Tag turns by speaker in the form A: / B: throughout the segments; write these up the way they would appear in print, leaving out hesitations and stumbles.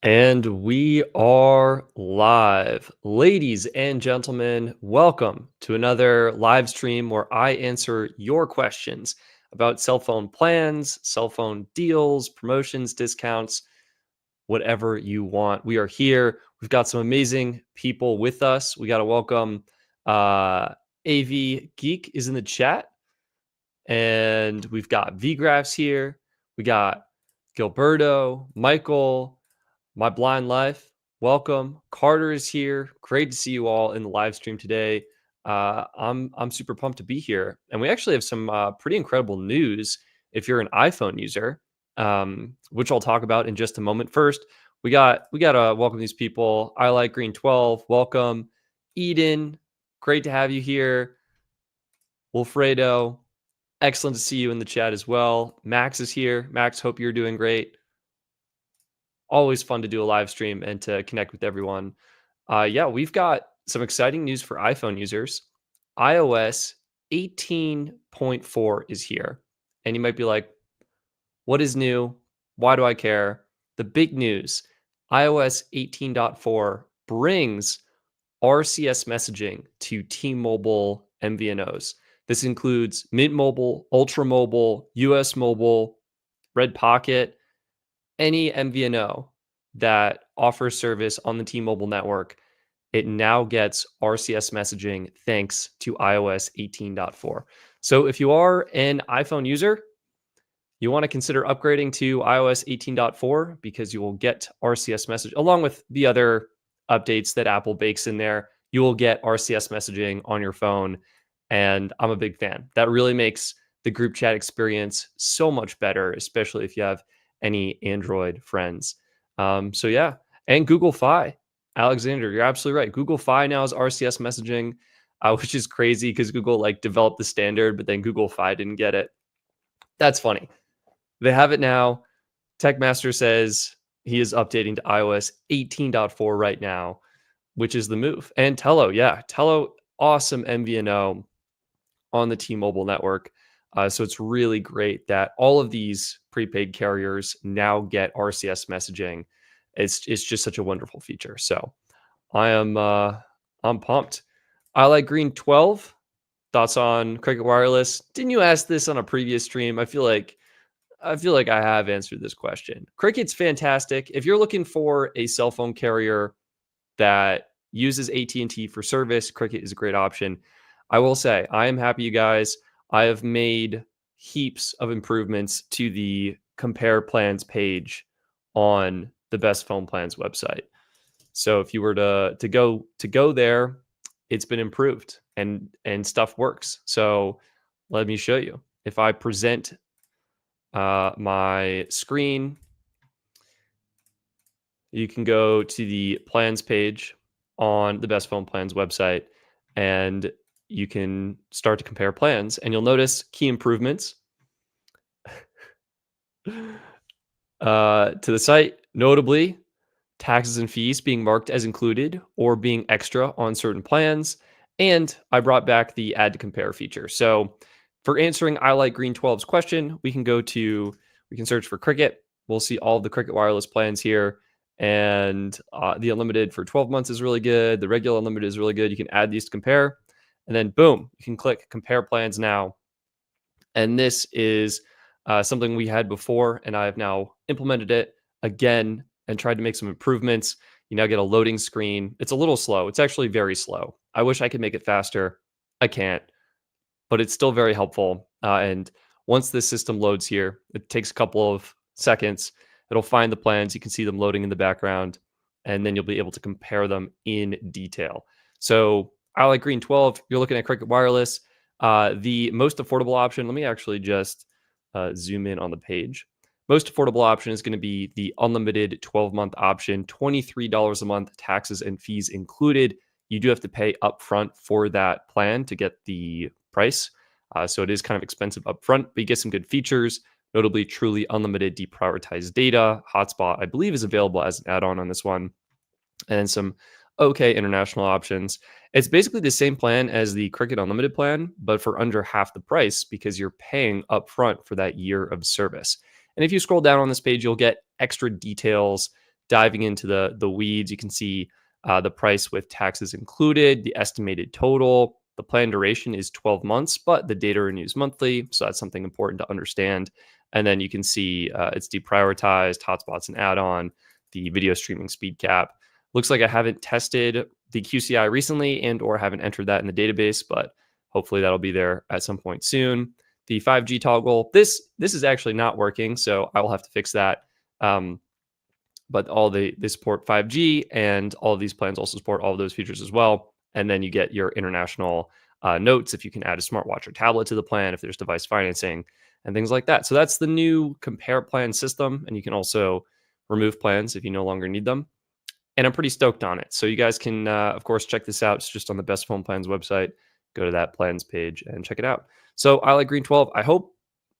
A: And we are live. Ladies and gentlemen, welcome to another live stream where I answer your questions about cell phone plans, cell phone deals, promotions, discounts, whatever you want. We are here. We've got some amazing people with us. We got to welcome AV Geek is in the chat, and we've got VGraphs here. We got Gilberto, Michael, My Blind Life. Welcome. Carter is here. Great to see you all in the live stream today. I'm super pumped to be here, and we actually have some pretty incredible news if you're an iPhone user, which I'll talk about in just a moment. First, we gotta welcome these people. I like Green 12. Welcome, Eden. Great to have you here. Wilfredo, excellent to see you in the chat as well. Max is here. Max, hope you're doing great. Always fun to do a live stream and to connect with everyone. Yeah, we've got some exciting news for iPhone users. iOS 18.4 is here. And you might be like, what is new? Why do I care? The big news, iOS 18.4 brings RCS messaging to T-Mobile MVNOs. This includes Mint Mobile, Ultra Mobile, US Mobile, Red Pocket, any MVNO that offers service on the T-Mobile network. It now gets RCS messaging thanks to iOS 18.4. So if you are an iPhone user, you want to consider upgrading to iOS 18.4 because you will get RCS message along with the other updates that Apple bakes in there. You will get RCS messaging on your phone, and I'm a big fan. That really makes the group chat experience so much better, especially if you have any Android friends. So yeah, and Google Fi. Alexander, you're absolutely right. Google Fi now has RCS messaging, which is crazy because Google like developed the standard, but then Google Fi didn't get it. That's funny. They have it now. Techmaster says he is updating to iOS 18.4 right now, which is the move. And Tello, yeah, Tello, awesome MVNO on the T-Mobile network. So it's really great that all of these prepaid carriers now get RCS messaging. It's just such a wonderful feature. So I'm pumped. I like Green 12. Thoughts on Cricket Wireless? Didn't you ask this on a previous stream? I feel like I have answered this question. Cricket's fantastic. If you're looking for a cell phone carrier that uses AT&T for service, Cricket is a great option. I will say, I am happy, you guys. I have made heaps of improvements to the compare plans page on the Best Phone Plans website. So if you were to go there, it's been improved and stuff works. So let me show you. If I present my screen, you can go to the plans page on the Best Phone Plans website, and you can start to compare plans, and you'll notice key improvements to the site, notably taxes and fees being marked as included or being extra on certain plans. And I brought back the add to compare feature. So for answering I like Green 12's question, we can search for Cricket. We'll see all of the Cricket wireless plans here. And the unlimited for 12 months is really good. The regular unlimited is really good. You can add these to compare. And then boom, you can click compare plans now. And this is something we had before, and I have now implemented it again and tried to make some improvements. You now get a loading screen. It's a little slow. It's actually very slow. I wish I could make it faster. I can't, but it's still very helpful. And once this system loads here, it takes a couple of seconds. It'll find the plans. You can see them loading in the background, and then you'll be able to compare them in detail. So I like Green 12. You're looking at Cricket Wireless. The most affordable option, let me actually just zoom in on the page. Most affordable option is going to be the unlimited 12-month option, $23 a month, taxes and fees included. You do have to pay upfront for that plan to get the price. So it is kind of expensive upfront, but you get some good features, notably truly unlimited deprioritized data. Hotspot, I believe, is available as an add-on on this one. And then some okay international options. It's basically the same plan as the Cricket Unlimited plan, but for under half the price because you're paying upfront for that year of service. And if you scroll down on this page, you'll get extra details diving into the weeds, you can see the price with taxes included, the estimated total. The plan duration is 12 months, but the data renews monthly. So that's something important to understand. And then you can see it's deprioritized, hotspots and add-on, the video streaming speed cap. Looks like I haven't tested the QCI recently and or haven't entered that in the database, but hopefully that'll be there at some point soon. The 5G toggle, this is actually not working, so I will have to fix that. But all they support 5G, and all of these plans also support all of those features as well. And then you get your international notes if you can add a smartwatch or tablet to the plan, if there's device financing and things like that. So that's the new compare plan system, and you can also remove plans if you no longer need them. And I'm pretty stoked on it. So you guys can, of course, check this out. It's just on the Best Phone Plans website. Go to that plans page and check it out. So I like Green 12. I hope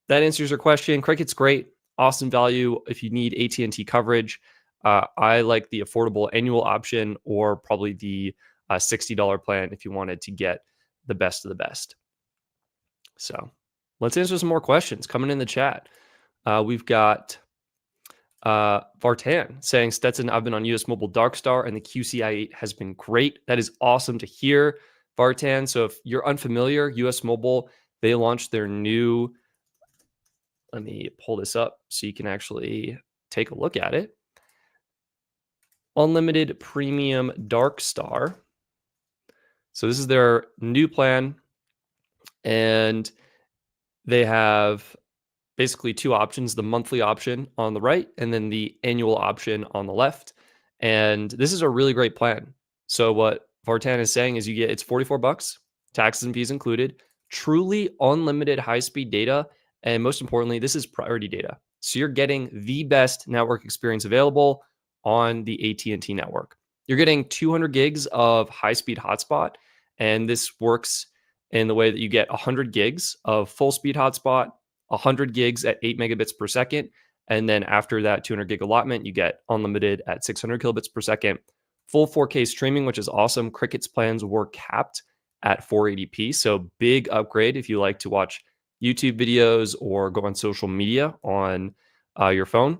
A: that answers your question. Cricket's great, awesome value if you need AT&T coverage. I like the affordable annual option, or probably the $60 plan if you wanted to get the best of the best. So let's answer some more questions coming in the chat. We've got Vartan saying, Stetson, I've been on US Mobile Darkstar and the QCI8 has been great. That is awesome to hear, Vartan. So if you're unfamiliar, US Mobile, they launched their new, let me pull this up so you can actually take a look at it. Unlimited Premium Darkstar. So this is their new plan, and they have basically two options: the monthly option on the right and then the annual option on the left. And this is a really great plan. So what Vartan is saying is it's $44, taxes and fees included, truly unlimited high-speed data, and most importantly, this is priority data. So you're getting the best network experience available on the AT&T network. You're getting 200 gigs of high-speed hotspot, and this works in the way that you get 100 gigs of full-speed hotspot, 100 gigs at 8 megabits per second, and then after that 200 gig allotment, you get unlimited at 600 kilobits per second. Full 4K streaming, which is awesome. Cricket's plans were capped at 480p, so big upgrade if you like to watch YouTube videos or go on social media on your phone.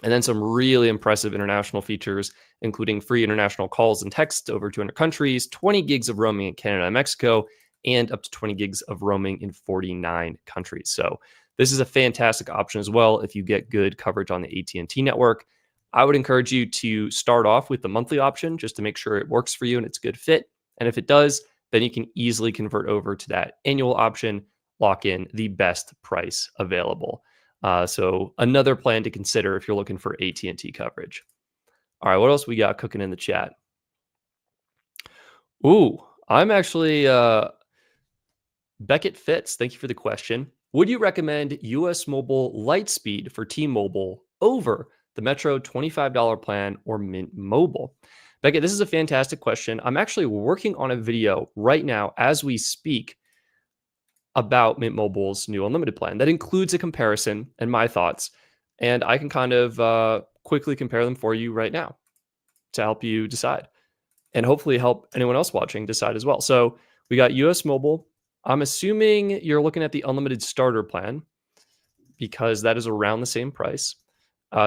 A: And then some really impressive international features, including free international calls and texts over 200 countries, 20 gigs of roaming in Canada and Mexico, and up to 20 gigs of roaming in 49 countries. So this is a fantastic option as well if you get good coverage on the AT&T network. I would encourage you to start off with the monthly option just to make sure it works for you and it's a good fit. And if it does, then you can easily convert over to that annual option, lock in the best price available. So another plan to consider if you're looking for AT&T coverage. All right, what else we got cooking in the chat? Ooh, I'm actually Beckett Fitz. Thank you for the question. Would you recommend US Mobile Lightspeed for T-Mobile over the Metro $25 plan or Mint Mobile? Beckett, this is a fantastic question. I'm actually working on a video right now as we speak about Mint Mobile's new unlimited plan that includes a comparison and my thoughts. And I can kind of quickly compare them for you right now to help you decide, and hopefully help anyone else watching decide as well. So we got US Mobile. I'm assuming you're looking at the unlimited starter plan because that is around the same price.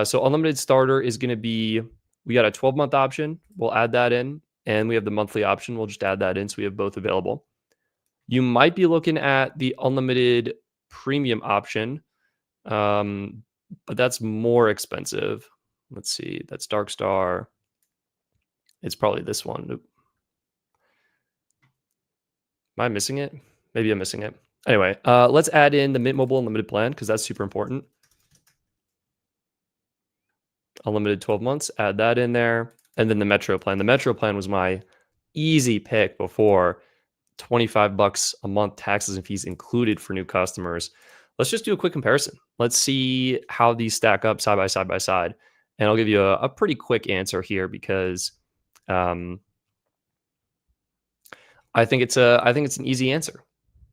A: So unlimited starter is going to be, we got a 12-month option. We'll add that in. And we have the monthly option. We'll just add that in so we have both available. You might be looking at the unlimited premium option, but that's more expensive. Let's see. That's Darkstar. It's probably this one. Nope. Am I missing it? Maybe I'm missing it. Anyway, let's add in the Mint Mobile Unlimited plan because that's super important. Unlimited 12 months, add that in there. And then the Metro plan. The Metro plan was my easy pick before. $25 a month, taxes and fees included for new customers. Let's just do a quick comparison. Let's see how these stack up side by side. And I'll give you a pretty quick answer here because I think it's an easy answer.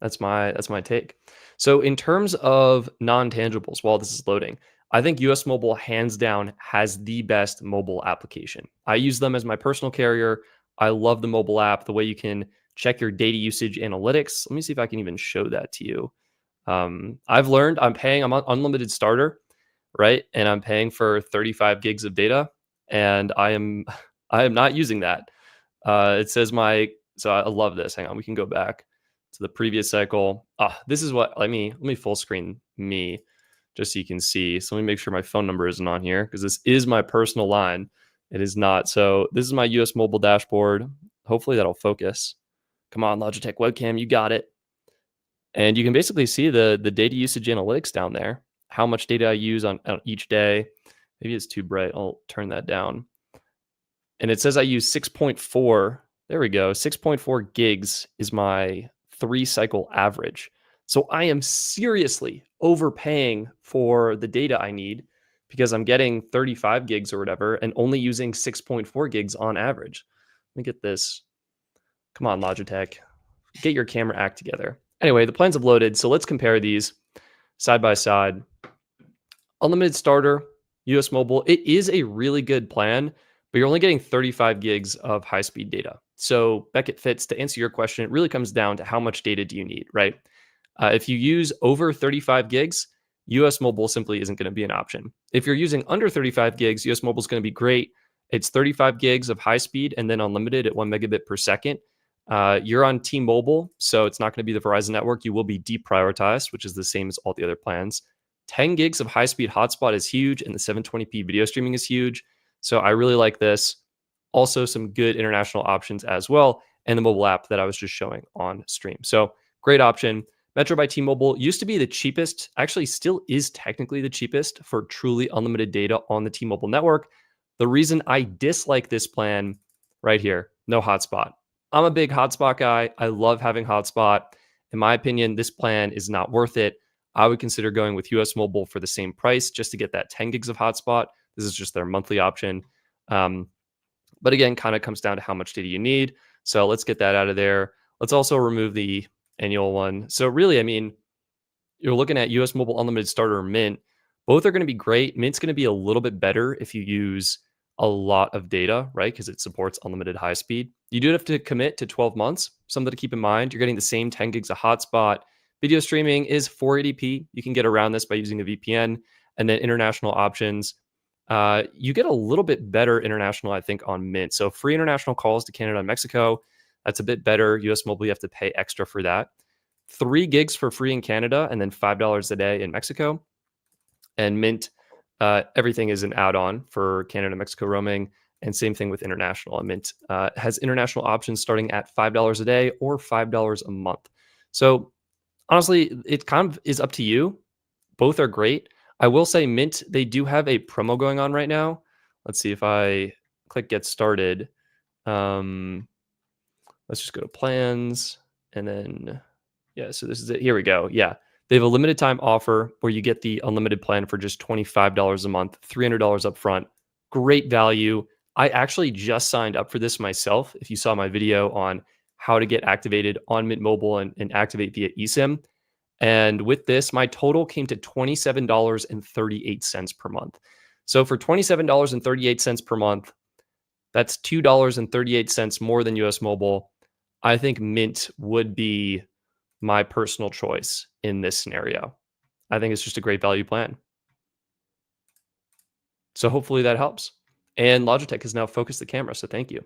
A: That's my take. So in terms of non-tangibles, while this is loading, I think US Mobile hands down has the best mobile application. I use them as my personal carrier. I love the mobile app, the way you can check your data usage analytics. Let me see if I can even show that to you. I've learned I'm on unlimited starter, right? And I'm paying for 35 gigs of data. and I am I am not using that. It says my so I love this. Hang on, we can go back to the previous cycle. This is what let me full screen me just so you can see. So let me make sure my phone number isn't on here because this is my personal line. It is not. So this is my US mobile dashboard. Hopefully that'll focus. Come on, Logitech webcam, you got it. And you can basically see the data usage analytics down there, how much data I use on each day. Maybe it's too bright. I'll turn that down. And it says I use 6.4. There we go. 6.4 gigs is my 3 cycle average. So I am seriously overpaying for the data I need because I'm getting 35 gigs or whatever and only using 6.4 gigs on average. Let me get this. Come on, Logitech. Get your camera act together. Anyway, the plans have loaded. So let's compare these side by side. Unlimited Starter, US Mobile, it is a really good plan, but you're only getting 35 gigs of high speed data. So, Beckett Fitz, to answer your question, it really comes down to how much data do you need, right? If you use over 35 gigs, US Mobile simply isn't going to be an option. If you're using under 35 gigs, US Mobile is going to be great. It's 35 gigs of high speed and then unlimited at 1 megabit per second. You're on T-Mobile, so it's not going to be the Verizon network. You will be deprioritized, which is the same as all the other plans. 10 gigs of high-speed hotspot is huge, and the 720p video streaming is huge. So I really like this. Also, some good international options as well, and the mobile app that I was just showing on stream. So great option. Metro by T-Mobile used to be the cheapest, actually still is technically the cheapest for truly unlimited data on the T-Mobile network. The reason I dislike this plan right here, no hotspot. I'm a big hotspot guy. I love having hotspot. In my opinion, this plan is not worth it. I would consider going with US Mobile for the same price just to get that 10 gigs of hotspot. This is just their monthly option. But again, kind of comes down to how much data you need. So let's get that out of there. Let's also remove the annual one. So really, I mean, you're looking at US Mobile Unlimited Starter or Mint. Both are going to be great. Mint's going to be a little bit better if you use a lot of data, right? Because it supports unlimited high speed. You do have to commit to 12 months. Something to keep in mind. You're getting the same 10 gigs of hotspot. Video streaming is 480p. You can get around this by using a VPN. And then international options. You get a little bit better international, I think, on Mint. So free international calls to Canada and Mexico. That's a bit better. US Mobile, you have to pay extra for that. 3 gigs for free in Canada and then $5 a day in Mexico. And Mint, everything is an add-on for Canada, Mexico roaming. And same thing with international. And Mint has international options starting at $5 a day or $5 a month. So honestly, it kind of is up to you. Both are great. I will say Mint, they do have a promo going on right now. Let's see if I click get started. Let's just go to plans and then, yeah, so this is it. Here we go. Yeah. They have a limited time offer where you get the unlimited plan for just $25 a month, $300 up front. Great value. I actually just signed up for this myself. If you saw my video on how to get activated on Mint Mobile and activate via eSIM. And with this, my total came to $27.38 per month. So for $27.38 per month, that's $2.38 more than US Mobile. I think Mint would be my personal choice in this scenario. I think it's just a great value plan. So hopefully that helps. And Logitech has now focused the camera, so thank you.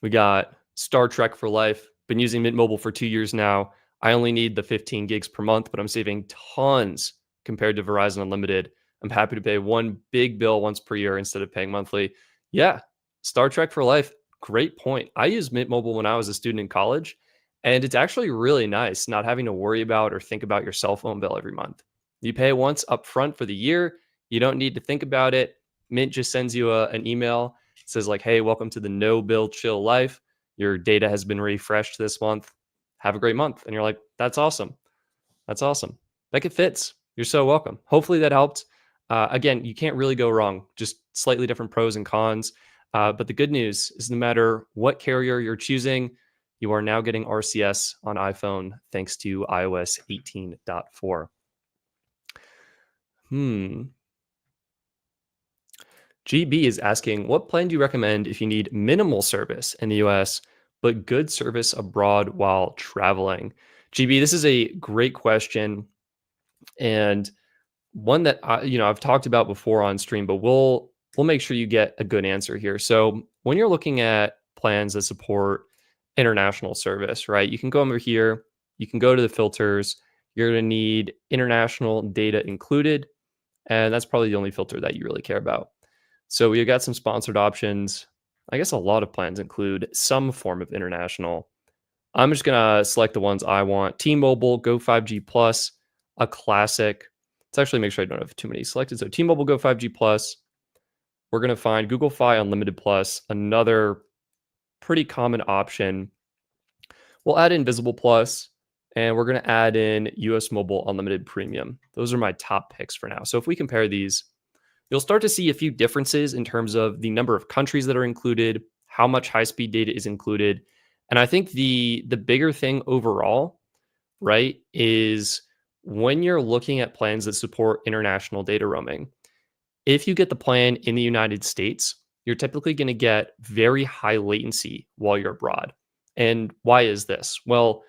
A: We got Star Trek for life. Been using Mint Mobile for 2 years now. I only need the 15 gigs per month, but I'm saving tons compared to Verizon Unlimited. I'm happy to pay one big bill once per year instead of paying monthly. Yeah, Star Trek for life. Great point. I used Mint Mobile when I was a student in college, and it's actually really nice not having to worry about or think about your cell phone bill every month. You pay once up front for the year. You don't need to think about it. Mint just sends you an email. It says like, hey, welcome to the no bill chill life. Your data has been refreshed this month. Have a great month. And you're like, that's awesome. That's awesome. Beckett Fitz, you're so welcome. Hopefully that helped. Again, you can't really go wrong. Just slightly different pros and cons. But the good news is no matter what carrier you're choosing, you are now getting RCS on iPhone thanks to iOS 18.4. GB is asking, what plan do you recommend if you need minimal service in the US, but good service abroad while traveling? GB, this is a great question and one that I've talked about before on stream, but we'll we'll make sure you get a good answer here. So when you're looking at plans that support international service, right? You can go over here, you can go to the filters. You're going to need international data included, and that's probably the only filter that you really care about. So we've got some sponsored options. I guess a lot of plans include some form of international. I'm just gonna select the ones I want. T-Mobile Go5G Plus, a classic. Let's actually make sure I don't have too many selected. So T-Mobile Go5G Plus. We're gonna find Google Fi Unlimited Plus, another pretty common option. We'll add in Visible Plus, and we're gonna add in US Mobile Unlimited Premium. Those are my top picks for now. So if we compare these, you'll start to see a few differences in terms of the number of countries that are included, how much high-speed data is included. And I think the bigger thing overall, right, is when you're looking at plans that support international data roaming, if you get the plan in the United States, you're typically going to get very high latency while you're abroad. And why is this? Well,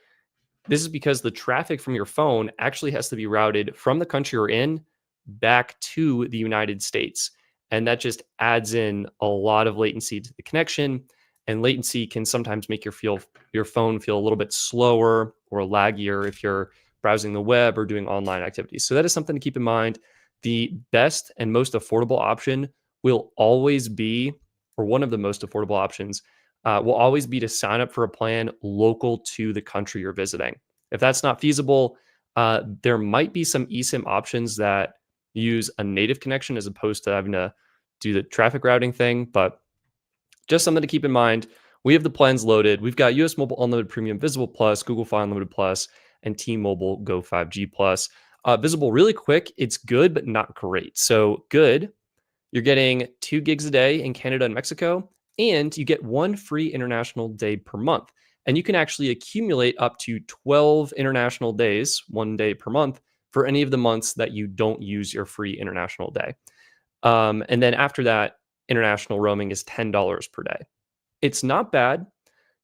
A: this is because the traffic from your phone actually has to be routed from the country you're in back to the United States. And that just adds in a lot of latency to the connection. And latency can sometimes make your phone feel a little bit slower or laggier if you're browsing the web or doing online activities. So that is something to keep in mind. The best and most affordable option will always be, or one of the most affordable options, will always be to sign up for a plan local to the country you're visiting. If that's not feasible, there might be some eSIM options that use a native connection as opposed to having to do the traffic routing thing. But just something to keep in mind. We have the plans loaded. We've got US Mobile Unlimited Premium Visible Plus, Google Fi Unlimited Plus, and T-Mobile Go5G Plus. Visible, really quick, it's good, but not great. So good, you're getting 2 gigs a day in Canada and Mexico, and you get 1 free international day per month. And you can actually accumulate up to 12 international days, 1 day per month, for any of the months that you don't use your free international day. And then after that, international roaming is $10 per day. It's not bad.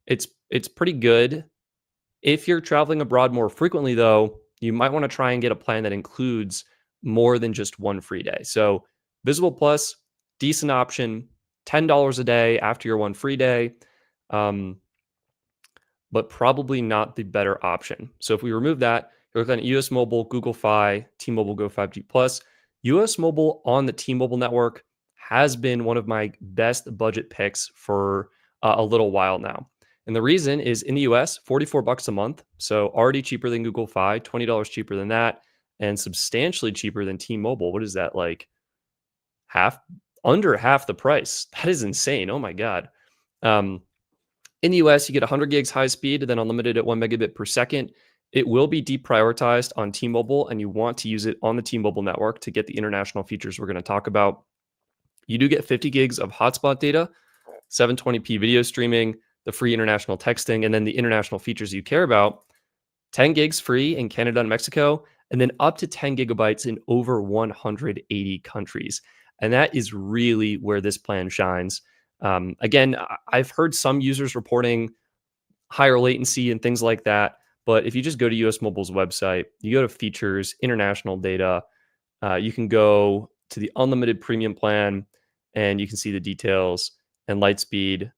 A: It's pretty good. If you're traveling abroad more frequently, though, you might want to try and get a plan that includes more than just 1 free day. So Visible Plus, decent option, $10 a day after your 1 free day, but probably not the better option. So if we remove that, you're looking at US Mobile, Google Fi, T-Mobile Go5G Plus. US Mobile on the T-Mobile network has been one of my best budget picks for a little while now. And the reason is in the US, $44 a month. So already cheaper than Google Fi, $20 cheaper than that, and substantially cheaper than T-Mobile. What is that, like half, under half the price? That is insane. Oh my God. In the US, you get 100 gigs high speed, then unlimited at 1 megabit per second. It will be deprioritized on T-Mobile, and you want to use it on the T-Mobile network to get the international features we're going to talk about. You do get 50 gigs of hotspot data, 720p video streaming, the free international texting, and then the international features you care about. 10 gigs free in Canada and Mexico, and then up to 10 gigabytes in over 180 countries. And that is really where this plan shines. Again, I've heard some users reporting higher latency and things like that. But if you just go to US Mobile's website, you go to features, international data, you can go to the unlimited premium plan and you can see the details and light speed,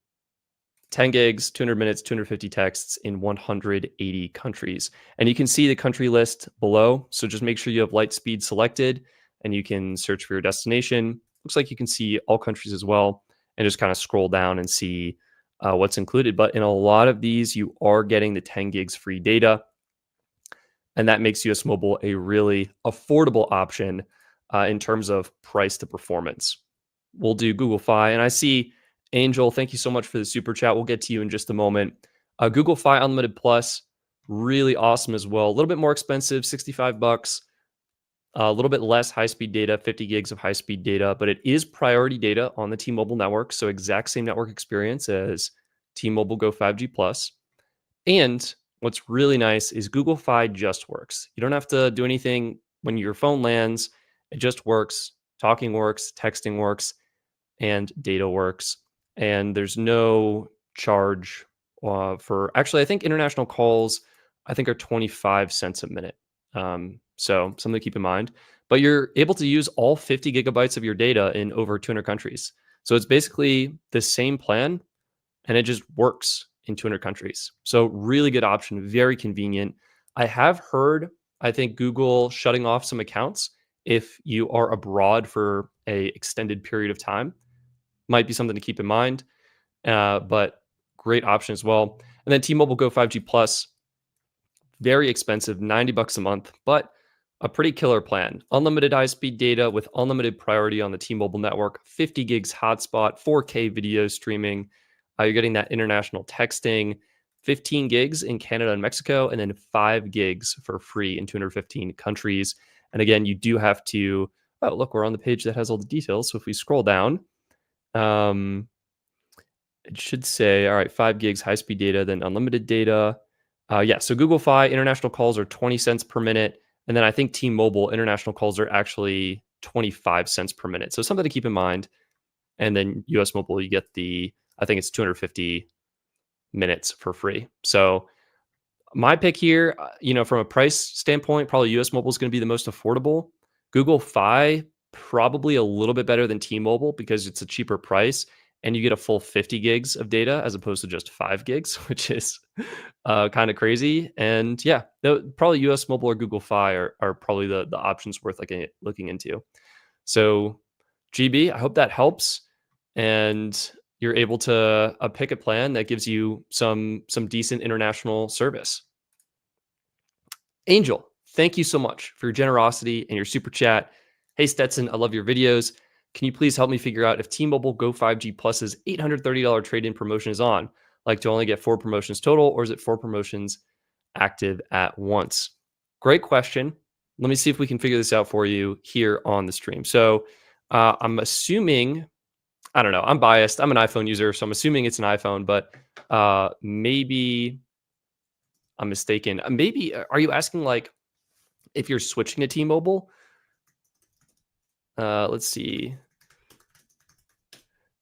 A: 10 gigs, 200 minutes, 250 texts in 180 countries. And you can see the country list below. So just make sure you have light speed selected and you can search for your destination. Looks like you can see all countries as well and just kind of scroll down and see what's included. But in a lot of these, you are getting the 10 gigs free data. And that makes US Mobile a really affordable option in terms of price to performance. We'll do Google Fi. And I see Angel, thank you so much for the super chat. We'll get to you in just a moment. Google Fi Unlimited Plus, really awesome as well. A little bit more expensive, $65. A little bit less high-speed data, 50 gigs of high-speed data, but it is priority data on the T-Mobile network, so exact same network experience as T-Mobile Go5G Plus. And what's really nice is Google Fi just works. You don't have to do anything when your phone lands. It just works. Talking works, texting works, and data works. And there's no charge for, actually, I think international calls, I think are 25 cents a minute. So something to keep in mind. but you're able to use all 50 gigabytes of your data in over 200 countries. So it's basically the same plan and it just works in 200 countries. So really good option, very convenient. I have heard, I think Google shutting off some accounts if you are abroad for a extended period of time might be something to keep in mind. But great option as well. And then T-Mobile Go5G Plus, very expensive, $90 a month, but a pretty killer plan. Unlimited high-speed data with unlimited priority on the T-Mobile network, 50 gigs hotspot, 4K video streaming. You're getting that international texting, 15 gigs in Canada and Mexico, and then 5 gigs for free in 215 countries. And again, you do have to, oh, look, we're on the page that has all the details. So if we scroll down, um, it should say, all right, 5 gigs high-speed data, then unlimited data. Yeah, so Google Fi international calls are 20 cents per minute. And then I think T-Mobile international calls are actually 25 cents per minute. So something to keep in mind. And then US Mobile, you get I think it's 250 minutes for free. So my pick here, from a price standpoint, probably US Mobile is going to be the most affordable. Google Fi, probably a little bit better than T-Mobile because it's a cheaper price and you get a full 50 gigs of data as opposed to just 5 gigs, which is kind of crazy. And yeah, probably US Mobile or Google Fi are probably the options worth looking into. So GB, I hope that helps. And you're able to pick a plan that gives you some decent international service. Angel, thank you so much for your generosity and your super chat. Hey Stetson, I love your videos. Can you please help me figure out if T-Mobile Go5G Plus's $830 trade-in promotion is on? Like to only get 4 promotions total, or is it 4 promotions active at once? Great question. Let me see if we can figure this out for you here on the stream. So I'm assuming, I don't know, I'm biased. I'm an iPhone user, so I'm assuming it's an iPhone, but maybe I'm mistaken. Maybe, are you asking like if you're switching to T-Mobile? Let's see.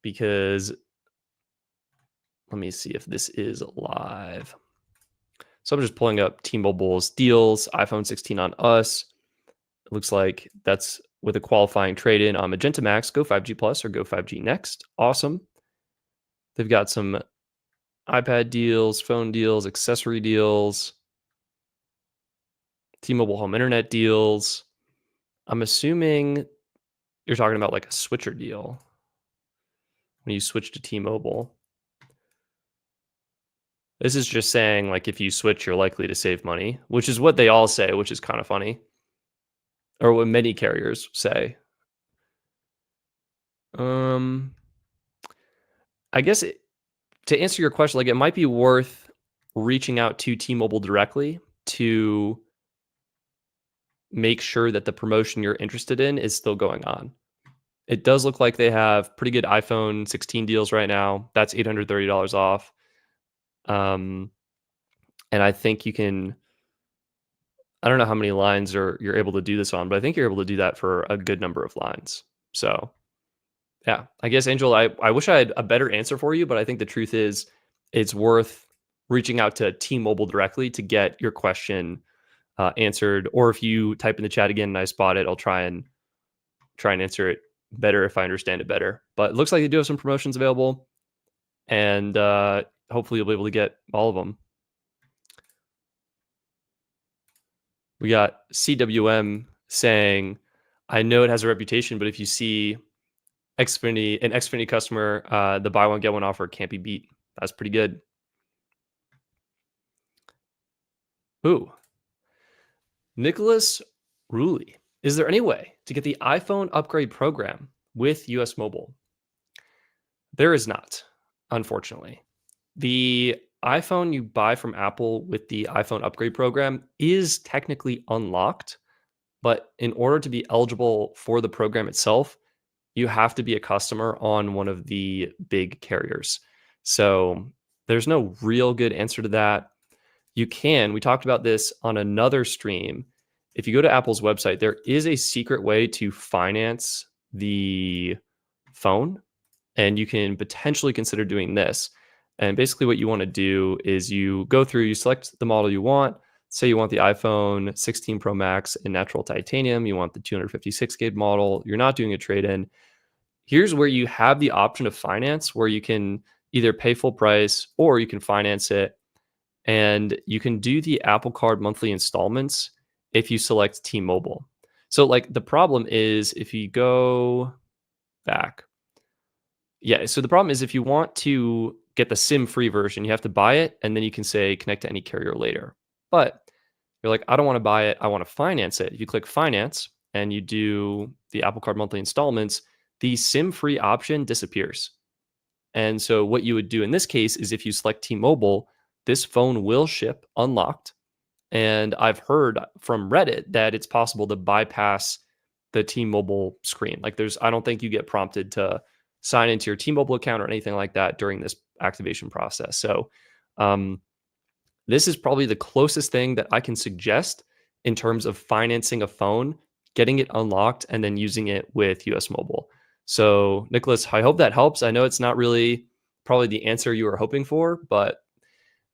A: Because let me see if this is live. So I'm just pulling up T-Mobile's deals, iPhone 16 on us. It looks like that's with a qualifying trade-in on Magenta Max, Go5G Plus or Go5G Next. Awesome. They've got some iPad deals, phone deals, accessory deals, T-Mobile home internet deals. I'm assuming you're talking about like a switcher deal when you switch to T-Mobile. This is just saying like if you switch, you're likely to save money, which is what they all say, which is kind of funny. Or what many carriers say. I guess to answer your question, like it might be worth reaching out to T-Mobile directly to make sure that the promotion you're interested in is still going on. It does look like they have pretty good iPhone 16 deals right now. That's $830 off. And I think you can, I don't know how many lines you're able to do this on, but I think you're able to do that for a good number of lines. So yeah, I guess Angel, I wish I had a better answer for you, but I think the truth is it's worth reaching out to T-Mobile directly to get your question answered. Or if you type in the chat again and I spot it, I'll try and answer it better if I understand it better. But it looks like they do have some promotions available, and hopefully you'll be able to get all of them. We got CWM saying, I know it has a reputation, but if you see an Xfinity customer, the buy one, get one offer can't be beat. That's pretty good. Ooh. Nicholas Ruley. Is there any way to get the iPhone upgrade program with US Mobile? There is not, unfortunately. The iPhone you buy from Apple with the iPhone upgrade program is technically unlocked, but in order to be eligible for the program itself, you have to be a customer on one of the big carriers. So there's no real good answer to that. We talked about this on another stream. If you go to Apple's website, there is a secret way to finance the phone, and you can potentially consider doing this. And basically what you want to do is you go through, you select the model you want, say you want the iPhone 16 Pro Max in natural titanium, you want the 256 gig model, you're not doing a trade in. Here's where you have the option of finance where you can either pay full price or you can finance it. And you can do the Apple Card monthly installments if you select T-Mobile. So, like, the problem is if you go back, yeah. So the problem is if you want to get the SIM-free version, you have to buy it, and then you can say connect to any carrier later. But you're like, I don't want to buy it. I want to finance it. If you click finance and you do the Apple Card monthly installments, the SIM-free option disappears. And so what you would do in this case is if you select T-Mobile, this phone will ship unlocked. And I've heard from Reddit that it's possible to bypass the T-Mobile screen. Like I don't think you get prompted to sign into your T-Mobile account or anything like that during this activation process. So um, this is probably the closest thing that I can suggest in terms of financing a phone, getting it unlocked, and then using it with US Mobile. So, Nicholas, I hope that helps. I know it's not really probably the answer you were hoping for, but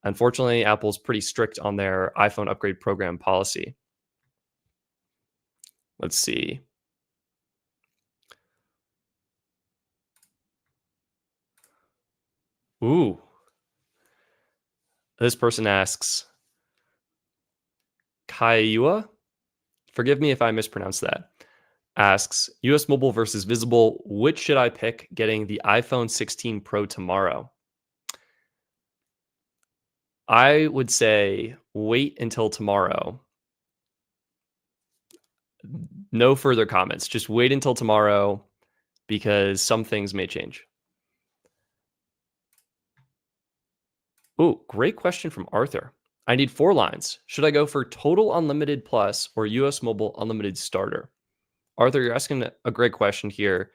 A: unfortunately, Apple's pretty strict on their iPhone upgrade program policy. Let's see. Ooh, this person asks, Kaiua, forgive me if I mispronounced that, asks, US Mobile versus Visible, which should I pick getting the iPhone 16 Pro tomorrow? I would say wait until tomorrow. No further comments. Just wait until tomorrow because some things may change. Ooh, great question from Arthur. I need 4 lines. Should I go for Total Unlimited Plus or US Mobile Unlimited Starter? Arthur, you're asking a great question here.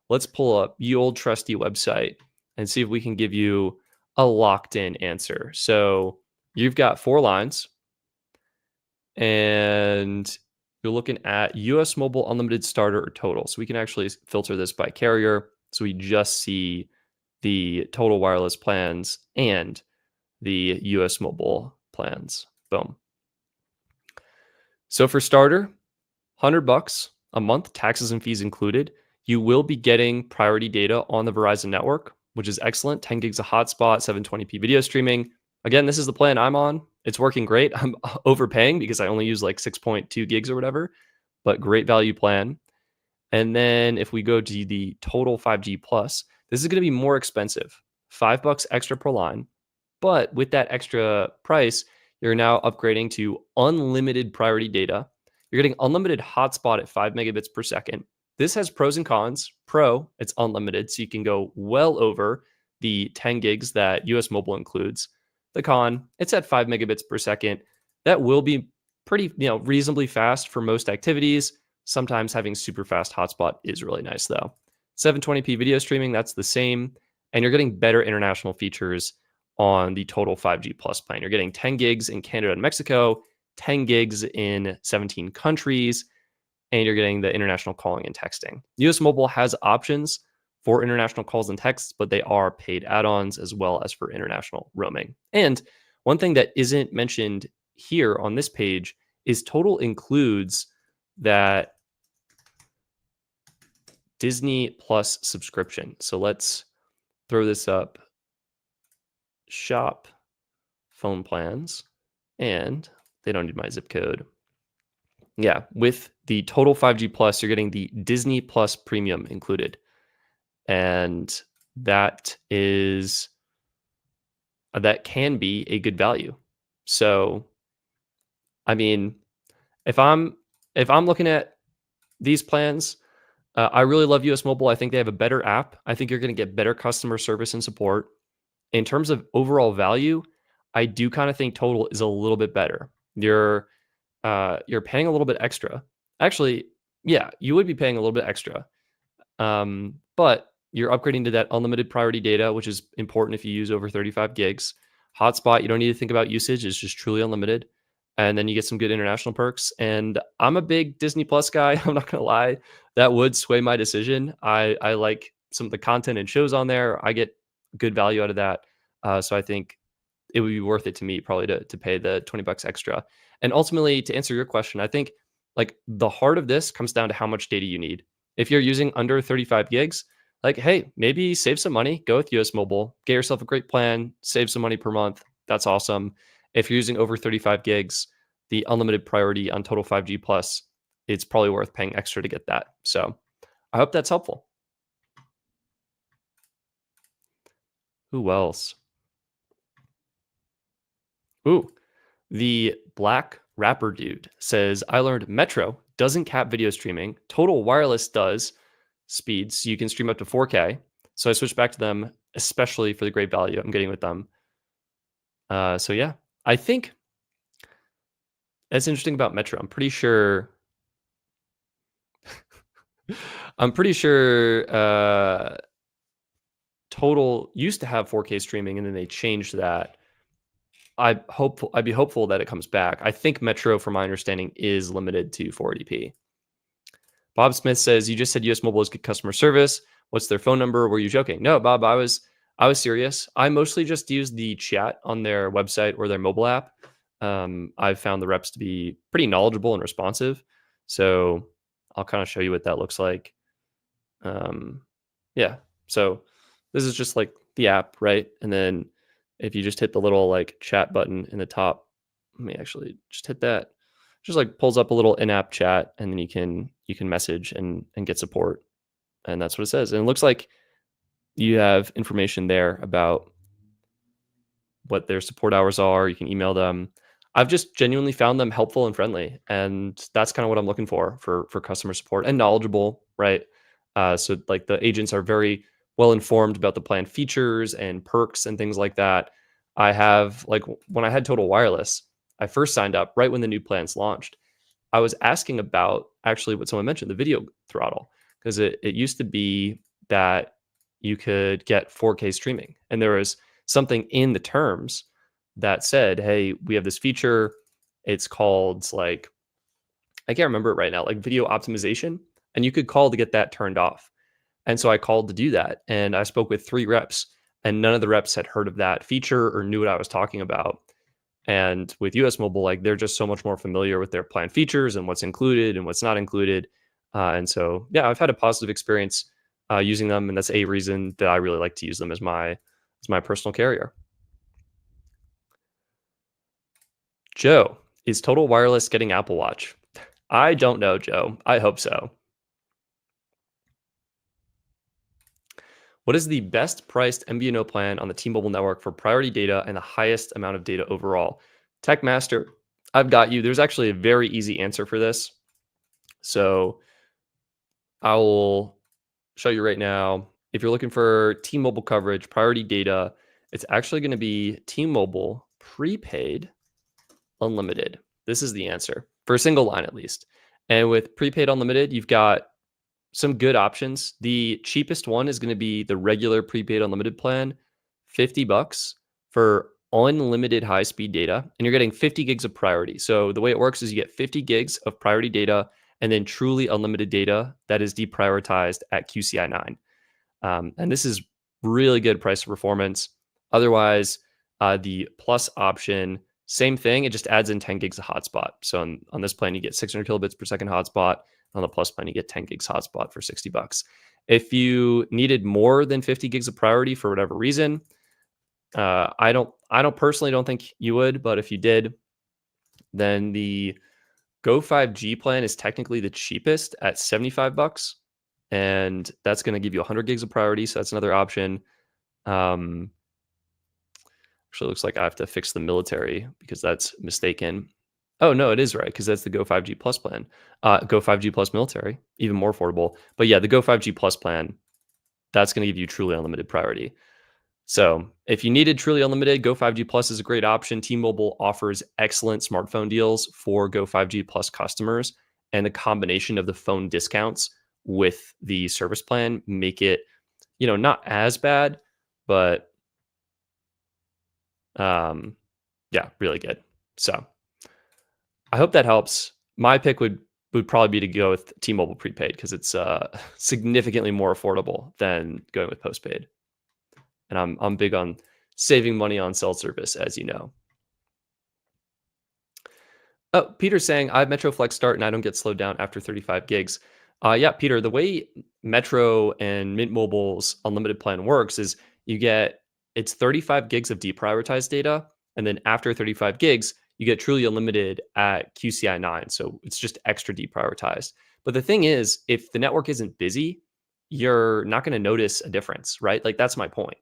A: Let's pull up the old trusty website and see if we can give you a locked in answer. So you've got 4 lines and you're looking at US Mobile Unlimited Starter or Total. So we can actually filter this by carrier. So we just see the total wireless plans and the US Mobile plans. Boom. So for starter, $100 a month, taxes and fees included. You will be getting priority data on the Verizon network, which is excellent. 10 gigs of hotspot, 720p video streaming. Again, this is the plan I'm on. It's working great. I'm overpaying because I only use like 6.2 gigs or whatever, but great value plan. And then if we go to the total 5G plus, this is going to be more expensive. $5 extra per line. But with that extra price, you're now upgrading to unlimited priority data. You're getting unlimited hotspot at 5 megabits per second. This has pros and cons. Pro, it's unlimited, so you can go well over the 10 gigs that US Mobile includes. The con, it's at 5 megabits per second. That will be pretty, reasonably fast for most activities. Sometimes having super fast hotspot is really nice though. 720p video streaming, that's the same. And you're getting better international features on the total 5G plus plan. You're getting 10 gigs in Canada and Mexico, 10 gigs in 17 countries, and you're getting the international calling and texting. US Mobile has options for international calls and texts, but they are paid add-ons as well as for international roaming. And one thing that isn't mentioned here on this page is Total includes that Disney Plus subscription. So let's throw this up. Shop phone plans, and they don't need my zip code. Yeah, with the total 5G plus, you're getting the Disney Plus Premium included, and that can be a good value. So, I mean, if I'm looking at these plans, I really love US Mobile. I think they have a better app. I think you're going to get better customer service and support. In terms of overall value, I do kind of think Total is a little bit better. You're paying a little bit extra. Actually, yeah, you would be paying a little bit extra. But you're upgrading to that unlimited priority data, which is important if you use over 35 gigs. Hotspot, you don't need to think about usage. It's just truly unlimited. And then you get some good international perks. And I'm a big Disney Plus guy. I'm not going to lie. That would sway my decision. I like some of the content and shows on there. I get good value out of that. So I think it would be worth it to me probably to pay the 20 bucks extra. And ultimately, to answer your question, I think like the heart of this comes down to how much data you need. If you're using under 35 gigs, like, hey, maybe save some money, go with US Mobile, get yourself a great plan, save some money per month. That's awesome. If you're using over 35 gigs, the unlimited priority on Total 5G Plus, it's probably worth paying extra to get that. So I hope that's helpful. Who else? Ooh, the Black Rapper Dude says, I learned Metro doesn't cap video streaming. Total Wireless does speeds. So you can stream up to 4K. So I switched back to them, especially for the great value I'm getting with them. So yeah, I think that's interesting about Metro. I'm pretty sure Total used to have 4K streaming and then they changed that. I'd be hopeful that it comes back. I think Metro, from my understanding, is limited to 480p. Bob Smith says, "You just said US Mobile is good customer service. What's their phone number? Were you joking?" No, Bob, I was serious. I mostly just use the chat on their website or their mobile app. I've found the reps to be pretty knowledgeable and responsive. So I'll kind of show you what that looks like. Um, yeah. So this is just like the app, right? And then if you just hit the little like chat button in the top, let me actually just hit that. Just like pulls up a little in-app chat, and then you can message and get support, and that's what it says. And it looks like you have information there about what their support hours are. You can email them. I've just genuinely found them helpful and friendly, and that's kind of what I'm looking for customer support, and knowledgeable, right? So like the agents are very well informed about the plan features and perks and things like that. I have like when I had Total Wireless, I first signed up right when the new plans launched. I was asking about actually what someone mentioned, the video throttle, because it used to be that you could get 4K streaming, and there was something in the terms that said, "Hey, we have this feature. It's called like I can't remember it right now, like video optimization, and you could call to get that turned off." And so I called to do that, and I spoke with 3 reps, and none of the reps had heard of that feature or knew what I was talking about. And with US Mobile, like they're just so much more familiar with their plan features and what's included and what's not included. And so, yeah, I've had a positive experience using them, and that's a reason that I really like to use them as my personal carrier. Joe, is Total Wireless getting Apple Watch? I don't know, Joe. I hope so. What is the best priced MVNO plan on the T-Mobile network for priority data and the highest amount of data overall? Techmaster, I've got you. There's actually a very easy answer for this. So I will show you right now. If you're looking for T-Mobile coverage, priority data, it's actually going to be T-Mobile Prepaid Unlimited. This is the answer for a single line at least. And with Prepaid Unlimited, you've got some good options. The cheapest one is going to be the regular Prepaid Unlimited plan, 50 bucks for unlimited high-speed data, and you're getting 50 gigs of priority. So the way it works is you get 50 gigs of priority data and then truly unlimited data that is deprioritized at QCI 9. And this is really good price to performance. Otherwise, the plus option, same thing. It just adds in 10 gigs of hotspot. So on this plan, you get 600 kilobits per second hotspot. On the plus plan, you get 10 gigs hotspot for 60 bucks. If you needed more than 50 gigs of priority for whatever reason, I don't personally don't think you would, but if you did, then the Go5G plan is technically the cheapest at 75 bucks, and that's going to give you 100 gigs of priority. So that's another option. Um, Actually, looks like I have to fix the military because that's mistaken. Oh no, it is right because that's the Go5G Plus plan. Go5G Plus military, even more affordable. But yeah, the Go5G Plus plan, that's going to give you truly unlimited priority. So if you needed truly unlimited, Go5G Plus is a great option. T-Mobile offers excellent smartphone deals for Go5G Plus customers, and the combination of the phone discounts with the service plan make it, not as bad, but yeah, really good. So I hope that helps. My pick would probably be to go with T-Mobile prepaid because it's significantly more affordable than going with postpaid. And I'm big on saving money on cell service, as you know. Oh, Peter's saying I have Metro Flex Start and I don't get slowed down after 35 gigs. Yeah, Peter, the way Metro and Mint Mobile's unlimited plan works is you get it's 35 gigs of deprioritized data, and then after 35 gigs, you get truly unlimited at QCI 9. So it's just extra deprioritized. But the thing is, if the network isn't busy, you're not going to notice a difference, right? Like that's my point.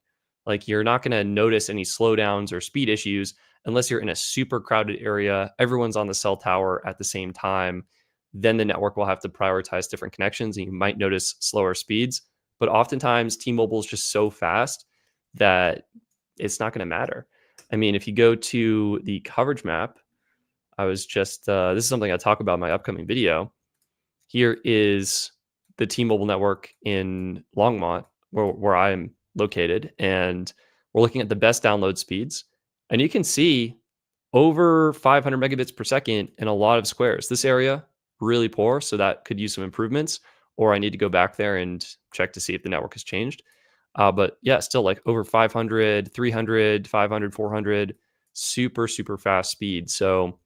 A: Like you're not going to notice any slowdowns or speed issues unless you're in a super crowded area, everyone's on the cell tower at the same time, then the network will have to prioritize different connections and you might notice slower speeds. But oftentimes, T-Mobile is just so fast that it's not going to matter. I mean, if you go to the coverage map, I was just, this is something I talk about in my upcoming video. Here is the T-Mobile network in Longmont, where I am located, and we're looking at the best download speeds. And you can see over 500 megabits per second in a lot of squares. This area, really poor, so that could use some improvements, or I need to go back there and check to see if the network has changed. But yeah, still like over 500, 300, 500, 400, super, super fast speed. So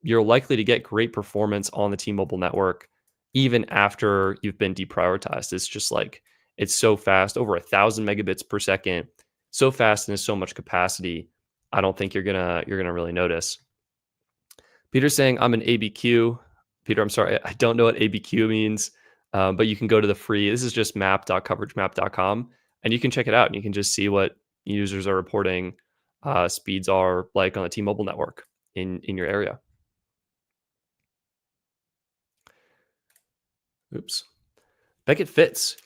A: you're likely to get great performance on the T-Mobile network even after you've been deprioritized. It's just like it's so fast, over 1,000 megabits per second, so fast and has so much capacity. I don't think you're gonna really notice. Peter's saying I'm an ABQ. Peter, I'm sorry, I don't know what ABQ means, but you can go to the free. This is just map.coveragemap.com, and you can check it out. And you can just see what users are reporting speeds are like on the T-Mobile network in your area. Oops. Beckett Fits.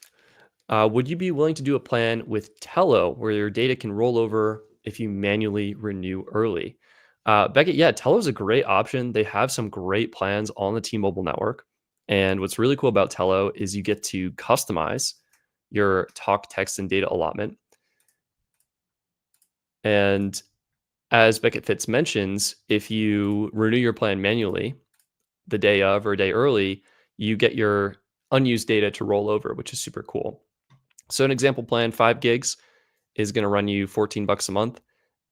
A: Would you be willing to do a plan with Tello where your data can roll over if you manually renew early? Beckett, yeah, Tello is a great option. They have some great plans on the T-Mobile network. And what's really cool about Tello is you get to customize your talk, text, and data allotment. And as Beckett Fitz mentions, if you renew your plan manually the day of or a day early, you get your unused data to roll over, which is super cool. So an example plan, 5 gigs is going to run you 14 bucks a month.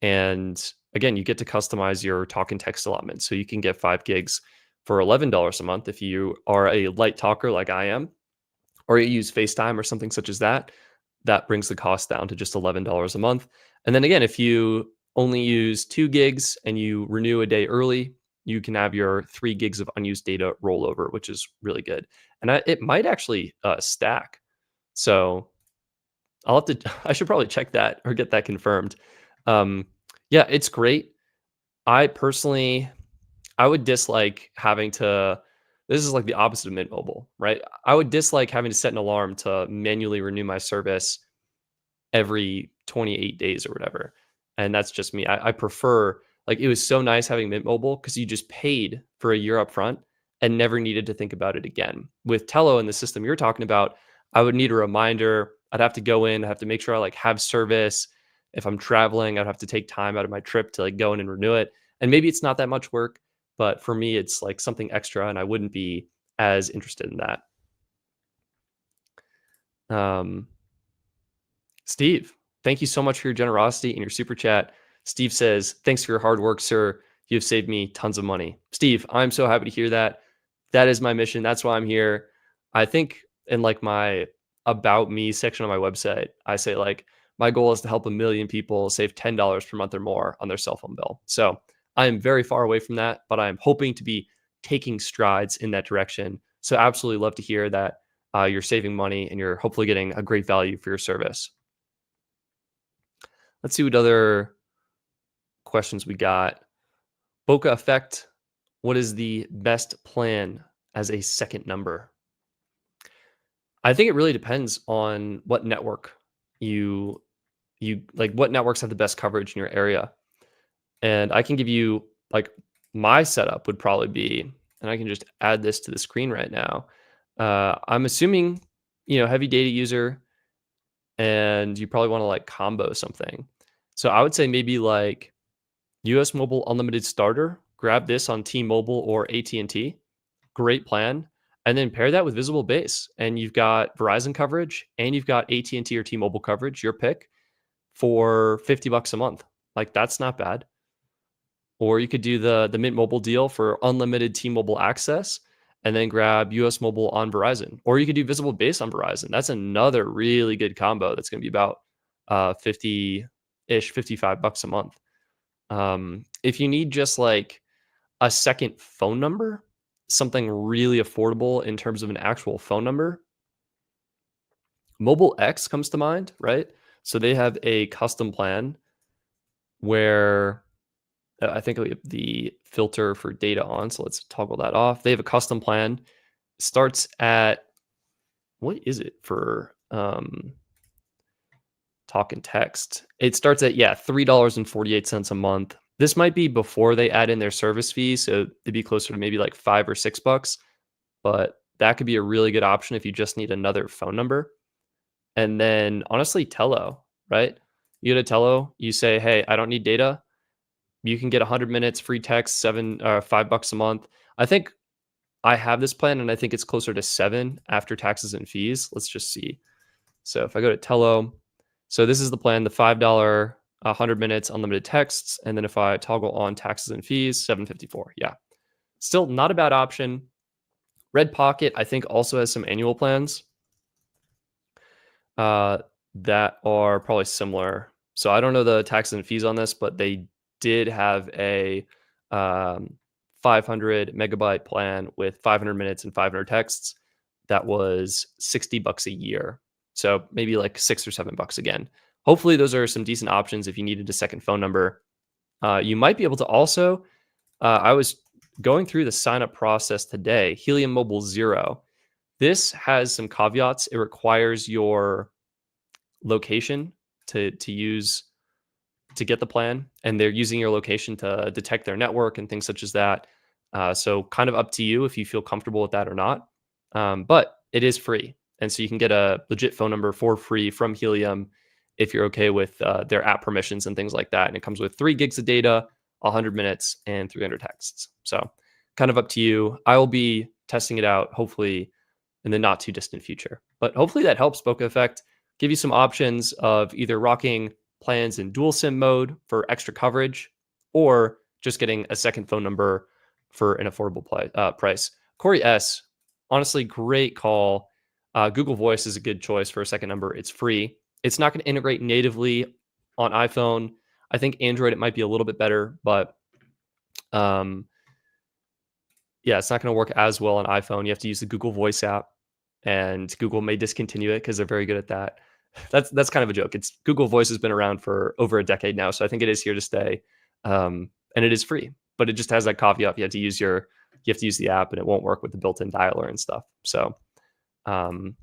A: And again, you get to customize your talk and text allotment. So you can get 5 gigs for $11 a month if you are a light talker like I am, or you use FaceTime or something such as that. That brings the cost down to just $11 a month. And then again, if you only use 2 gigs and you renew a day early, you can have your 3 gigs of unused data rollover, which is really good. And it might actually stack. So I'll have to I should probably check that or get that confirmed. Yeah, it's great. I personally I would dislike having to this is like the opposite of Mint Mobile, right? I would dislike having to set an alarm to manually renew my service every 28 days or whatever. And that's just me. I prefer like it was so nice having Mint Mobile because you just paid for a year up front and never needed to think about it again. With Tello and the system you're talking about, I would need a reminder. I'd have to go in, I have to make sure I like have service. If I'm traveling, I'd have to take time out of my trip to like go in and renew it. And maybe it's not that much work, but for me, it's like something extra, and I wouldn't be as interested in that. Um, Steve, thank you so much for your generosity and your super chat. Steve says, thanks for your hard work, sir. You've saved me tons of money. Steve, I'm so happy to hear that. That is my mission. That's why I'm here. I think in like my about me section on my website, I say like my goal is to help 1 million people save $10 per month or more on their cell phone bill. So I am very far away from that, but I'm hoping to be taking strides in that direction. So absolutely love to hear that you're saving money and you're hopefully getting a great value for your service. Let's see what other questions we got. Boca Effect, what is the best plan as a second number? I think it really depends on what network you like what networks have the best coverage in your area. And I can give you like my setup would probably be, and I can just add this to the screen right now. I'm assuming, heavy data user, and you probably want to like combo something. So I would say maybe like US Mobile Unlimited Starter. Grab this on T-Mobile or AT&T. Great plan. And then pair that with Visible Base. And you've got Verizon coverage and you've got AT&T or T-Mobile coverage, your pick. for 50 bucks a month. Like that's not bad. Or you could do the Mint Mobile deal for unlimited T-Mobile access and then grab US Mobile on Verizon. Or you could do Visible Base on Verizon. That's another really good combo that's going to be about 50-ish, 55 bucks a month. If you need just like a second phone number, something really affordable in terms of an actual phone number, MobileX comes to mind, right? So they have a custom plan where I think we have the filter for data on. So let's toggle that off. They have a custom plan. Starts at, what is it for talk and text? It starts at, yeah, $3.48 a month. This might be before they add in their service fee. So it'd be closer to maybe like $5 or $6, but that could be a really good option if you just need another phone number. And then honestly, Tello, right? You go to Tello, you say, hey, I don't need data. You can get 100 minutes free text, $5 a month. I think I have this plan, and I think it's closer to 7 after taxes and fees. Let's just see. So if I go to Tello, so this is the plan: the $5, 100 minutes, unlimited texts, and then if I toggle on taxes and fees, 754. Yeah, still not a bad option. Red Pocket, I think, also has some annual plans uh, that are probably similar. So I don't know the taxes and fees on this, but they did have a 500 megabyte plan with 500 minutes and 500 texts. That was 60 bucks a year. So maybe like $6 or $7 again. Hopefully those are some decent options if you needed a second phone number. You might be able to also, I was going through the sign up process today, Helium Mobile Zero. This has some caveats. It requires your location to use to get the plan, and they're using your location to detect their network and things such as that. So kind of up to you if you feel comfortable with that or not. But it is free, and so you can get a legit phone number for free from Helium if you're okay with their app permissions and things like that. And it comes with 3 gigs of data, 100 minutes, and 300 texts. So kind of up to you. I will be testing it out hopefully in the not too distant future. But hopefully that helps, Bokeh Effect. Give you some options of either rocking plans in dual SIM mode for extra coverage or just getting a second phone number for an affordable price. Corey S., honestly, great call. Google Voice is a good choice for a second number. It's free. It's not going to integrate natively on iPhone. I think Android, it might be a little bit better, but yeah, it's not going to work as well on iPhone. You have to use the Google Voice app, and Google may discontinue it because they're very good at that. That's kind of a joke. It's Google Voice has been around for over a decade now, so I think it is here to stay, and it is free. But it just has that caveat: you have to use the app, and it won't work with the built-in dialer and stuff. So, and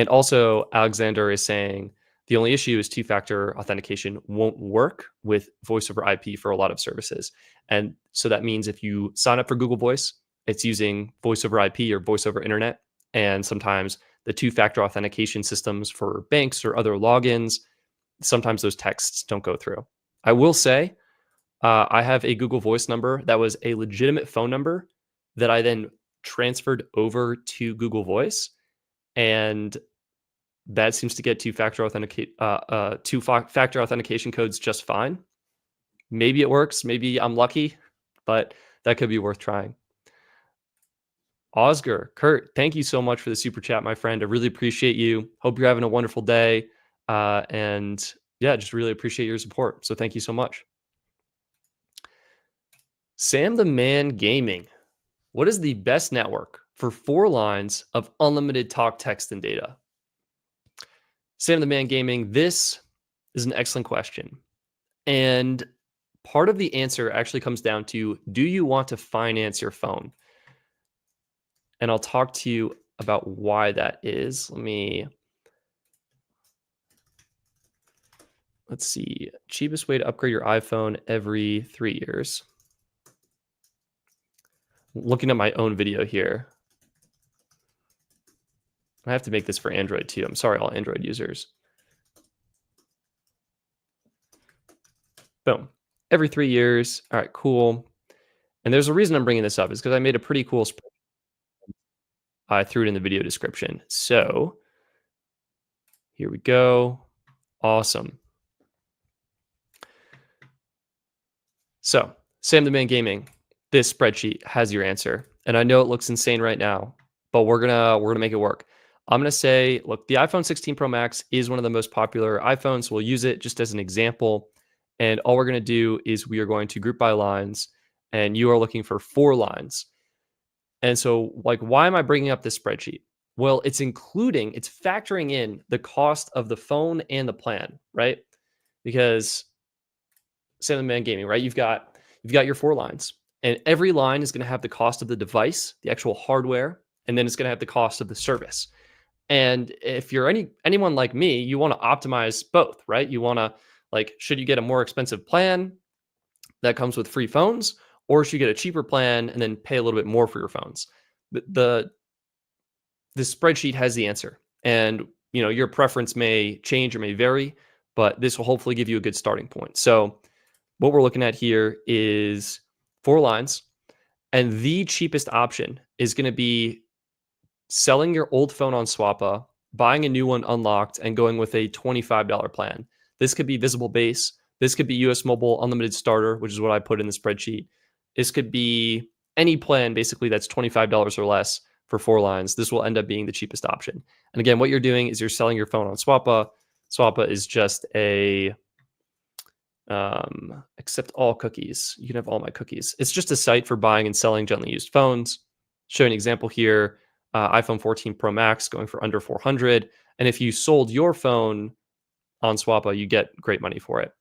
A: also Alexander is saying the only issue is two-factor authentication won't work with voice over IP for a lot of services, and so that means if you sign up for Google Voice, it's using voice over IP or voice over internet, and sometimes the two-factor authentication systems for banks or other logins, sometimes those texts don't go through. I will say, I have a Google Voice number that was a legitimate phone number that I then transferred over to Google Voice, and that seems to get two-factor authentication codes just fine. Maybe it works. Maybe I'm lucky, but that could be worth trying. Oscar, Kurt, thank you so much for the super chat, my friend. I really appreciate you. Hope you're having a wonderful day. And yeah, just really appreciate your support. So thank you so much. Sam the Man Gaming. What is the best network for 4 lines of unlimited talk, text, and data? Sam the Man Gaming, this is an excellent question. And part of the answer actually comes down to, do you want to finance your phone? And I'll talk to you about why that is. Let's see. Cheapest way to upgrade your iPhone every 3 years. Looking at my own video here. I have to make this for Android too. I'm sorry, all Android users. Boom. Every 3 years. All right, cool. And there's a reason I'm bringing this up, is because I made a pretty cool spreadsheet. I threw it in the video description. So here we go. Awesome. So, Sam the Man Gaming, this spreadsheet has your answer. And I know it looks insane right now, but we're gonna make it work. I'm gonna say, look, the iPhone 16 Pro Max is one of the most popular iPhones. So we'll use it just as an example. And all we're gonna do is we are going to group by lines, and you are looking for 4 lines. And so, like, why am I bringing up this spreadsheet? Well, it's factoring in the cost of the phone and the plan, right? Because Salmon Man Gaming, right? You've got your 4 lines, and every line is going to have the cost of the device, the actual hardware, and then it's going to have the cost of the service. And if you're anyone like me, you want to optimize both, right? You want to, like, should you get a more expensive plan that comes with free phones, or should you get a cheaper plan and then pay a little bit more for your phones? The spreadsheet has the answer, and your preference may change or may vary, but this will hopefully give you a good starting point. So what we're looking at here is 4 lines, and the cheapest option is going to be selling your old phone on Swappa, buying a new one unlocked, and going with a $25 plan. This could be Visible Base. This could be US Mobile Unlimited Starter, which is what I put in the spreadsheet. This could be any plan, basically, that's $25 or less for 4 lines. This will end up being the cheapest option. And again, what you're doing is you're selling your phone on Swappa. Swappa is just a accept all cookies. You can have all my cookies. It's just a site for buying and selling gently used phones. Show an example here. iPhone 14 Pro Max going for under 400. And if you sold your phone on Swappa, you get great money for it.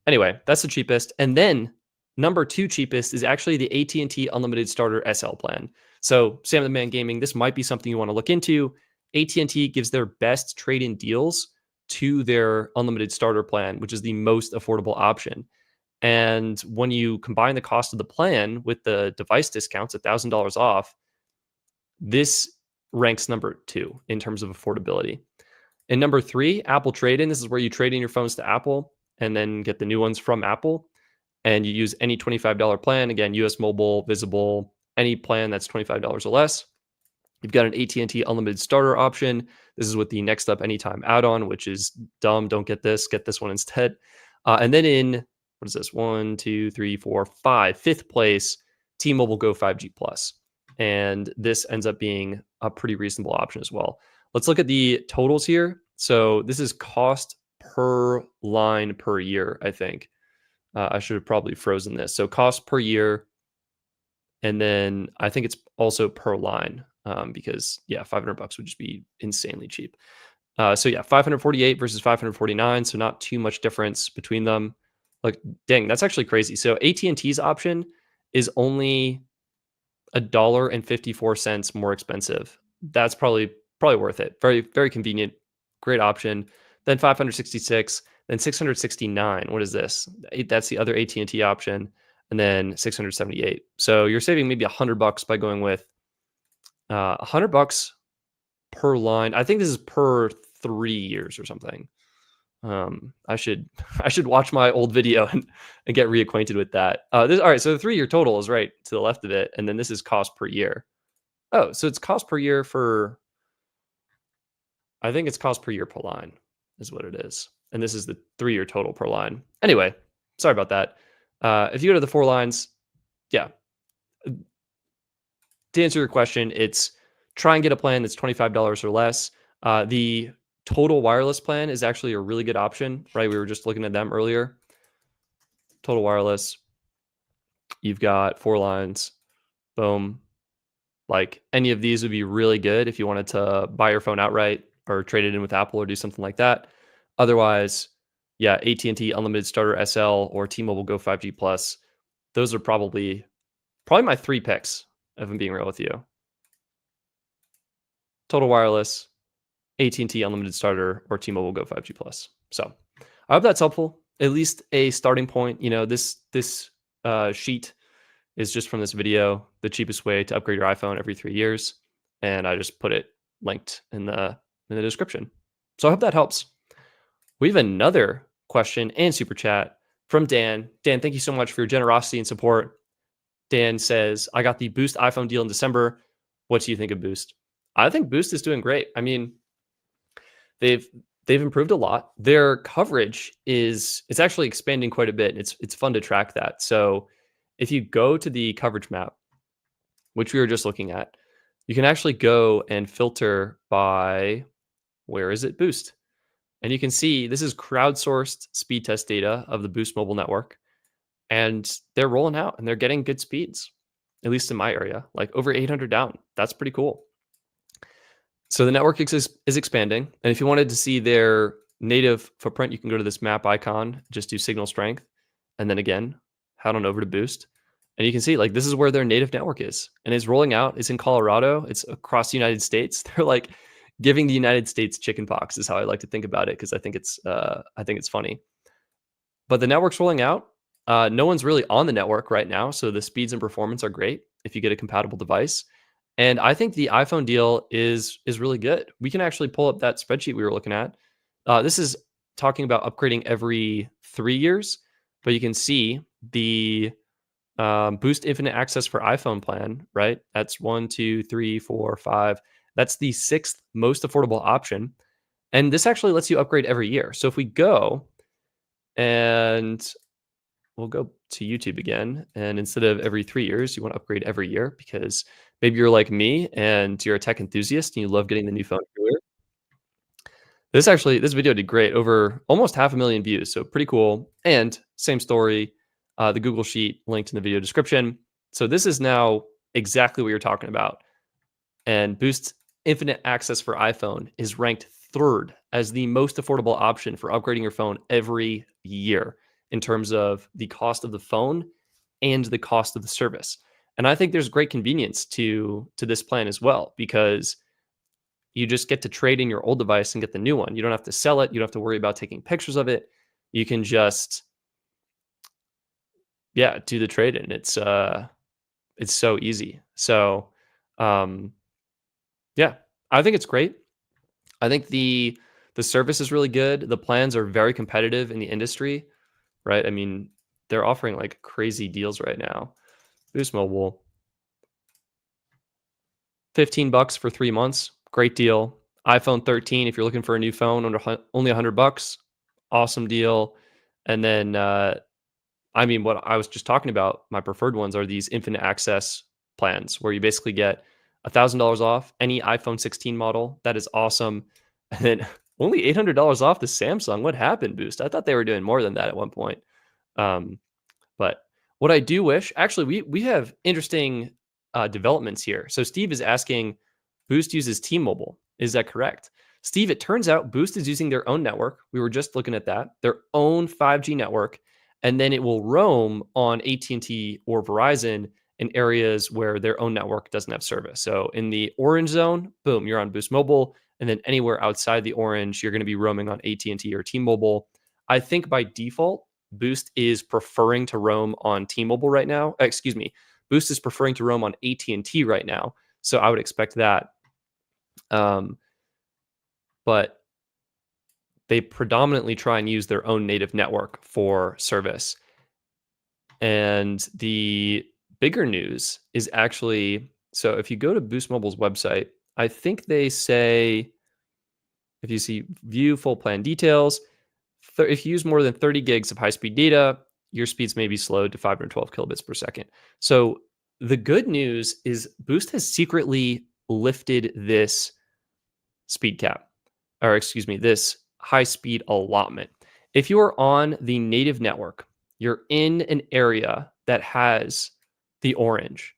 A: Anyway, that's the cheapest. And then number 2 cheapest is actually the AT&T Unlimited Starter SL plan. So Sam the Man Gaming, this might be something you want to look into. AT&T gives their best trade-in deals to their unlimited starter plan, which is the most affordable option. And when you combine the cost of the plan with the device discounts, $1,000 off, this ranks number 2 in terms of affordability. And number 3, Apple trade-in. This is where you trade in your phones to Apple and then get the new ones from Apple. And you use any $25 plan. Again, US Mobile, Visible, any plan that's $25 or less. You've got an AT&T Unlimited Starter option. This is with the Next Up Anytime add-on, which is dumb. Don't get this. Get this one instead. And then in, what is this? 1, 2, 3, 4, 5. 5th place, T-Mobile Go5G Plus. And this ends up being a pretty reasonable option as well. Let's look at the totals here. So this is cost per line per year, I think. I should have probably frozen this. So cost per year, and then I think it's also per line, because $500 would just be insanely cheap. So 548 versus 549, so not too much difference between them. Like, dang, that's actually crazy. So AT&T's option is only $1.54 more expensive. That's probably worth it. Very, very convenient, great option. Then 566, then 669. What is this? That's the other AT&T option, and then 678. So you're saving maybe $100 by going with $100 per line. I think this is per 3 years or something. I should watch my old video and get reacquainted with that. All right. So the 3-year total is right to the left of it, and then this is cost per year. Oh, so it's cost per year for. I think it's cost per year per line is what it is, and this is the 3-year total per line. Anyway, sorry about that. If you go to the 4 lines, yeah. To answer your question, it's try and get a plan that's $25 or less. The Total Wireless plan is actually a really good option, right? We were just looking at them earlier. Total Wireless, you've got 4 lines, boom. Like, any of these would be really good if you wanted to buy your phone outright or trade it in with Apple or do something like that. Otherwise, AT&T Unlimited Starter SL or T-Mobile Go5G Plus, those are probably my 3 picks, if I'm being real with you. Total Wireless, AT&T Unlimited Starter, or T-Mobile Go5G Plus. So I hope that's helpful. At least a starting point. This sheet is just from this video, the cheapest way to upgrade your iPhone every 3 years, and I just put it linked in the description. So I hope that helps. We have another question and super chat from Dan. Dan, thank you so much for your generosity and support. Dan says, I got the Boost iPhone deal in December. What do you think of Boost? I think Boost is doing great. I mean, they've They've improved a lot. Their coverage is it's actually expanding quite a bit. It's fun to track that. So if you go to the coverage map, which we were just looking at, you can actually go and filter by where is it Boost. And you can see this is crowdsourced speed test data of the Boost mobile network. And they're rolling out and they're getting good speeds, at least in my area, like over 800 down. That's pretty cool. So the network is expanding. And if you wanted to see their native footprint, you can go to this map icon, just do signal strength. And then again, head on over to Boost. And you can see like this is where their native network is. And it's rolling out. It's in Colorado. It's across the United States. They're like giving the United States chicken pox is how I like to think about it because I think it's funny. But the network's rolling out. No one's really on the network right now. So the speeds and performance are great if you get a compatible device. And I think the iPhone deal is really good. We can actually pull up that spreadsheet we were looking at. This is talking about upgrading every 3 years, but you can see the Boost Infinite Access for iPhone plan, right? That's 1, 2, 3, 4, 5. That's the sixth most affordable option. And this actually lets you upgrade every year. So if we go and we'll go to YouTube again. And instead of every 3 years, you want to upgrade every year because maybe you're like me and you're a tech enthusiast and you love getting the new phone earlier. This video did great, over almost 500,000 views. So pretty cool. And same story, the Google Sheet linked in the video description. So this is now exactly what you're talking about. And Boost Infinite Access for iPhone is ranked third as the most affordable option for upgrading your phone every year in terms of the cost of the phone and the cost of the service. And I think there's great convenience to this plan as well because you just get to trade in your old device and get the new one. You don't have to sell it. You don't have to worry about taking pictures of it. You can just do the trade in. It's so easy. So um yeah, I think it's great. I think the service is really good. The plans are very competitive in the industry, right? I mean, they're offering like crazy deals right now. Boost Mobile, $15 for 3 months, great deal. iPhone 13, if you're looking for a new phone under only $100, awesome deal. And then I mean, what I was just talking about, my preferred ones are these infinite access plans where you basically get $1,000 off any iPhone 16 model. That is awesome. And then only $800 off the Samsung. What happened, Boost? I thought they were doing more than that at one point. Um, but what I do wish, actually, we have interesting developments here. So Steve is asking, Boost uses T-Mobile. Is that correct? Steve, it turns out Boost is using their own network. We were just looking at that, their own 5G network, and then it will roam on AT&T or Verizon in areas where their own network doesn't have service. So in the orange zone, boom, you're on Boost Mobile, and then anywhere outside the orange, you're going to be roaming on AT&T or T-Mobile. I think by default, Boost is preferring to roam on T-Mobile right now. Excuse me. Boost is preferring to roam on AT&T right now. So I would expect that. But they predominantly try and use their own native network for service. And the bigger news is actually, so if you go to Boost Mobile's website, I think they say, if you see view full plan details, if you use more than 30 gigs of high-speed data, your speeds may be slowed to 512 kilobits per second. So the good news is Boost has secretly lifted this speed cap, or excuse me, this high-speed allotment. If you are on the native network, you're in an area that has the orange,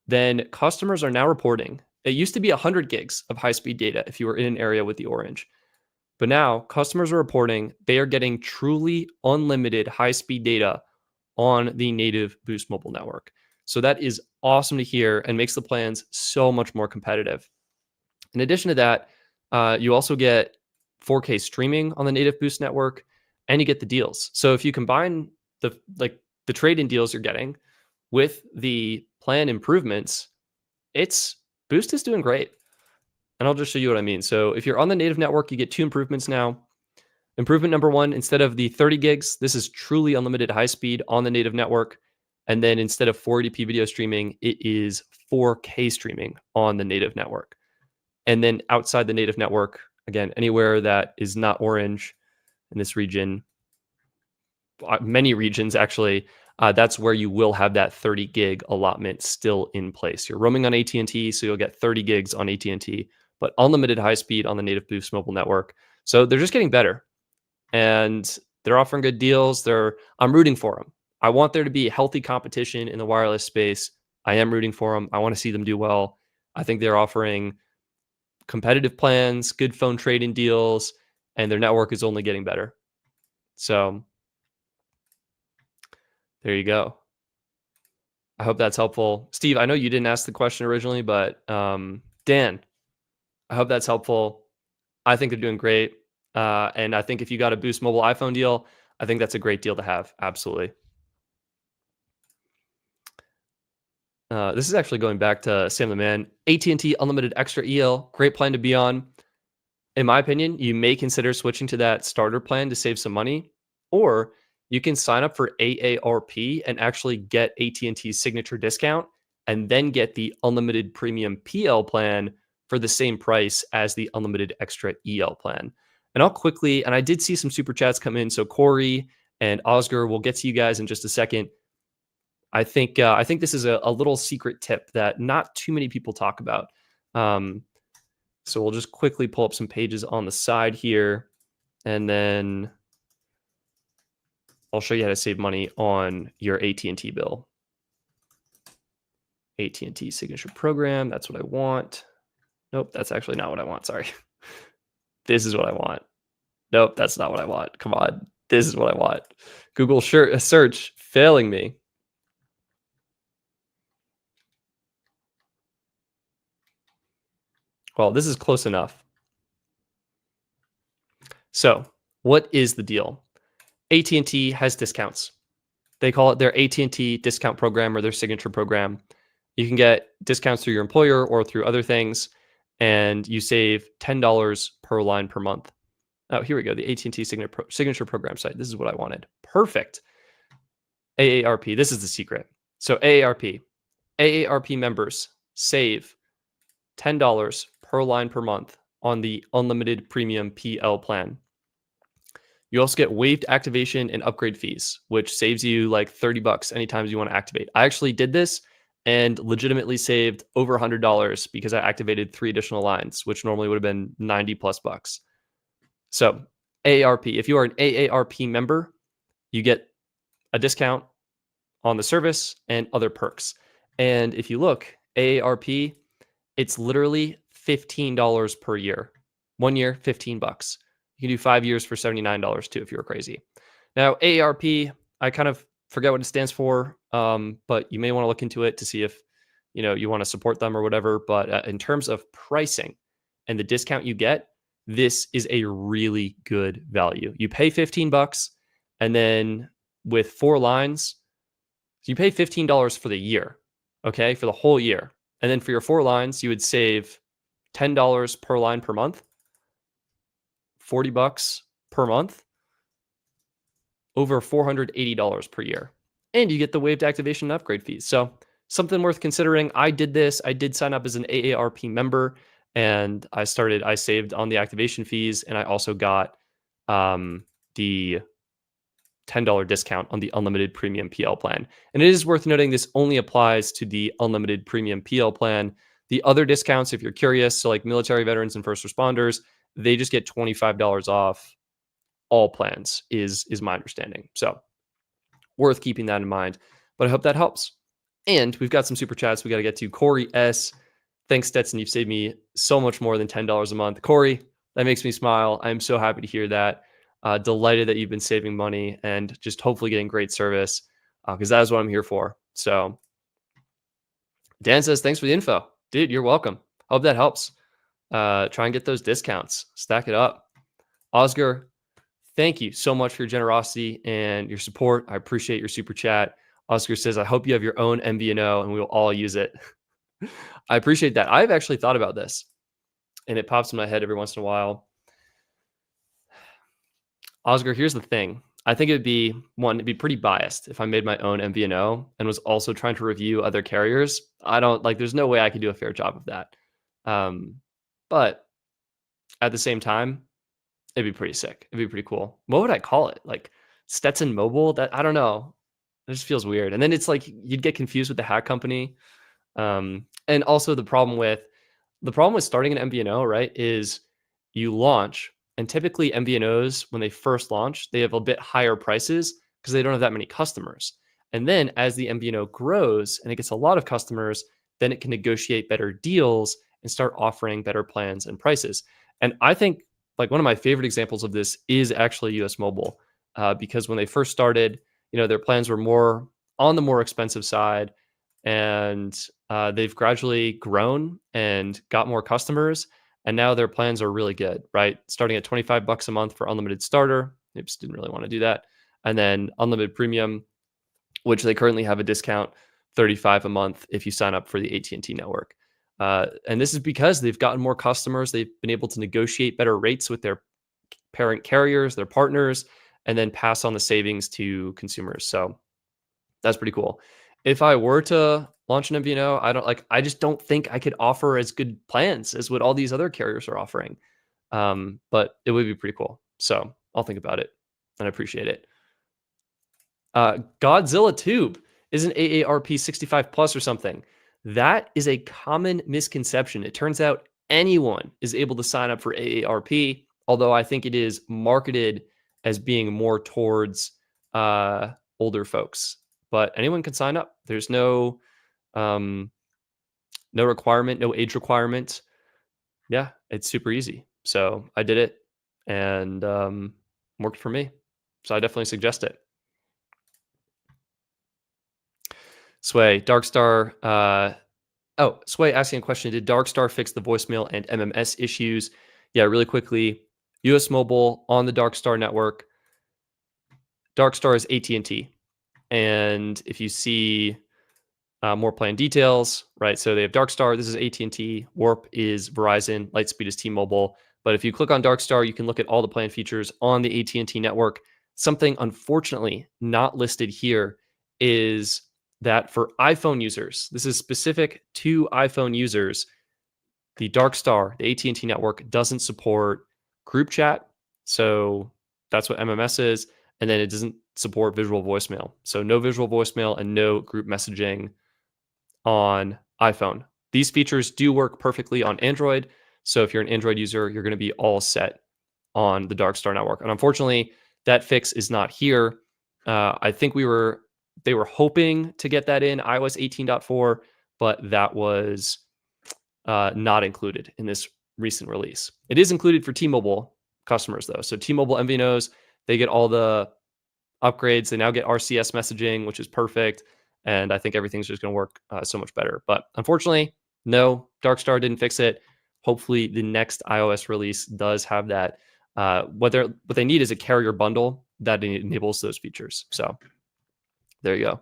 A: then customers are now reporting, it used to be 100 gigs of high-speed data if you were in an area with the orange. But now customers are reporting they are getting truly unlimited high-speed data on the native Boost mobile network. So that is awesome to hear and makes the plans so much more competitive. In addition to that, you also get 4K streaming on the native Boost network, and you get the deals. So if you combine the trade-in deals you're getting with the plan improvements, Boost is doing great. And I'll just show you what I mean. So if you're on the native network, you get 2 improvements now. Improvement number 1, instead of the 30 gigs, this is truly unlimited high speed on the native network. And then instead of 480p video streaming, it is 4K streaming on the native network. And then outside the native network, Again, anywhere that is not orange in this region, many regions actually, that's where you will have that 30 gig allotment still in place. You're roaming on AT&T, so you'll get 30 gigs on AT&T, but unlimited high speed on the native Boost mobile network. So they're just getting better, and they're offering good deals. I'm rooting for them. I want there to be healthy competition in the wireless space. I am rooting for them. I want to see them do well. I think they're offering competitive plans, good phone trade-in deals, and their network is only getting better. So there you go. I hope that's helpful. Steve, I know you didn't ask the question originally, but Dan, I hope that's helpful. I think they're doing great. And I think if you got a Boost Mobile iPhone deal, I think that's a great deal to have. Absolutely. This is actually going back to Sam the Man. AT&T Unlimited Extra EL, great plan to be on. In my opinion, you may consider switching to that starter plan to save some money, or you can sign up for AARP and actually get AT&T's signature discount and then get the unlimited premium PL plan for the same price as the unlimited extra EL plan. And I did see some super chats come in. So Corey and Oscar, we'll get to you guys in just a second. I think this is a little secret tip that not too many people talk about. So we'll just quickly pull up some pages on the side here, and then I'll show you how to save money on your AT&T bill. AT&T signature program, that's what I want. Nope, that's actually not what I want, sorry. This is what I want. Nope, that's not what I want. Come on, this is what I want. Google search failing me. Well, this is close enough. So, what is the deal? AT&T has discounts. They call it their AT&T discount program or their signature program. You can get discounts through your employer or through other things, and you save $10 per line per month. Oh, here we go. The AT&T signature program site. This is what I wanted. Perfect. AARP. This is the secret. So AARP members save $10 per line per month on the unlimited premium PL plan. You also get waived activation and upgrade fees, which saves you like $30 anytime you want to activate. I actually did this and legitimately saved over $100 because I activated 3 additional lines, which normally would have been 90 plus bucks. So AARP, if you are an AARP member, you get a discount on the service and other perks. And if you look, AARP, it's literally $15 per year. 1 year, $15. You can do 5 years for $79 too if you're crazy. Now, AARP, I kind of forget what it stands for, but you may want to look into it to see if you want to support them or whatever. But in terms of pricing and the discount you get, this is a really good value. You pay $15, and then with 4 lines, you pay $15 for the year, okay, for the whole year. And then for your 4 lines, you would save $10 per line per month, $40 per month, over $480 per year. And you get the waived activation and upgrade fees. So something worth considering. I did this. I did sign up as an AARP member, and I saved on the activation fees, and I also got the $10 discount on the unlimited premium PL plan. And it is worth noting this only applies to the unlimited premium PL plan. The other discounts, if you're curious, so like military veterans and first responders, they just get $25 off all plans is my understanding. So worth keeping that in mind, but I hope that helps. And we've got some super chats we got to get to. Corey S. Thanks, Stetson. You've saved me so much more than $10 a month. Corey, that makes me smile. I'm so happy to hear that. Delighted that you've been saving money and just hopefully getting great service because that is what I'm here for. So Dan says, thanks for the info. Dude, you're welcome. Hope that helps. Try and get those discounts. Stack it up. Oscar, thank you so much for your generosity and your support. I appreciate your super chat. Oscar says, I hope you have your own MVNO and we will all use it. I appreciate that. I've actually thought about this and it pops in my head every once in a while. Oscar, here's the thing. I think it'd be pretty biased if I made my own MVNO and was also trying to review other carriers. There's no way I could do a fair job of that. But at the same time, it'd be pretty sick. It'd be pretty cool. What would I call it? Like Stetson Mobile? That I don't know. It just feels weird. And then it's like you'd get confused with the hat company. And also the problem with starting an MVNO, right, is you launch, and typically MVNOs, when they first launch, they have a bit higher prices because they don't have that many customers. And then as the MVNO grows and it gets a lot of customers, then it can negotiate better deals and start offering better plans and prices. And I think like one of my favorite examples of this is actually US Mobile, because when they first started, their plans were more on the more expensive side, and they've gradually grown and got more customers, and now their plans are really good, right? Starting at $25 a month for unlimited starter. They just didn't really want to do that. And then unlimited premium, which they currently have a discount, 35 a month if you sign up for the AT&T network. And this is because they've gotten more customers. They've been able to negotiate better rates with their parent carriers, their partners, and then pass on the savings to consumers. So that's pretty cool. If I were to launch an MVNO, I just don't think I could offer as good plans as what all these other carriers are offering. But it would be pretty cool. So I'll think about it and I appreciate it. Godzilla Tube is an AARP 65 plus or something. That is a common misconception. It turns out anyone is able to sign up for AARP, although I think it is marketed as being more towards older folks. But anyone can sign up. There's um, no requirement, no age requirement. Yeah, it's super easy. So I did it, and worked for me. So I definitely suggest it. Sway, Darkstar. Sway asking a question. Did Darkstar fix the voicemail and MMS issues? Yeah, really quickly. US Mobile on the Darkstar network. Darkstar is AT&T. And if you see more plan details, right? So they have Darkstar. This is AT&T. Warp is Verizon. Lightspeed is T-Mobile. But if you click on Darkstar, you can look at all the plan features on the AT&T network. Something unfortunately not listed here is that for iPhone users, this is specific to iPhone users, the Darkstar, the AT&T network doesn't support group chat. So that's what MMS is. And then it doesn't support visual voicemail. So no visual voicemail and no group messaging on iPhone. These features do work perfectly on Android. So if you're an Android user, you're going to be all set on the Darkstar network. And unfortunately, that fix is not here. I think they were hoping to get that in iOS 18.4, but that was not included in this recent release. It is included for T-Mobile customers though. So T-Mobile MVNOs, they get all the upgrades. They now get RCS messaging, which is perfect. And I think everything's just going to work so much better. But unfortunately, no, Darkstar didn't fix it. Hopefully, the next iOS release does have that. What they need is a carrier bundle that enables those features. So there you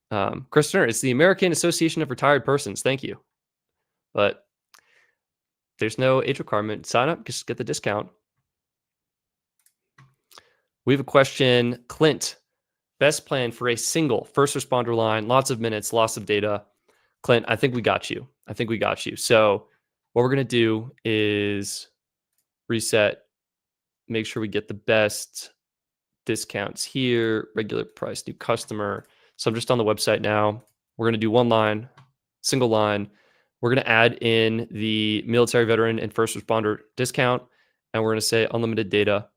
A: go. Chris Turner, it's the American Association of Retired Persons. Thank you. But there's no age requirement. Sign up, just get the discount. We have a question. Clint, best plan for a single first responder line, lots of minutes, lots of data. Clint, I think we got you. So what we're going to do is reset, make sure we get the best discounts here, regular price, new customer. So I'm just on the website now. We're going to do one line, single line. We're going to add in the military veteran and first responder discount, and we're going to say unlimited data.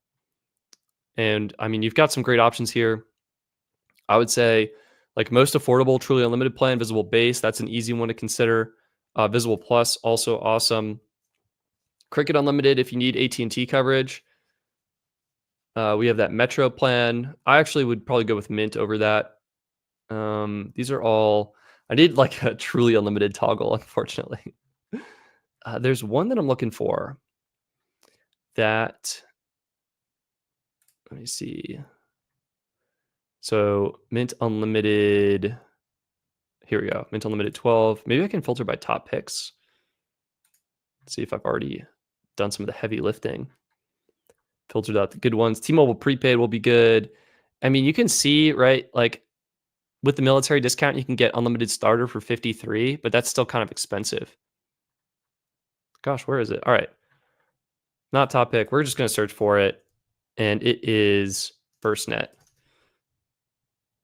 A: And I mean, you've got some great options here. I would say like most affordable, truly unlimited plan, Visible Base. That's an easy one to consider. Visible Plus, also awesome. Cricket Unlimited if you need AT&T coverage. We have that Metro plan. I actually would probably go with Mint over that. These are all, I need like a truly unlimited toggle, unfortunately. There's one that I'm looking for that, let me see. So Mint Unlimited, here we go. Mint Unlimited 12. Maybe I can filter by top picks. Let's see if I've already done some of the heavy lifting. Filtered out the good ones. T-Mobile Prepaid will be good. I mean, you can see, right, like with the military discount, you can get unlimited starter for 53, but that's still kind of expensive. Gosh, where is it? All right. Not top pick. We're just going to search for it. And it is FirstNet.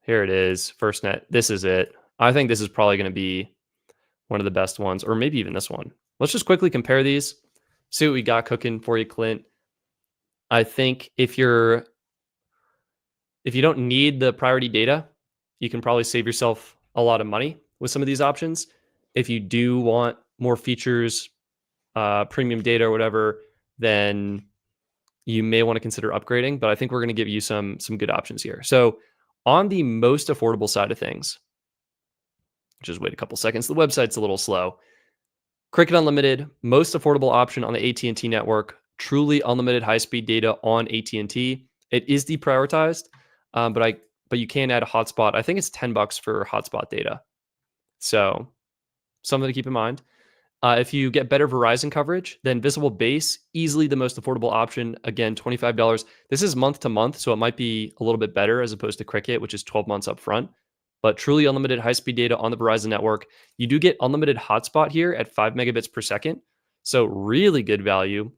A: Here it is, FirstNet. This is it. I think this is probably going to be one of the best ones, or maybe even this one. Let's just quickly compare these, see what we got cooking for you, Clint. I think if you don't need the priority data, you can probably save yourself a lot of money with some of these options. If you do want more features, premium data or whatever, then you may want to consider upgrading. But I think we're going to give you some good options here. So on the most affordable side of things, just wait a couple seconds. The website's a little slow. Cricket Unlimited, most affordable option on the AT&T network. Truly unlimited high-speed data on AT&T. It is deprioritized, but you can add a hotspot. I think it's $10 for hotspot data. So something to keep in mind. If you get better Verizon coverage, then Visible Base, easily the most affordable option. Again, $25. This is month to month, so it might be a little bit better as opposed to Cricket, which is 12 months up front. But truly unlimited high-speed data on the Verizon network. You do get unlimited hotspot here at 5 megabits per second. So really good value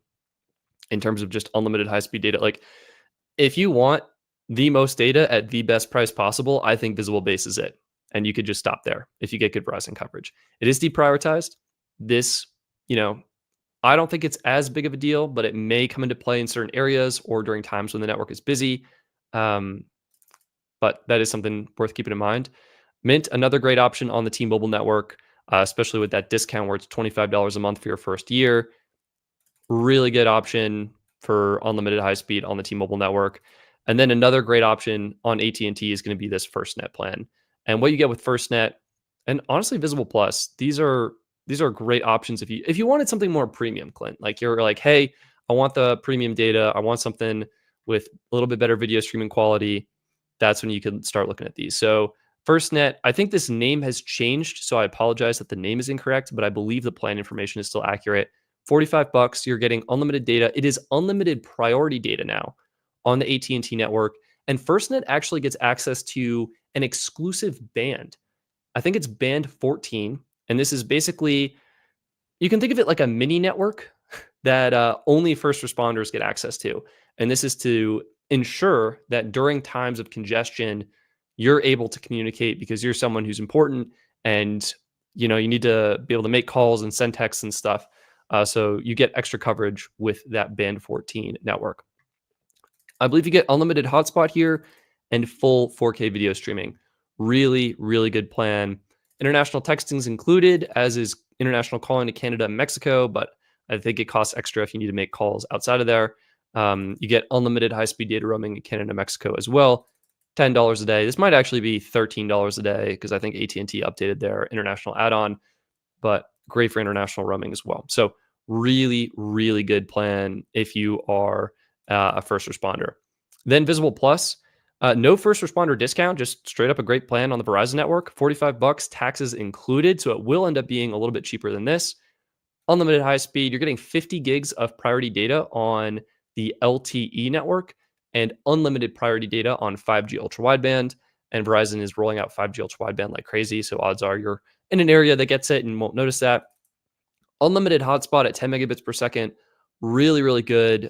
A: in terms of just unlimited high-speed data. Like if you want the most data at the best price possible, I think Visible Base is it. And you could just stop there if you get good Verizon coverage. It is deprioritized. This, I don't think it's as big of a deal, but it may come into play in certain areas or during times when the network is busy. But that is something worth keeping in mind. Mint, another great option on the T-Mobile network, especially with that discount where it's $25 a month for your first year. Really good option for unlimited high speed on the T-Mobile network. And then another great option on AT&T is going to be this FirstNet plan. And what you get with FirstNet, and honestly, Visible Plus, these are great options if you wanted something more premium, Clint. Like you're like, hey, I want the premium data. I want something with a little bit better video streaming quality. That's when you can start looking at these. So FirstNet, I think this name has changed, so I apologize that the name is incorrect, but I believe the plan information is still accurate. $45, you're getting unlimited data. It is unlimited priority data now on the AT&T network, and FirstNet actually gets access to an exclusive band. I think it's band 14, and this is basically, you can think of it like a mini network that only first responders get access to. And this is to ensure that during times of congestion, you're able to communicate because you're someone who's important and you need to be able to make calls and send texts and stuff. So you get extra coverage with that band 14 network. I believe you get unlimited hotspot here and full 4K video streaming. Really, really good plan. International texting is included, as is international calling to Canada and Mexico, but I think it costs extra if you need to make calls outside of there. You get unlimited high-speed data roaming in Canada and Mexico as well. $10 a day. This might actually be $13 a day because I think AT&T updated their international add-on, but great for international roaming as well. So really, really good plan if you are a first responder. Then Visible Plus, no first responder discount, just straight up a great plan on the Verizon network. $45, taxes included, so it will end up being a little bit cheaper than this. Unlimited high speed, you're getting 50 gigs of priority data on the LTE network and unlimited priority data on 5G ultra wideband. And Verizon is rolling out 5G ultra wideband like crazy, so odds are you're in an area that gets it and won't notice that. Unlimited hotspot at 10 megabits per second, really, really good.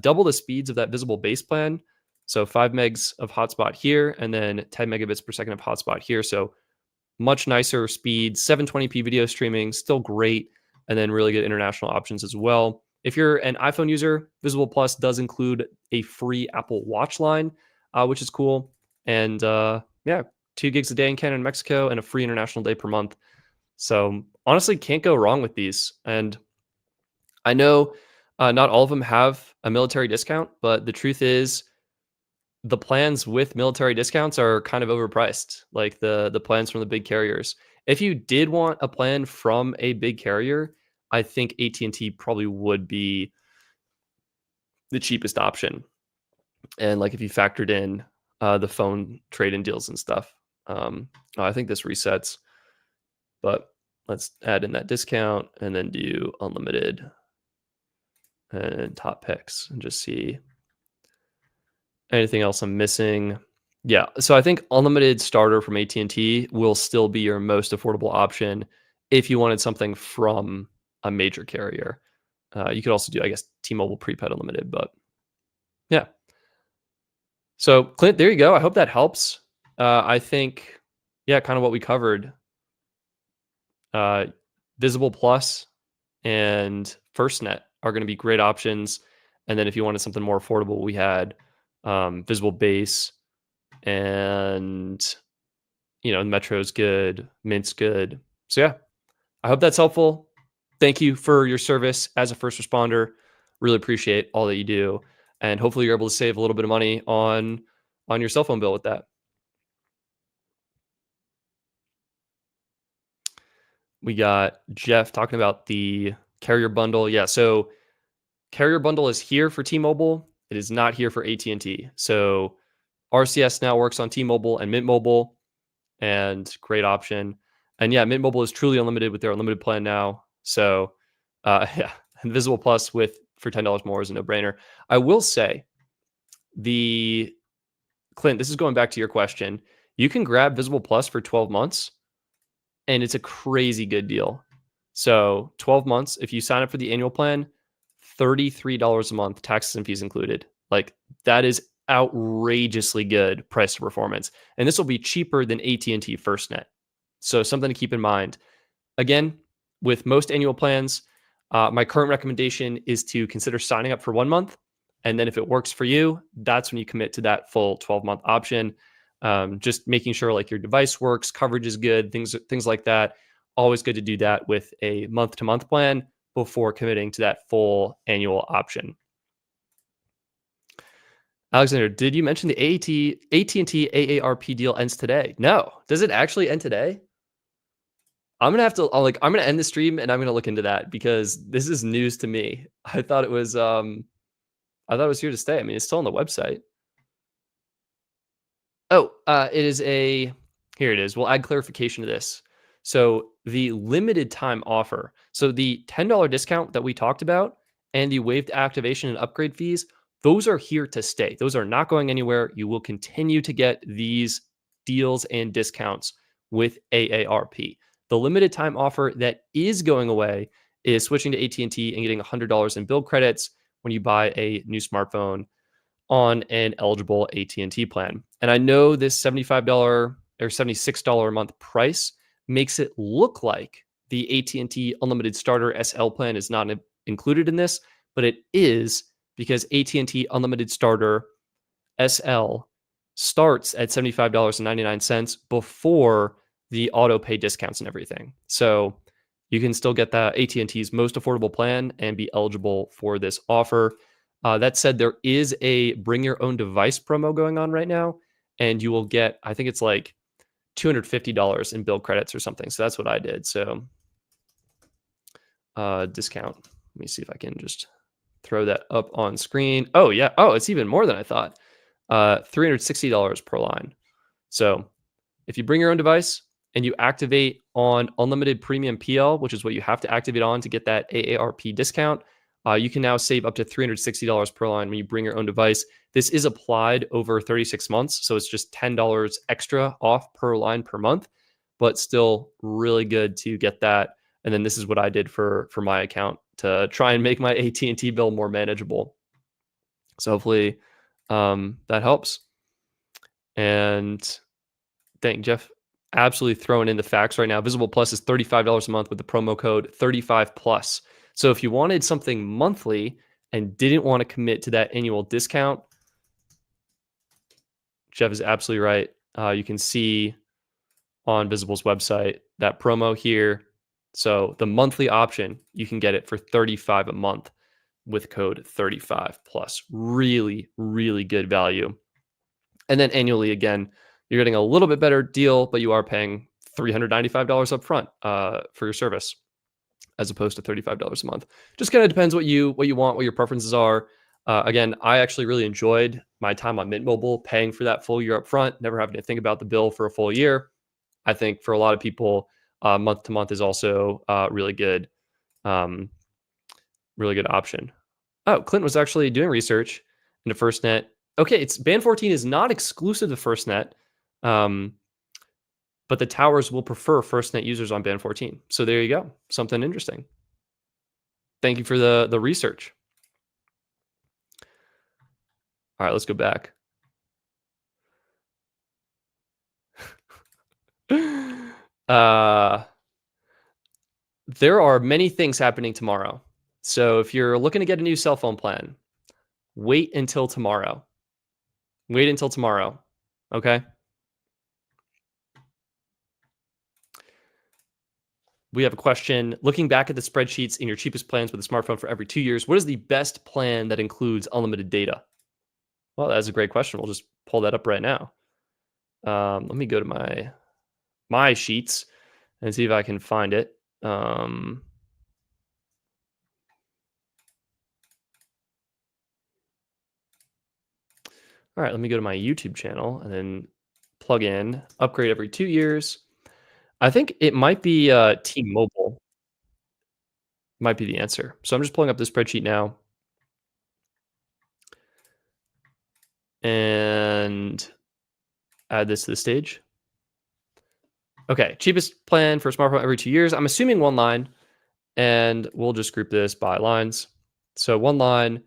A: Double the speeds of that Visible Base plan. So 5 megs of hotspot here, and then 10 megabits per second of hotspot here. So much nicer speed, 720p video streaming, still great, and then really good international options as well. If you're an iPhone user, Visible Plus does include a free Apple Watch line, which is cool. And yeah, 2 gigs a day in Canada and Mexico, and a free international day per month. So honestly, can't go wrong with these. And I know not all of them have a military discount, but the truth is the plans with military discounts are kind of overpriced, like the plans from the big carriers. If you did want a plan from a big carrier, I think AT&T probably would be the cheapest option. And like if you factored in the phone trade-in deals and stuff, I think this resets. But let's add in that discount and then do unlimited and top picks and just see anything else I'm missing. Yeah, so I think unlimited starter from AT&T will still be your most affordable option if you wanted something from a major carrier. You could also do, I guess, T-Mobile Prepaid Unlimited, but yeah. So Clint, there you go. I hope that helps. I think, yeah, kind of what we covered. Uh, Visible Plus and FirstNet are going to be great options. And then if you wanted something more affordable, we had Visible Base and Metro's good, Mint's good. So yeah, I hope that's helpful. Thank you for your service as a first responder. Really appreciate all that you do, and hopefully you're able to save a little bit of money on your cell phone bill with that. We got Jeff talking about the carrier bundle. Yeah, so carrier bundle is here for T-Mobile. It is not here for AT&T. So RCS now works on T-Mobile and Mint Mobile, and great option. And yeah, Mint Mobile is truly unlimited with their unlimited plan now. So yeah, Invisible Plus with for $10 more is a no-brainer. I will say the Clint, this is going back to your question. You can grab Visible Plus for 12 months and it's a crazy good deal. So 12 months, if you sign up for the annual plan, $33 a month, taxes and fees included. Like that is outrageously good price to performance. And this will be cheaper than AT&T FirstNet. So something to keep in mind. Again, with most annual plans, my current recommendation is to consider signing up for 1 month. And then if it works for you, that's when you commit to that full 12-month option. Just making sure like your device works, coverage is good, things like that. Always good to do that with a month-to-month plan before committing to that full annual option. Alexander, did you mention the AT&T AARP deal ends today? No. Does it actually end today? I'm gonna end the stream and I'm gonna look into that because this is news to me. I thought it was here to stay. I mean, it's still on the website. Oh, it is a here it is. We'll add clarification to this. So the limited time offer. So the $10 discount that we talked about and the waived activation and upgrade fees, those are here to stay. Those are not going anywhere. You will continue to get these deals and discounts with AARP. The limited time offer that is going away is switching to AT&T and getting $100 in bill credits when you buy a new smartphone on an eligible AT&T plan. And I know this $75 or $76 a month price makes it look like the AT&T Unlimited Starter SL plan is not included in this, but it is because AT&T Unlimited Starter SL starts at $75.99 before the auto pay discounts and everything. So you can still get that AT&T's most affordable plan and be eligible for this offer. That said, there is a bring your own device promo going on right now, and you will get, I think it's like $250 in bill credits or something. So that's what I did. So discount. Let me see if I can just throw that up on screen. Oh, yeah. Oh, it's even more than I thought. $360 per line. So if you bring your own device and you activate on unlimited premium PL, which is what you have to activate on to get that AARP discount, you can now save up to $360 per line when you bring your own device. This is applied over 36 months, so it's just $10 extra off per line per month, but still really good to get that. And then this is what I did for my account to try and make my AT&T bill more manageable. So hopefully that helps. And dang, Jeff, absolutely throwing in the facts right now. Visible Plus is $35 a month with the promo code 35plus. So if you wanted something monthly and didn't want to commit to that annual discount, Jeff is absolutely right. You can see on Visible's website that promo here. So the monthly option, you can get it for $35 a month with code 35plus. Really, really good value. And then annually, again, you're getting a little bit better deal, but you are paying $395 up front for your service, as opposed to $35 a month. Just kind of depends what you want, what your preferences are. Again, I actually really enjoyed my time on Mint Mobile, paying for that full year up front, never having to think about the bill for a full year. I think for a lot of people, month to month is also really good, really good option. Oh, Clint was actually doing research into FirstNet. Okay, it's Band 14 is not exclusive to FirstNet, but the towers will prefer FirstNet users on Band 14. So there you go, something interesting. Thank you for the research. All right, let's go back. uh, there are many things happening tomorrow. So if you're looking to get a new cell phone plan, wait until tomorrow. Wait until tomorrow. Okay. We have a question. Looking back at the spreadsheets in your cheapest plans with a smartphone for every 2 years, what is the best plan that includes unlimited data? Well, that's a great question. We'll just pull that up right now. Let me go to my sheets and see if I can find it. All right, let me go to my YouTube channel and then plug in upgrade every 2 years. I think it might be T-Mobile might be the answer. So I'm just pulling up the spreadsheet now and add this to the stage. Okay, cheapest plan for a smartphone every 2 years. I'm assuming one line, and we'll just group this by lines. So one line,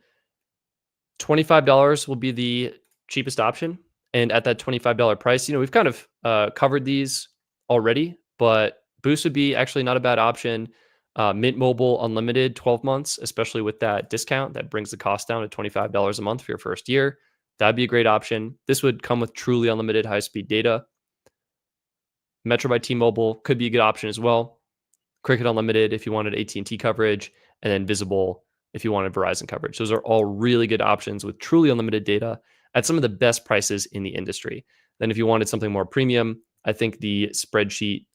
A: $25 will be the cheapest option. And at that $25 price, we've kind of covered these already, but Boost would be actually not a bad option. Mint Mobile Unlimited 12 months, especially with that discount that brings the cost down to $25 a month for your first year. That'd be a great option. This would come with truly unlimited high speed data. Metro by T-Mobile could be a good option as well. Cricket Unlimited if you wanted AT&T coverage, and then Visible if you wanted Verizon coverage. Those are all really good options with truly unlimited data at some of the best prices in the industry. Then if you wanted something more premium, I think the spreadsheet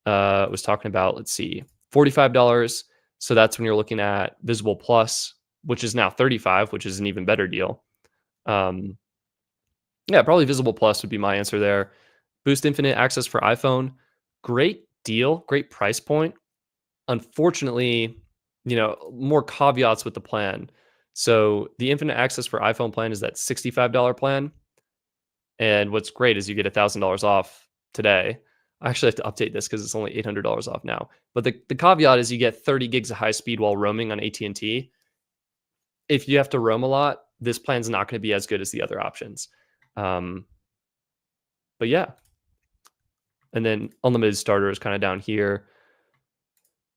A: was talking about, let's see, $45. So that's when you're looking at Visible Plus, which is now 35, which is an even better deal. Um, yeah, probably Visible Plus would be my answer there. Boost Infinite access for iPhone, great deal, great price point. Unfortunately, more caveats with the plan. So the infinite access for iPhone plan is that $65 plan. And what's great is you get $1,000 off today. I actually have to update this because it's only $800 off now. But the caveat is you get 30 gigs of high speed while roaming on AT&T. If you have to roam a lot, this plan's not going to be as good as the other options. Um, but yeah, and then unlimited starter is kind of down here.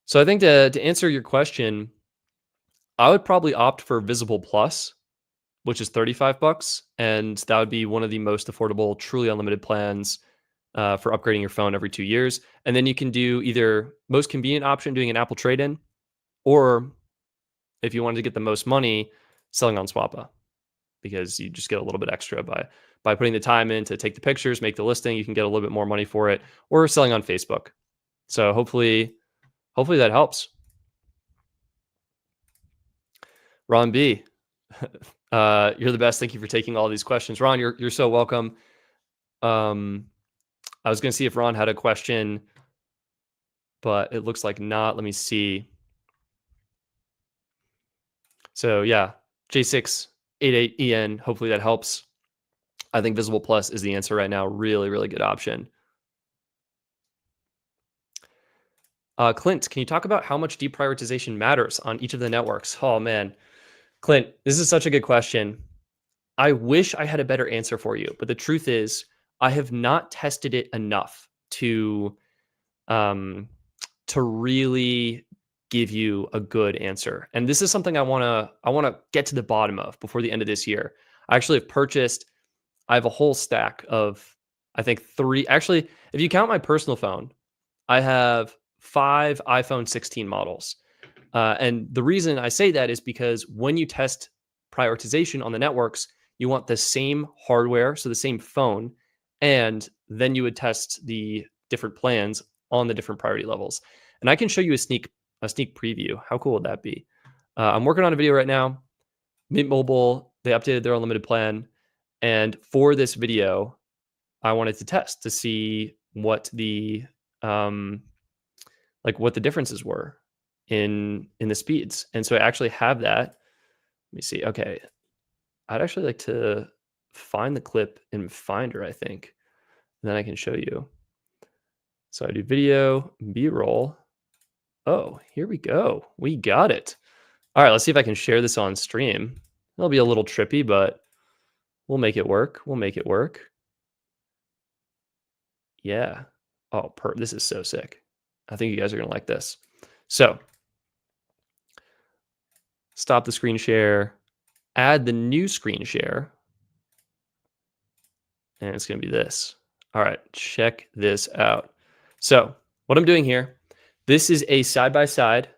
A: So I think to answer your question, I would probably opt for Visible Plus, which is 35 bucks, and that would be one of the most affordable, truly unlimited plans for upgrading your phone every 2 years. And then you can do either most convenient option, doing an Apple trade-in, or if you wanted to get the most money, selling on Swappa, because you just get a little bit extra by putting the time in to take the pictures, make the listing. You can get a little bit more money for it, or selling on Facebook. So hopefully that helps. Ron B, you're the best. Thank you for taking all these questions. Ron, you're so welcome. I was going to see if Ron had a question, but it looks like not. Let me see. So yeah, J688EN. Hopefully that helps. I think Visible Plus is the answer right now. Really, really good option. Clint, can you talk about how much deprioritization matters on each of the networks? Oh man, Clint, this is such a good question. I wish I had a better answer for you, but the truth is, I have not tested it enough um, to really give you a good answer. And this is something I want to get to the bottom of before the end of this year. I actually have purchased. I have a whole stack of, I think three. Actually, if you count my personal phone, I have 5 iPhone 16 models. And the reason I say that is because when you test prioritization on the networks, you want the same hardware, so the same phone, and then you would test the different plans on the different priority levels. And I can show you a sneak preview. How cool would that be? I'm working on a video right now. Mint Mobile, they updated their unlimited plan, and for this video, I wanted to test to see what the um, what the differences were in the speeds. And so I actually have that. Let me see. Okay. I'd actually like to find the clip in Finder, I think. And then I can show you. So I do video, B-roll. Oh, here we go. We got it. All right, let's see if I can share this on stream. It'll be a little trippy, but we'll make it work. We'll make it work. Yeah. Oh, this is so sick. I think you guys are going to like this. So, stop the screen share, add the new screen share, and it's going to be this. All right, check this out. So, what I'm doing here, this is a side by side.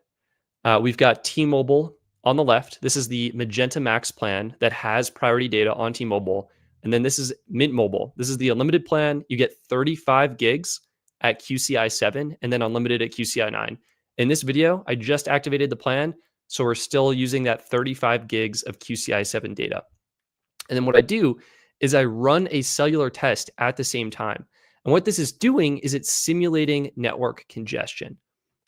A: We've got T-Mobile on the left. This is the Magenta Max plan that has priority data on T-Mobile. And then this is Mint Mobile. This is the unlimited plan. You get 35 gigs at QCI 7 and then unlimited at QCI 9. In this video, I just activated the plan. So we're still using that 35 gigs of QCI 7 data. And then what I do is I run a cellular test at the same time. And what this is doing is it's simulating network congestion.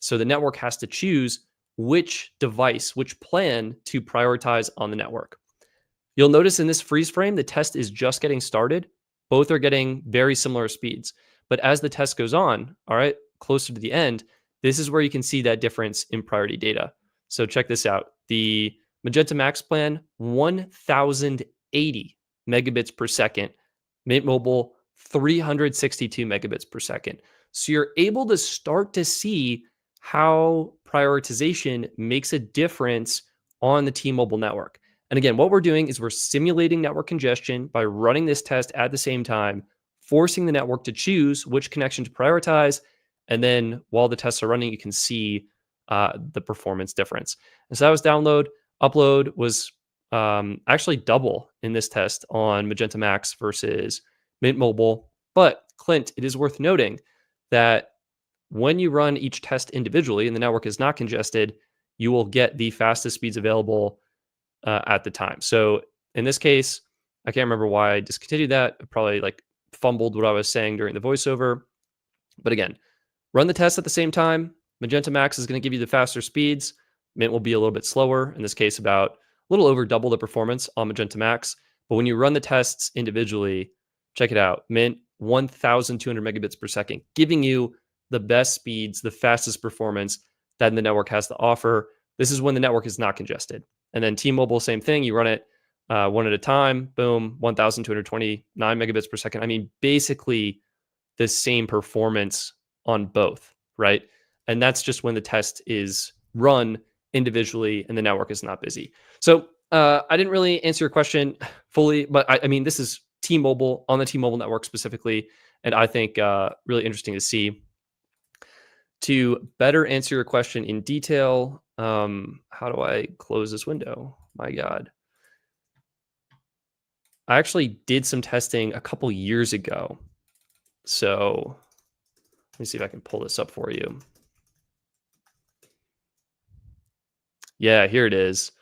A: So the network has to choose which device, which plan to prioritize on the network. You'll notice in this freeze frame, the test is just getting started. Both are getting very similar speeds. But as the test goes on, all right, closer to the end, this is where you can see that difference in priority data. So check this out. The Magenta Max plan, 1080 megabits per second. Mint Mobile, 362 megabits per second. So you're able to start to see how prioritization makes a difference on the T-Mobile network. And again, what we're doing is we're simulating network congestion by running this test at the same time, forcing the network to choose which connection to prioritize. And then while the tests are running, you can see the performance difference. And so that was download. Upload was actually double in this test on Magenta Max versus Mint Mobile. But Clint, it is worth noting that when you run each test individually and the network is not congested, you will get the fastest speeds available at the time. So in this case, I can't remember why I discontinued that. I probably like fumbled what I was saying during the voiceover. But again, run the test at the same time. Magenta Max is going to give you the faster speeds. Mint will be a little bit slower. In this case, about a little over double the performance on Magenta Max. But when you run the tests individually, check it out. Mint 1,200 megabits per second, giving you the best speeds, the fastest performance that the network has to offer. This is when the network is not congested. And then T-Mobile, same thing. You run it one at a time. Boom, 1,229 megabits per second. I mean, basically the same performance on both, right? And that's just when the test is run individually and the network is not busy. So I didn't really answer your question fully, but I mean, this is T-Mobile on the T-Mobile network specifically, and I think really interesting to see. To better answer your question in detail, how do I close this window? My God. I actually did some testing a couple years ago. So let me see if I can pull this up for you. Yeah, here it is.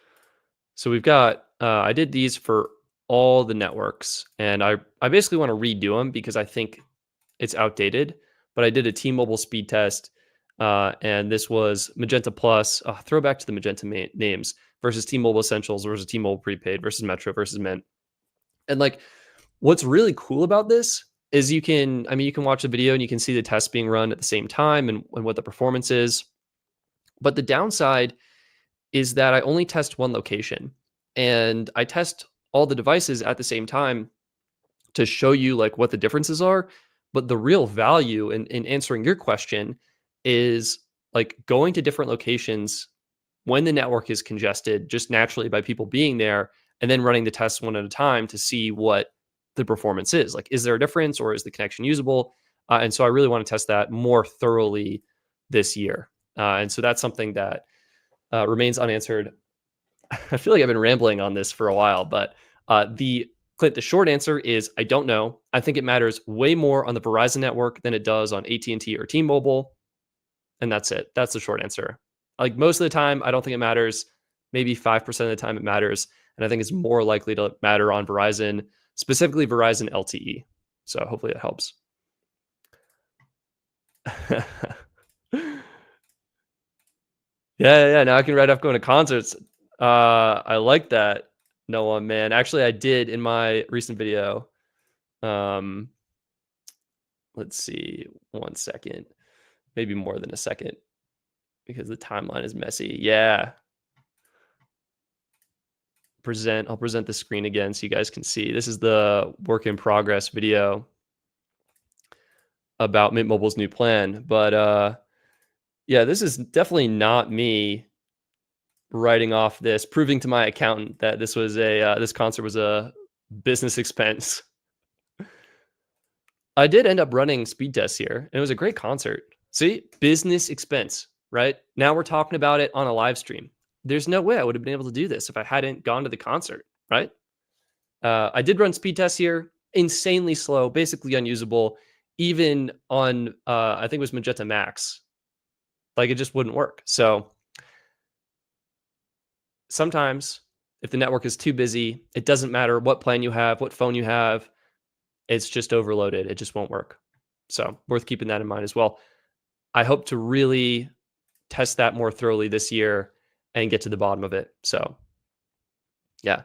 A: So we've got, I did these for all the networks, and I basically want to redo them because I think it's outdated. But I did a T-Mobile speed test, and this was Magenta Plus, throwback to the Magenta names, versus T-Mobile Essentials versus T-Mobile Prepaid versus Metro versus Mint. And like, what's really cool about this is you can watch the video and you can see the tests being run at the same time and what the performance is. But the downside is that I only test one location and I test all the devices at the same time to show you like what the differences are. But the real value in answering your question is like going to different locations when the network is congested, just naturally by people being there, and then running the tests one at a time to see what the performance is. Like, is there a difference or is the connection usable? And so I really want to test that more thoroughly this year. And so that's something that remains unanswered. I feel like I've been rambling on this for a while, but the short answer is I don't know. I think it matters way more on the Verizon network than it does on AT&T or T-Mobile, and that's it. That's the short answer. Like most of the time, I don't think it matters. Maybe 5% of the time it matters, and I think it's more likely to matter on Verizon, specifically Verizon LTE. So hopefully that helps. Yeah. Now I can write off going to concerts. I like that, Noah, man. Actually, I did in my recent video. Let's see, 1 second, maybe more than a second. because the timeline is messy. Yeah. I'll present the screen again so you guys can see. This is the work in progress video about Mint Mobile's new plan. But yeah, this is definitely not me writing off this, proving to my accountant that this concert was a business expense. I did end up running speed tests here, and it was a great concert. See, business expense, right? Now we're talking about it on a live stream. There's no way I would have been able to do this if I hadn't gone to the concert, right? I did run speed tests here, insanely slow, basically unusable, even on I think it was Magenta Max. Like it just wouldn't work. So sometimes if the network is too busy, it doesn't matter what plan you have, what phone you have, it's just overloaded. It just won't work. So worth keeping that in mind as well. I hope to really test that more thoroughly this year and get to the bottom of it. So yeah.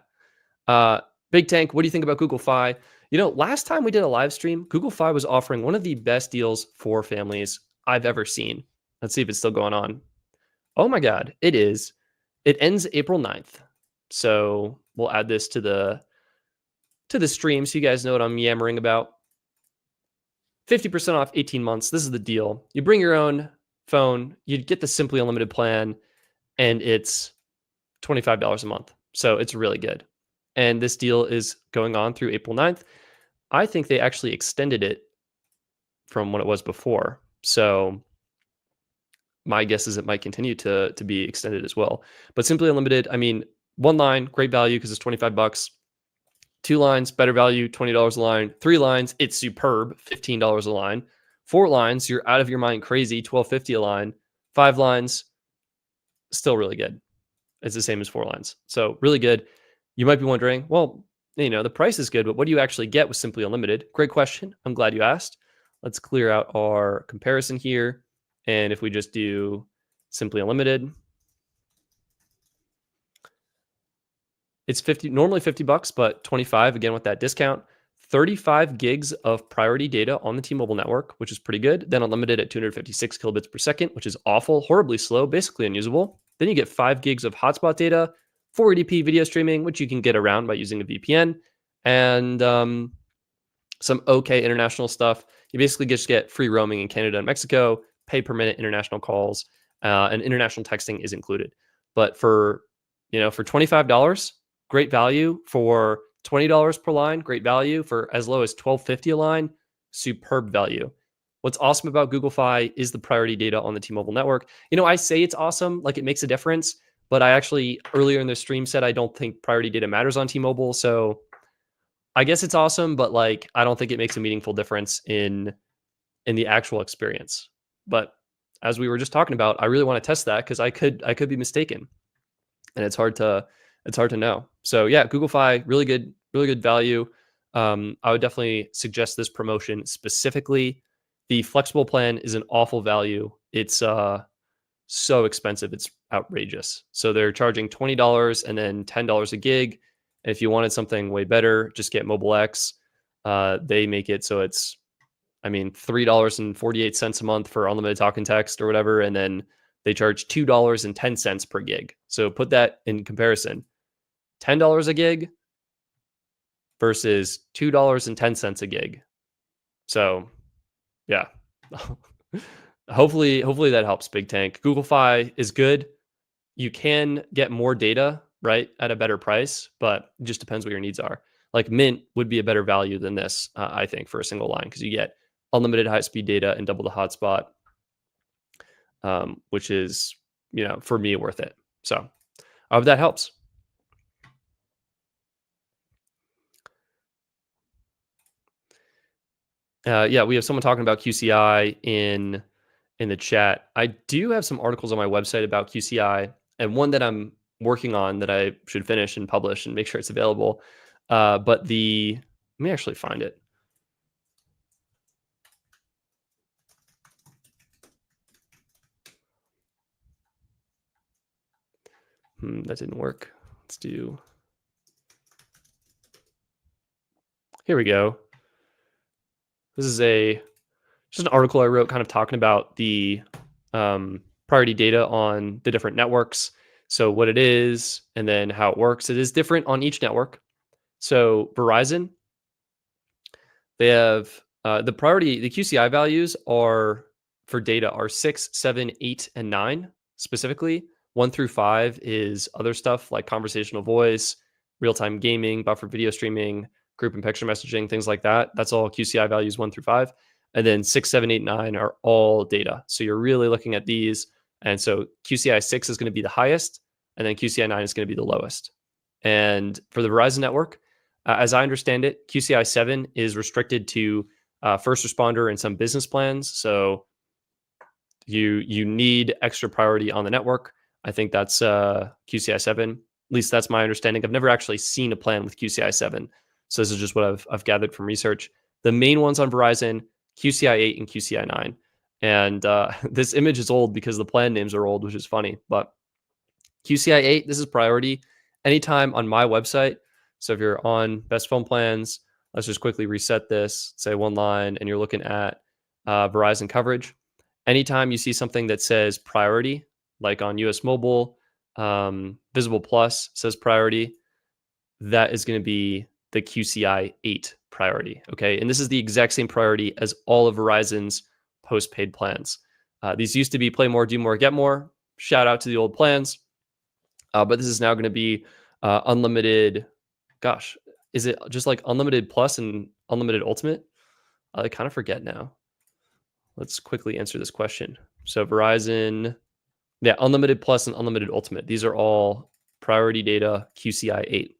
A: Big Tank, what do you think about Google Fi? Last time we did a live stream, Google Fi was offering one of the best deals for families I've ever seen. Let's see if it's still going on. Oh my God, it is. It ends April 9th. So we'll add this to the stream so you guys know what I'm yammering about. 50% off 18 months. This is the deal. You bring your own phone, you get the Simply Unlimited plan, and it's $25 a month. So it's really good. And this deal is going on through April 9th. I think they actually extended it from what it was before. So my guess is it might continue to be extended as well. But Simply Unlimited, I mean, one line, great value because it's $25. Two lines, better value, $20 a line. Three lines, it's superb, $15 a line. Four lines, you're out of your mind crazy, $12.50 a line. Five lines, still really good. It's the same as four lines. So really good. You might be wondering, well, the price is good, but what do you actually get with Simply Unlimited? Great question. I'm glad you asked. Let's clear out our comparison here. And if we just do Simply Unlimited, it's normally $50, but 25 again with that discount. 35 gigs of priority data on the T-Mobile network, which is pretty good. Then unlimited at 256 kilobits per second, which is awful, horribly slow, basically unusable. Then you get 5 gigs of hotspot data, 480p video streaming, which you can get around by using a VPN, and some okay international stuff. You basically just get free roaming in Canada and Mexico, pay per minute international calls, and international texting is included. But for $25, great value. For $20 per line, great value. For as low as $12.50 a line, superb value. What's awesome about Google Fi is the priority data on the T-Mobile network. I say it's awesome, like it makes a difference, but I actually earlier in the stream said I don't think priority data matters on T-Mobile. So I guess it's awesome, but like I don't think it makes a meaningful difference in the actual experience. But as we were just talking about, I really want to test that because I could be mistaken, and it's hard to know. So yeah, Google Fi, really good value. I would definitely suggest this promotion specifically. The flexible plan is an awful value. It's so expensive, it's outrageous. So they're charging $20 and then $10 a gig. And if you wanted something way better, just get MobileX. They make it so it's, $3.48 a month for unlimited talk and text or whatever, and then they charge $2.10 per gig. So put that in comparison. $10 a gig versus $2.10 a gig. So yeah. hopefully that helps, Big Tank. Google Fi is good. You can get more data, right, at a better price, but it just depends what your needs are. Like Mint would be a better value than this, I think, for a single line because you get unlimited high-speed data and double the hotspot, which is, for me, worth it. So I hope that helps. Yeah, we have someone talking about QCI in the chat. I do have some articles on my website about QCI, and one that I'm working on that I should finish and publish and make sure it's available. But let me actually find it. That didn't work. Let's do. Here we go. This is just an article I wrote, kind of talking about the priority data on the different networks. So what it is and then how it works. It is different on each network. So Verizon, they have the QCI values are for data are 6, 7, 8, and 9 specifically. 1 through 5 is other stuff like conversational voice, real-time gaming, buffer video streaming, group and picture messaging, things like that. That's all QCI values 1 through 5. And then 6, 7, 8, 9 are all data. So you're really looking at these. And so QCI 6 is going to be the highest, and then QCI 9 is going to be the lowest. And for the Verizon network, as I understand it, QCI 7 is restricted to first responder and some business plans. So you need extra priority on the network. I think that's QCI 7. At least that's my understanding. I've never actually seen a plan with QCI 7. So this is just what I've gathered from research. The main ones on Verizon, QCI 8 and QCI 9. And this image is old because the plan names are old, which is funny. But QCI 8, this is priority. Anytime on my website, so if you're on best phone plans, let's just quickly reset this, say one line, and you're looking at Verizon coverage. Anytime you see something that says priority, like on US Mobile, Visible Plus says priority, that is going to be the QCI 8 priority. Okay. And this is the exact same priority as all of Verizon's postpaid plans. These used to be play more, do more, get more. Shout out to the old plans. But this is now going to be unlimited. Gosh, is it just like unlimited plus and unlimited ultimate? I kind of forget now. Let's quickly answer this question. So Verizon, yeah, unlimited plus and unlimited ultimate. These are all priority data QCI 8.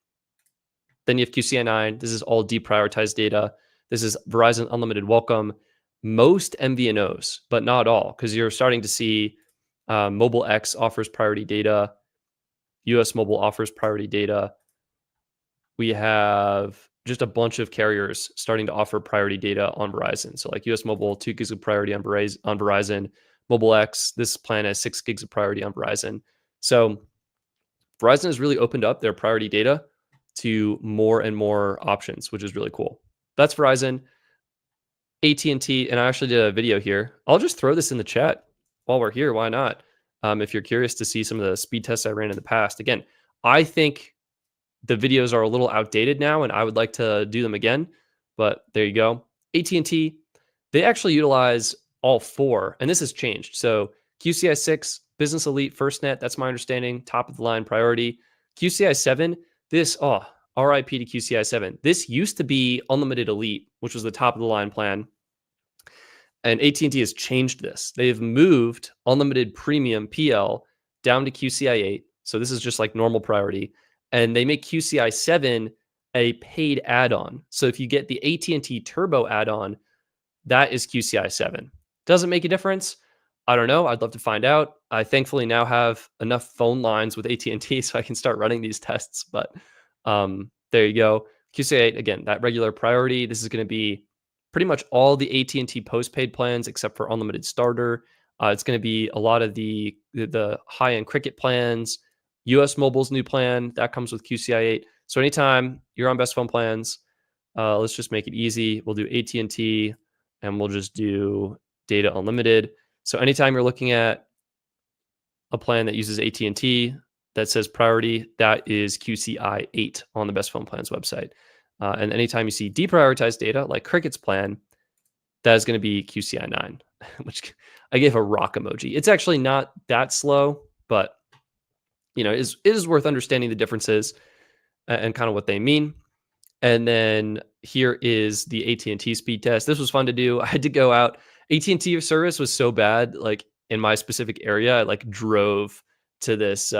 A: Then you have QCI 9. This is all deprioritized data. This is Verizon Unlimited Welcome. Most MVNOs, but not all, because you're starting to see MobileX offers priority data. US Mobile offers priority data. We have just a bunch of carriers starting to offer priority data on Verizon. So like US Mobile, 2 gigs of priority on Verizon. MobileX, this plan has 6 gigs of priority on Verizon. So Verizon has really opened up their priority data to more and more options, which is really cool. That's Verizon. AT&T, and I actually did a video here. I'll just throw this in the chat while we're here. Why not? If you're curious to see some of the speed tests I ran in the past. Again, I think the videos are a little outdated now, and I would like to do them again. But there you go. AT&T, they actually utilize all 4, and this has changed. So QCI 6, Business Elite, FirstNet, that's my understanding, top of the line priority. QCI 7, this, RIP to QCI 7. This used to be Unlimited Elite, which was the top of the line plan. And AT&T has changed this. They've moved Unlimited Premium PL down to QCI 8. So this is just like normal priority. And they make QCI 7 a paid add-on. So if you get the AT&T Turbo add-on, that is QCI 7. Does it make a difference? I don't know. I'd love to find out. I thankfully now have enough phone lines with AT&T so I can start running these tests. But there you go. QCI 8, again, that regular priority. This is going to be pretty much all the AT&T postpaid plans except for Unlimited Starter. It's going to be a lot of the high-end cricket plans. US Mobile's new plan, that comes with QCI 8. So anytime you're on best phone plans, let's just make it easy. We'll do AT&T, and we'll just do data unlimited. So anytime you're looking at a plan that uses AT&T that says priority, that is QCI 8 on the best phone plans website. And anytime you see deprioritized data, like Cricket's plan, that is going to be QCI 9, which I gave a rock emoji. It's actually not that slow, but it is worth understanding the differences and kind of what they mean. And then here is the AT&T speed test. This was fun to do. I had to go out. AT&T service was so bad, like in my specific area, I like drove to this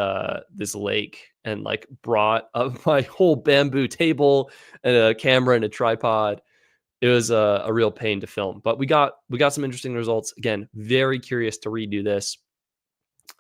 A: lake and like brought up my whole bamboo table and a camera and a tripod. It was a real pain to film, but we got some interesting results. Again, very curious to redo this.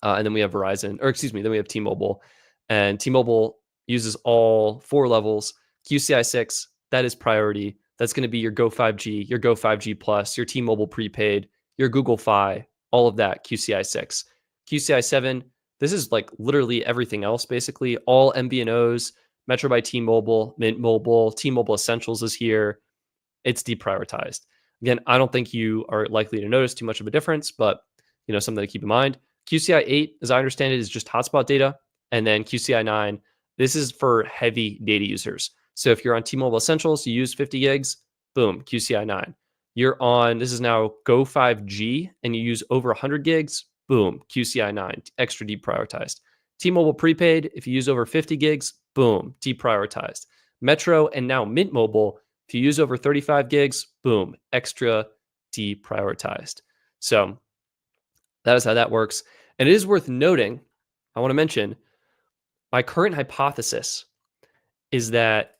A: And then we have then we have T-Mobile, and T-Mobile uses all 4 levels. QCI 6, that is priority. That's going to be your Go5G, your Go5G Plus, your T-Mobile Prepaid, your Google Fi, all of that, QCI 6. QCI 7, this is like literally everything else, basically. All MVNOs, Metro by T-Mobile, Mint Mobile, T-Mobile Essentials is here. It's deprioritized. Again, I don't think you are likely to notice too much of a difference, but something to keep in mind. QCI 8, as I understand it, is just hotspot data. And then QCI 9, this is for heavy data users. So if you're on T-Mobile Essentials, you use 50 gigs, boom, QCI 9. You're on, this is now Go5G, and you use over 100 gigs, boom, QCI 9, extra deprioritized. T-Mobile Prepaid, if you use over 50 gigs, boom, deprioritized. Metro and now Mint Mobile, if you use over 35 gigs, boom, extra deprioritized. So that is how that works. And it is worth noting, I want to mention, my current hypothesis is that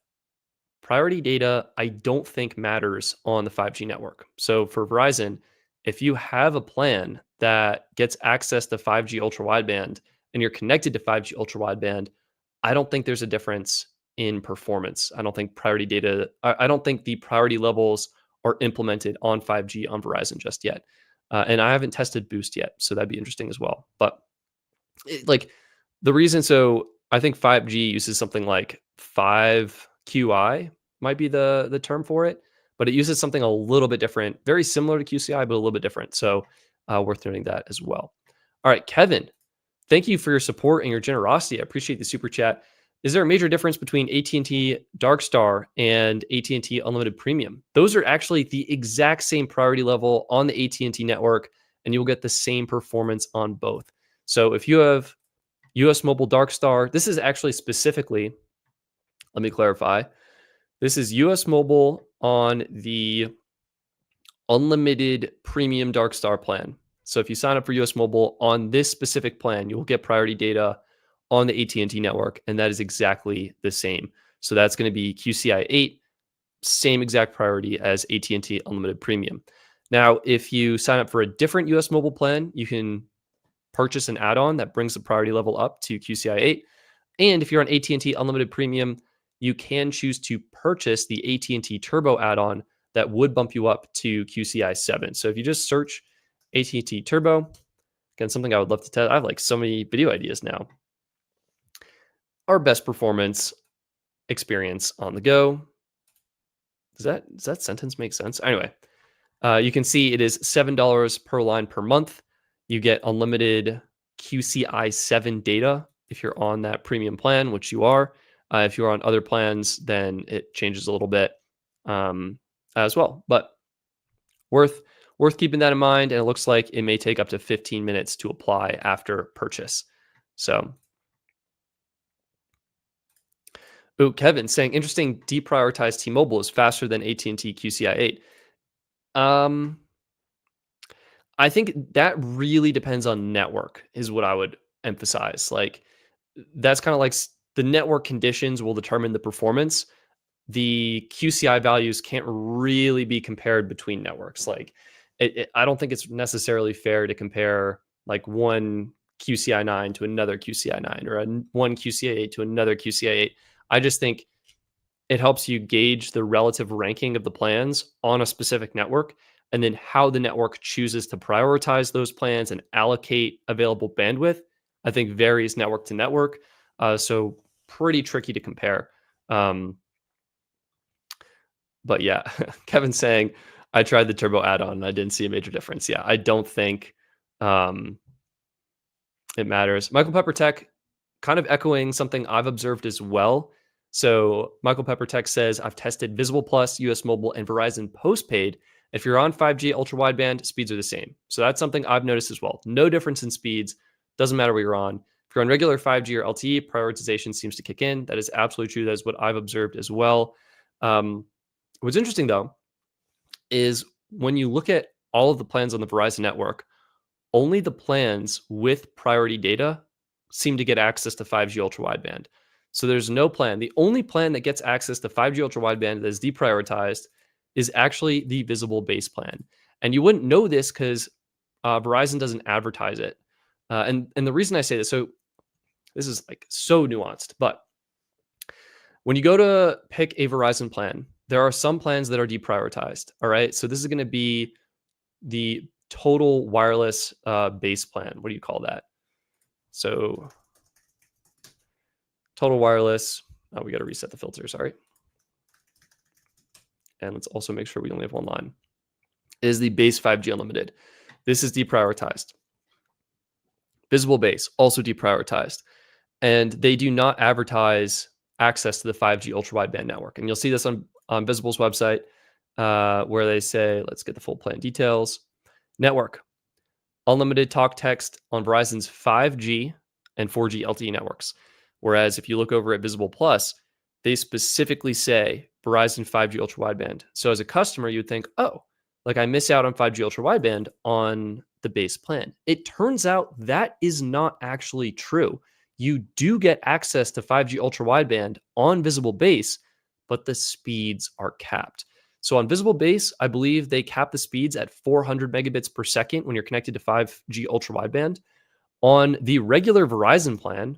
A: priority data, I don't think matters on the 5G network. So for Verizon, if you have a plan that gets access to 5G ultra wideband and you're connected to 5G ultra wideband, I don't think there's a difference in performance. I don't think priority data, I don't think the priority levels are implemented on 5G on Verizon just yet. And I haven't tested Boost yet, so that'd be interesting as well. But like the reason, so I think 5G uses something like 5QI might be the term for it, but it uses something a little bit different, very similar to QCI, but a little bit different. So worth noting that as well. All right, Kevin, thank you for your support and your generosity. I appreciate the super chat. Is there a major difference between AT&T Dark Star and AT&T Unlimited Premium? Those are actually the exact same priority level on the AT&T network, and you'll get the same performance on both. So if you have US Mobile Dark Star, this is actually specifically, let me clarify, this is US Mobile on the Unlimited Premium Dark Star plan. So if you sign up for US Mobile on this specific plan, you will get priority data on the AT&T network, and that is exactly the same. So that's going to be QCI 8, same exact priority as AT&T Unlimited Premium. Now, if you sign up for a different US Mobile plan, you can purchase an add-on that brings the priority level up to QCI 8. And if you're on AT&T Unlimited Premium, you can choose to purchase the AT&T Turbo add-on that would bump you up to QCI 7. So if you just search AT&T Turbo, again, something I would love to test. I have like so many video ideas now. Our best performance experience on the go. Does that sentence make sense? Anyway, you can see it is $7 per line per month. You get unlimited QCI 7 data if you're on that premium plan, which you are. If you're on other plans, then it changes a little bit as well. But worth keeping that in mind. And it looks like it may take up to 15 minutes to apply after purchase. So, Kevin saying interesting. Deprioritized T-Mobile is faster than AT&T QCI 8. I think that really depends on network, is what I would emphasize. Like that's kind of like the network conditions will determine the performance. The QCI values can't really be compared between networks. Like I don't think it's necessarily fair to compare like one QCI 9 to another QCI 9 or one QCI 8 to another QCI 8. I just think it helps you gauge the relative ranking of the plans on a specific network, and then how the network chooses to prioritize those plans and allocate available bandwidth, I think varies network to network. So pretty tricky to compare. But yeah, Kevin's saying, I tried the turbo add-on and I didn't see a major difference. Yeah, I don't think it matters. Michael Pepper Tech, kind of echoing something I've observed as well. So Michael Pepper Tech says, I've tested Visible Plus, US Mobile, and Verizon Postpaid. If you're on 5G ultra wideband, speeds are the same. So that's something I've noticed as well. No difference in speeds. Doesn't matter what you're on. If you're on regular 5G or LTE, prioritization seems to kick in. That is absolutely true. That is what I've observed as well. What's interesting, though, is when you look at all of the plans on the Verizon network, only the plans with priority data seem to get access to 5G ultra wideband. So there's no plan. The only plan that gets access to 5G ultra wideband that is deprioritized is actually the Visible base plan. And you wouldn't know this because Verizon doesn't advertise it. And the reason I say this, so this is like so nuanced, but when you go to pick a Verizon plan, there are some plans that are deprioritized. All right. So this is going to be the total wireless base plan. What do you call that? So total wireless. Oh, we got to reset the filter. Sorry. And let's also make sure we only have one line. Is the base 5G unlimited. This is deprioritized. Visible base, also deprioritized. And they do not advertise access to the 5G ultra wideband network. And you'll see this on Visible's website where they say, let's get the full plan details. Network, unlimited talk text on Verizon's 5G and 4G LTE networks. Whereas if you look over at Visible Plus, they specifically say Verizon 5G ultra wideband. So as a customer, you would think, oh, like I miss out on 5G ultra wideband on the base plan. It turns out that is not actually true. You do get access to 5G ultra wideband on Visible Base, but the speeds are capped. So on Visible Base, I believe they cap the speeds at 400 megabits per second when you're connected to 5G ultra wideband. On the regular Verizon plan,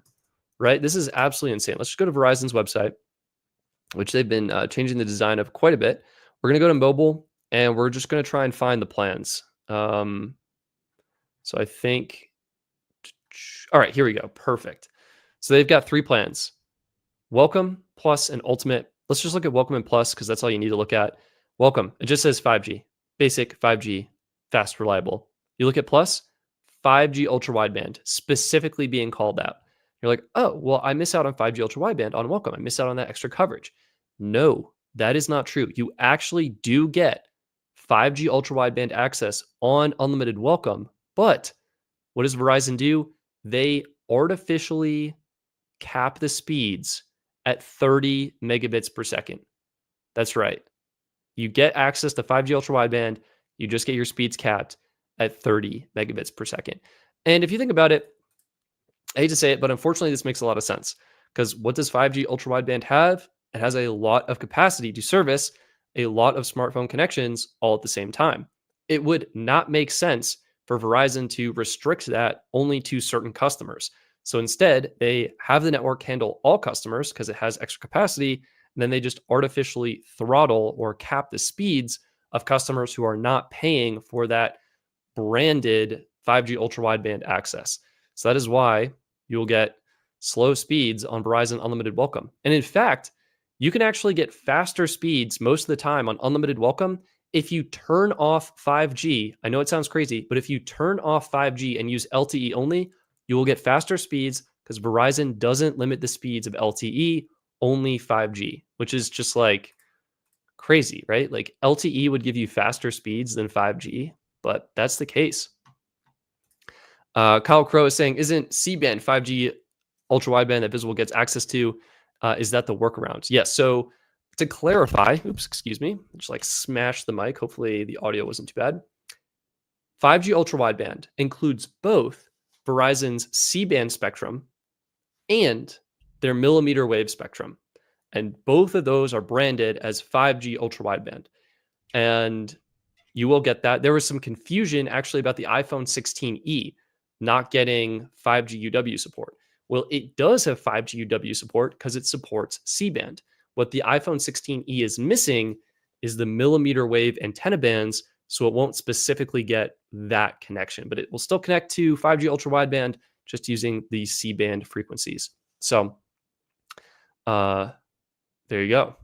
A: right? This is absolutely insane. Let's just go to Verizon's website, which they've been changing the design of quite a bit. We're going to go to mobile and we're just going to try and find the plans. So I think, all right, here we go. Perfect. So they've got 3 plans: Welcome, Plus, and Ultimate. Let's just look at Welcome and Plus because that's all you need to look at. Welcome, it just says 5G, basic 5G, fast, reliable. You look at Plus, 5G ultra wideband, specifically being called out. You're like, oh, well, I miss out on 5G ultra wideband on Welcome. I miss out on that extra coverage. No, that is not true. You actually do get 5G ultra wideband access on unlimited Welcome, but what does Verizon do? They artificially cap the speeds at 30 megabits per second. That's right. You get access to 5G ultra wideband. You just get your speeds capped at 30 megabits per second. And if you think about it, I hate to say it, but unfortunately, this makes a lot of sense because what does 5G ultra wideband have? It has a lot of capacity to service a lot of smartphone connections all at the same time. It would not make sense for Verizon to restrict that only to certain customers. So instead, they have the network handle all customers because it has extra capacity, and then they just artificially throttle or cap the speeds of customers who are not paying for that branded 5G ultra wideband access. So that is why you'll get slow speeds on Verizon Unlimited Welcome. And in fact, you can actually get faster speeds most of the time on Unlimited Welcome if you turn off 5G. I know it sounds crazy, but if you turn off 5G and use LTE only, you will get faster speeds because Verizon doesn't limit the speeds of LTE, only 5G, which is just like crazy, right? Like LTE would give you faster speeds than 5G, but that's the case. Kyle Crow is saying, isn't C-band 5G ultra wideband that Visible gets access to? Is that the workaround? Yes. So to clarify, oops, excuse me, just like smash the mic. Hopefully the audio wasn't too bad. 5G ultra wideband includes both Verizon's C-band spectrum and their millimeter wave spectrum. And both of those are branded as 5G ultra wideband. And you will get that. There was some confusion actually about the iPhone 16e not getting 5G UW support. Well, it does have 5G UW support because it supports C-band. What the iPhone 16e is missing is the millimeter wave antenna bands, so it won't specifically get that connection, but it will still connect to 5G ultra wideband just using the C-band frequencies. So there you go.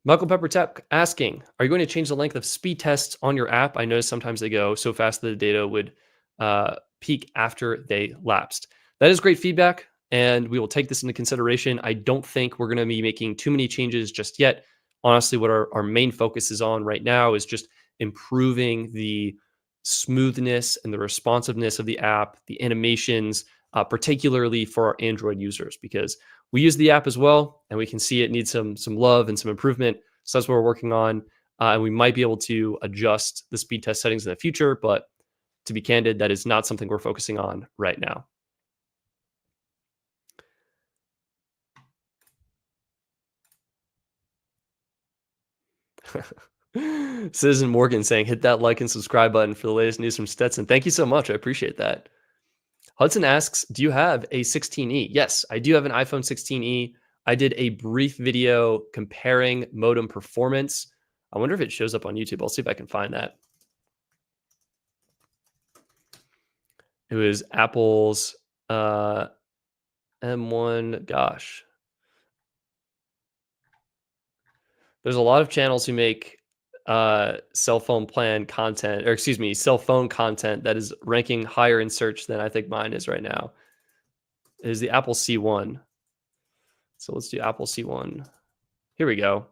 A: Michael Pepper Tech asking, are you going to change the length of speed tests on your app? I noticed sometimes they go so fast that the data would peak after they lapsed. That is great feedback, and we will take this into consideration. I don't think we're going to be making too many changes just yet. Honestly, what our main focus is on right now is just improving the smoothness and the responsiveness of the app, the animations, particularly for our Android users, because we use the app as well, and we can see it needs some love and some improvement. So that's what we're working on, and we might be able to adjust the speed test settings in the future. But to be candid, that is not something we're focusing on right now. Citizen Morgan saying, hit that like and subscribe button for the latest news from Stetson. Thank you so much. I appreciate that. Hudson asks, do you have a 16E? Yes, I do have an iPhone 16E. I did a brief video comparing modem performance. I wonder if it shows up on YouTube. I'll see if I can find that. It was Apple's M1. Gosh. There's a lot of channels who make cell phone plan content, or excuse me, cell phone content that is ranking higher in search than I think mine is right now. It is the Apple C1. So let's do Apple C1. Here we go.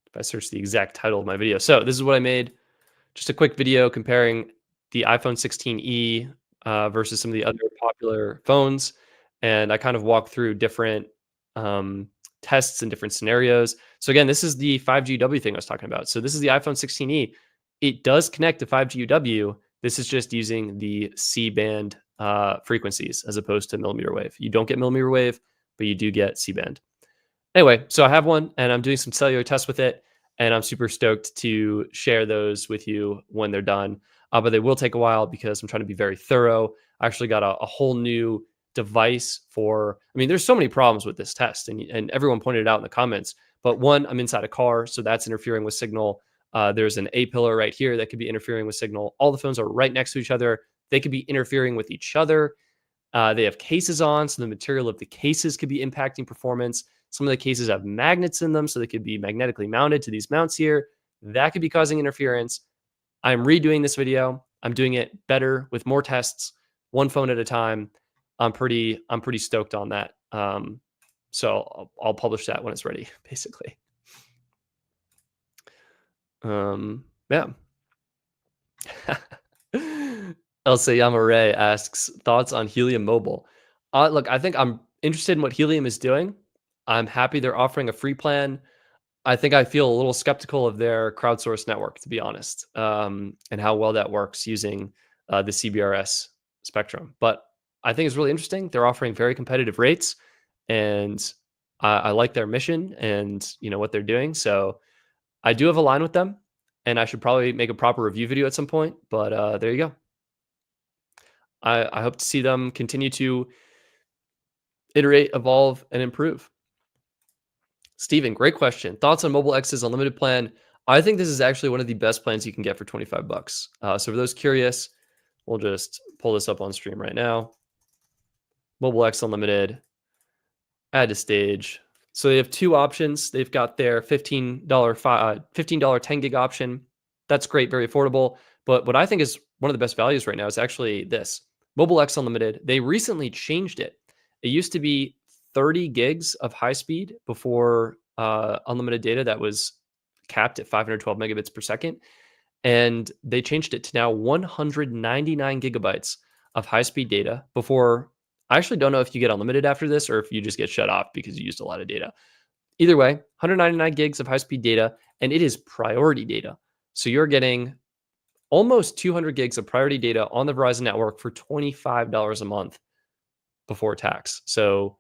A: If I search the exact title of my video. So this is what I made. Just a quick video comparing the iPhone 16e versus some of the other popular phones. And I kind of walk through different um, tests and different scenarios. So again, this is the 5G UW thing I was talking about. So this is the iPhone 16e. It does connect to 5G UW. This is just using the C-band frequencies as opposed to millimeter wave. You don't get millimeter wave, but you do get C-band. Anyway, so I have one and I'm doing some cellular tests with it, and I'm super stoked to share those with you when they're done. But they will take a while because I'm trying to be very thorough. I actually got a whole new device for, I mean, there's so many problems with this test, and everyone pointed it out in the comments. But one, I'm inside a car, so that's interfering with signal. There's an A pillar right here that could be interfering with signal. All the phones are right next to each other. They could be interfering with each other. They have cases on, so the material of the cases could be impacting performance. Some of the cases have magnets in them, so they could be magnetically mounted to these mounts here. That could be causing interference. I'm redoing this video. I'm doing it better with more tests, one phone at a time. I'm pretty stoked on that. So I'll publish that when it's ready, basically. Yeah. Elsa Yamare asks thoughts on Helium Mobile. Look, I think I'm interested in what Helium is doing. I'm happy they're offering a free plan. I think I feel a little skeptical of their crowdsourced network, to be honest, and how well that works using the CBRS spectrum. But I think it's really interesting. They're offering very competitive rates, and I like their mission and what they're doing. So I do have a line with them, and I should probably make a proper review video at some point. But there you go. I hope to see them continue to iterate, evolve, and improve. Steven, great question. Thoughts on MobileX's unlimited plan? I think this is actually one of the best plans you can get for 25 bucks. So for those curious, we'll just pull this up on stream right now. MobileX Unlimited, add to stage. So they have two options. They've got their $15 10 gig option. That's great, very affordable. But what I think is one of the best values right now is actually this. MobileX Unlimited. They recently changed it. It used to be 30 gigs of high speed before unlimited data that was capped at 512 megabits per second. And they changed it to now 199 gigabytes of high speed data before. I actually don't know if you get unlimited after this or if you just get shut off because you used a lot of data. Either way, 199 gigs of high speed data, and it is priority data. So you're getting almost 200 gigs of priority data on the Verizon network for $25 a month before tax. So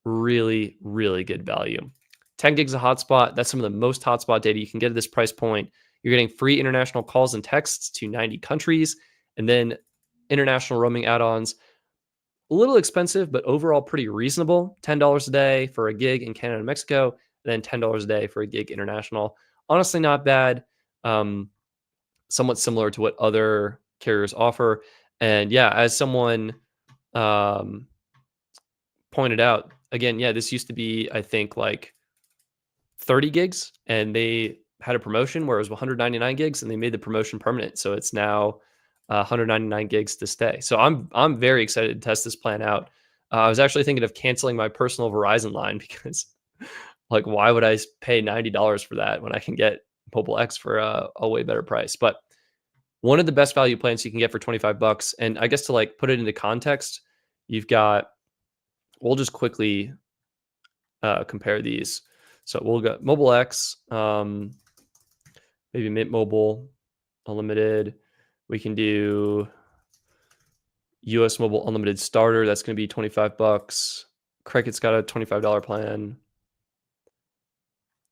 A: really, really good value. 10 gigs of hotspot. That's some of the most hotspot data you can get at this price point. You're getting free international calls and texts to 90 countries, and then international roaming add-ons. A little expensive, but overall pretty reasonable. $10 a day for a gig in Canada and Mexico, and then $10 a day for a gig international. Honestly, not bad. Somewhat similar to what other carriers offer. And yeah, as someone pointed out, again, yeah, this used to be, I think, like 30 gigs, and they had a promotion where it was 199 gigs, and they made the promotion permanent. So it's now 199 gigs to stay. So I'm very excited to test this plan out. I was actually thinking of canceling my personal Verizon line because, like, why would I pay $90 for that when I can get MobileX for a way better price? But one of the best value plans you can get for 25 bucks. And I guess to like put it into context, you've got, we'll just quickly compare these. So we'll go MobileX, maybe Mint Mobile Unlimited. We can do US Mobile Unlimited Starter. That's going to be 25 bucks. Cricut's got a $25 plan.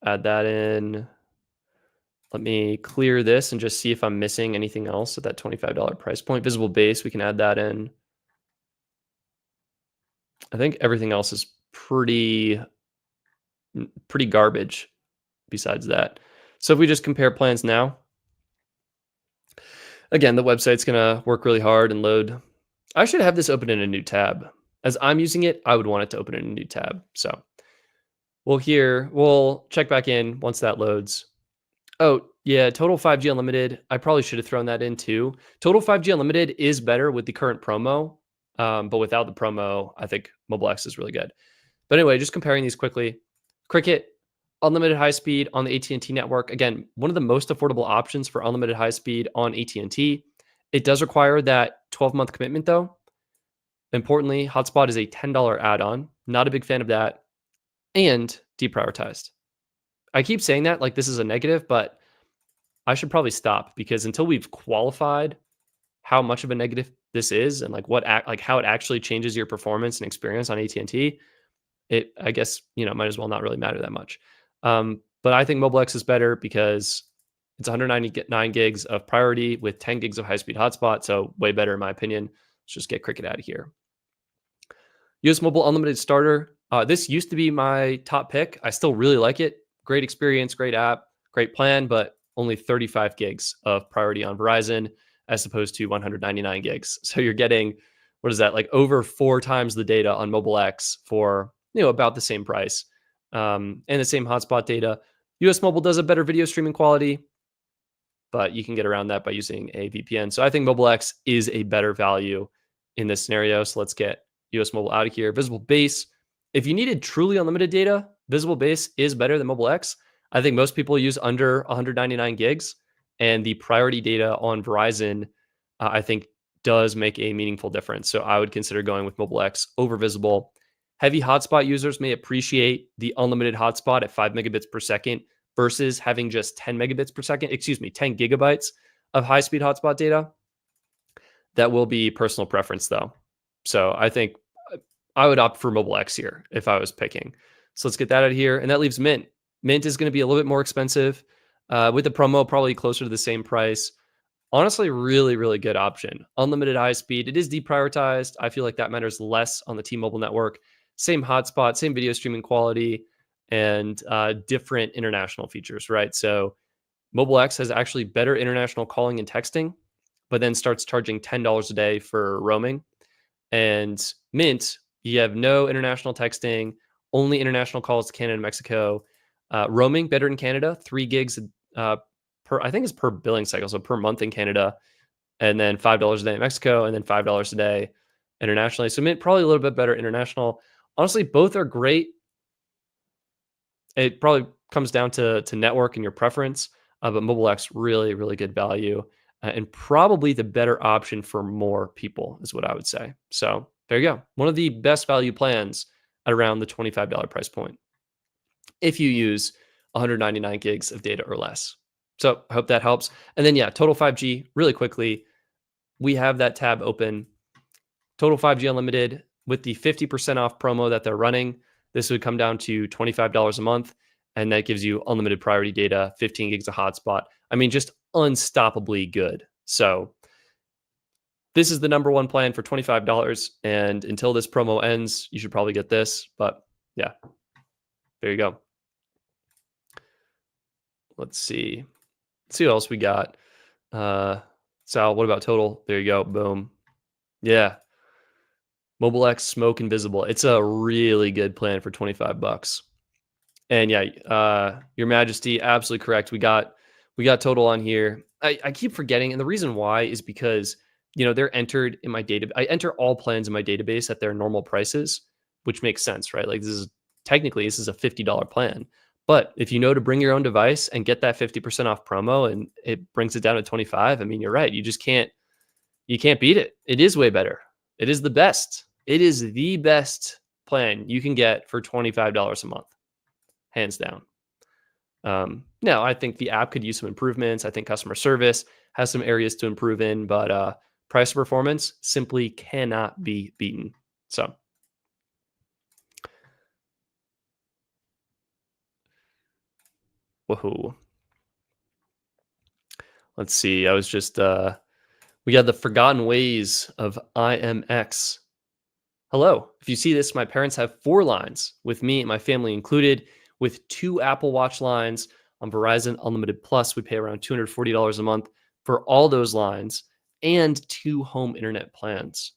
A: Add that in. Let me clear this and just see if I'm missing anything else at that $25 price point. Visible base, we can add that in. I think everything else is pretty garbage besides that. So if we just compare plans now, again, the website's going to work really hard and load. I should have this open in a new tab. As I'm using it, I would want it to open in a new tab. So we'll check back in once that loads. Oh, yeah, Total 5G Unlimited, I probably should have thrown that in too. Total 5G Unlimited is better with the current promo, but without the promo, I think MobileX is really good. But anyway, just comparing these quickly. Cricket, unlimited high speed on the AT&T network. Again, one of the most affordable options for unlimited high speed on AT&T. It does require that 12-month commitment though. Importantly, hotspot is a $10 add-on. Not a big fan of that. And deprioritized. I keep saying that like this is a negative, but I should probably stop because until we've qualified how much of a negative this is and like like how it actually changes your performance and experience on AT&T, it I guess, might as well not really matter that much. But I think MobileX is better because it's 199 gigs of priority with 10 gigs of high-speed hotspot, so way better in my opinion. Let's just get Cricket out of here. US Mobile Unlimited Starter. This used to be my top pick. I still really like it. Great experience, great app, great plan, but only 35 gigs of priority on Verizon as opposed to 199 gigs. So you're getting, what is that, like over 4 times the data on Mobile X for about the same price, and the same hotspot data. US Mobile does a better video streaming quality, but you can get around that by using a VPN. So I think MobileX is a better value in this scenario. So let's get US Mobile out of here. Visible Base. If you needed truly unlimited data, Visible Base is better than MobileX. I think most people use under 199 gigs, and the priority data on Verizon, I think, does make a meaningful difference. So I would consider going with MobileX over Visible. Heavy hotspot users may appreciate the unlimited hotspot at 5 megabits per second versus having just 10 megabits per second, 10 gigabytes of high speed hotspot data. That will be personal preference though. So I think I would opt for MobileX here if I was picking. So let's get that out of here. And that leaves Mint. Mint is going to be a little bit more expensive. With the promo, probably closer to the same price. Honestly, really, really good option. Unlimited high speed. It is deprioritized. I feel like that matters less on the T-Mobile network. Same hotspot, same video streaming quality, and different international features, right? So MobileX has actually better international calling and texting, but then starts charging $10 a day for roaming. And Mint, you have no international texting, only international calls to Canada and Mexico. Roaming better in Canada, 3 gigs per, I think it's per billing cycle, so per month in Canada, and then $5 a day in Mexico, and then $5 a day internationally. So Mint probably a little bit better international. Honestly, both are great. It probably comes down to network and your preference, but MobileX really, really good value, and probably the better option for more people is what I would say. So there you go. One of the best value plans at around the $25 price point if you use 199 gigs of data or less. So I hope that helps. And then, yeah, Total 5G, really quickly, we have that tab open. Total 5G Unlimited with the 50% off promo that they're running. This would come down to $25 a month, and that gives you unlimited priority data, 15 gigs of hotspot. I mean, just unstoppably good. So this is the number one plan for $25. And until this promo ends, you should probably get this. But yeah, there you go. Let's see. Let's see what else we got. Sal, what about total? There you go. Boom. Yeah. MobileX Smoke Invisible. It's a really good plan for $25. And yeah, Your Majesty, absolutely correct. We got total on here. I keep forgetting, and the reason why is because they're entered in my data. I enter all plans in my database at their normal prices, which makes sense, right? Like this is a $50 plan. But if you know to bring your own device and get that 50% off promo and it brings it down to 25, I mean, you're right. You can't beat it. It is way better. It is the best. It is the best plan you can get for $25 a month, hands down. Now, I think the app could use some improvements. I think customer service has some areas to improve in, but price performance simply cannot be beaten. So, woohoo. Let's see. We got the forgotten ways of IMX. Hello. If you see this, my parents have 4 lines with me and my family included, with 2 Apple Watch lines on Verizon Unlimited Plus. We pay around $240 a month for all those lines and 2 home internet plans.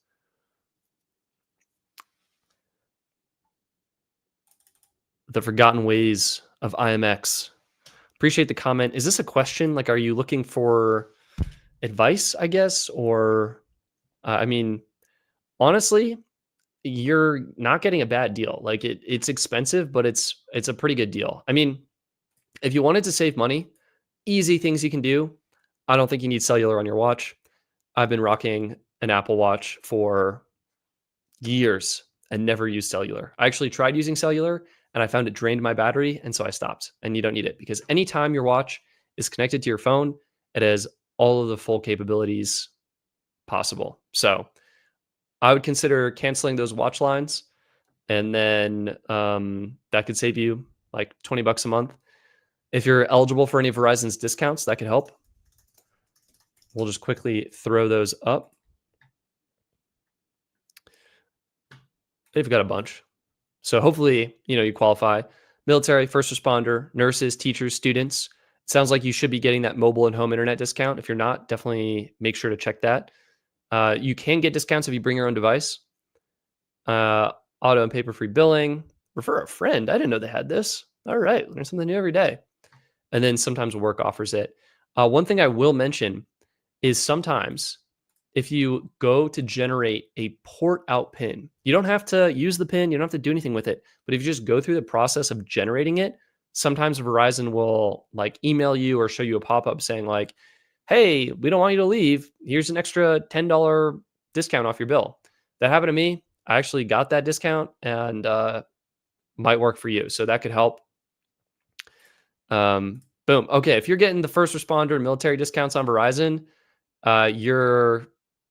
A: The forgotten ways of IMX. Appreciate the comment. Is this a question? Like, are you looking for advice, I guess? Or, I mean, honestly, you're not getting a bad deal. Like it's expensive, but it's a pretty good deal. I mean, if you wanted to save money, easy things you can do. I don't think you need cellular on your watch. I've been rocking an Apple Watch for years and never used cellular. I actually tried using cellular and I found it drained my battery. And so I stopped. And you don't need it because anytime your watch is connected to your phone, it has all of the full capabilities possible. So I would consider canceling those watch lines. And then that could save you like 20 bucks a month. If you're eligible for any of Verizon's discounts, that could help. We'll just quickly throw those up. They've got a bunch. So hopefully, you qualify. Military, first responder, nurses, teachers, students. It sounds like you should be getting that mobile and home internet discount. If you're not, definitely make sure to check that. You can get discounts if you bring your own device. Auto and paper-free billing. Refer a friend. I didn't know they had this. All right, learn something new every day. And then sometimes work offers it. One thing I will mention is sometimes if you go to generate a port out pin, you don't have to use the pin, you don't have to do anything with it. But if you just go through the process of generating it, sometimes Verizon will like email you or show you a pop-up saying like, hey, we don't want you to leave. Here's an extra $10 discount off your bill. That happened to me. I actually got that discount and might work for you. So that could help. Boom. Okay, if you're getting the first responder and military discounts on Verizon,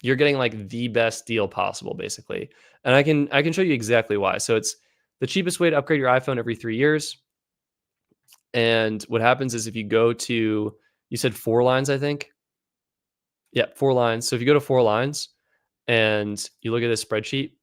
A: you're getting like the best deal possible, basically. And I can show you exactly why. So it's the cheapest way to upgrade your iPhone every 3 years. And what happens is if you go to, you said 4 lines, I think. Yeah, 4 lines. So if you go to 4 lines and you look at this spreadsheet,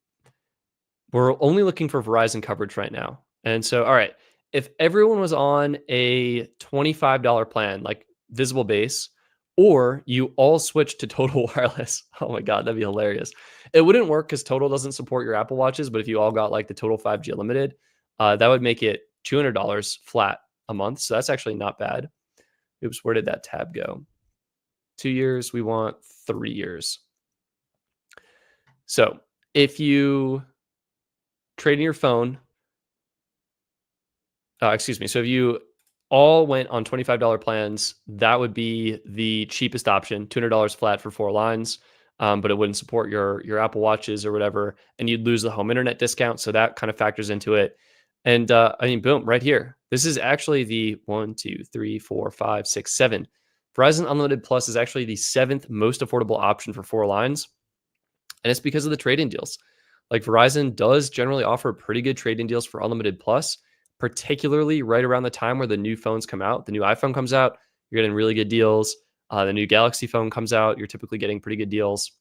A: we're only looking for Verizon coverage right now. And so, all right, if everyone was on a $25 plan, like visible base, or you all switch to Total Wireless, oh my God, that'd be hilarious. It wouldn't work because Total doesn't support your Apple Watches, but if you all got like the Total 5G Unlimited, that would make it $200 flat a month. So that's actually not bad. Oops, where did that tab go? 2 years, we want 3 years. So if you trade in your phone, excuse me. So if you all went on $25 plans, that would be the cheapest option, $200 flat for 4 lines. But it wouldn't support your Apple Watches or whatever, and you'd lose the home internet discount. So that kind of factors into it. And I mean, boom, right here. This is actually the 1, 2, 3, 4, 5, 6, 7. Verizon Unlimited Plus is actually the 7th most affordable option for 4 lines. And it's because of the trade-in deals. Like Verizon does generally offer pretty good trade-in deals for Unlimited Plus, particularly right around the time where the new phones come out. The new iPhone comes out, you're getting really good deals. The new Galaxy phone comes out, you're typically getting pretty good deals.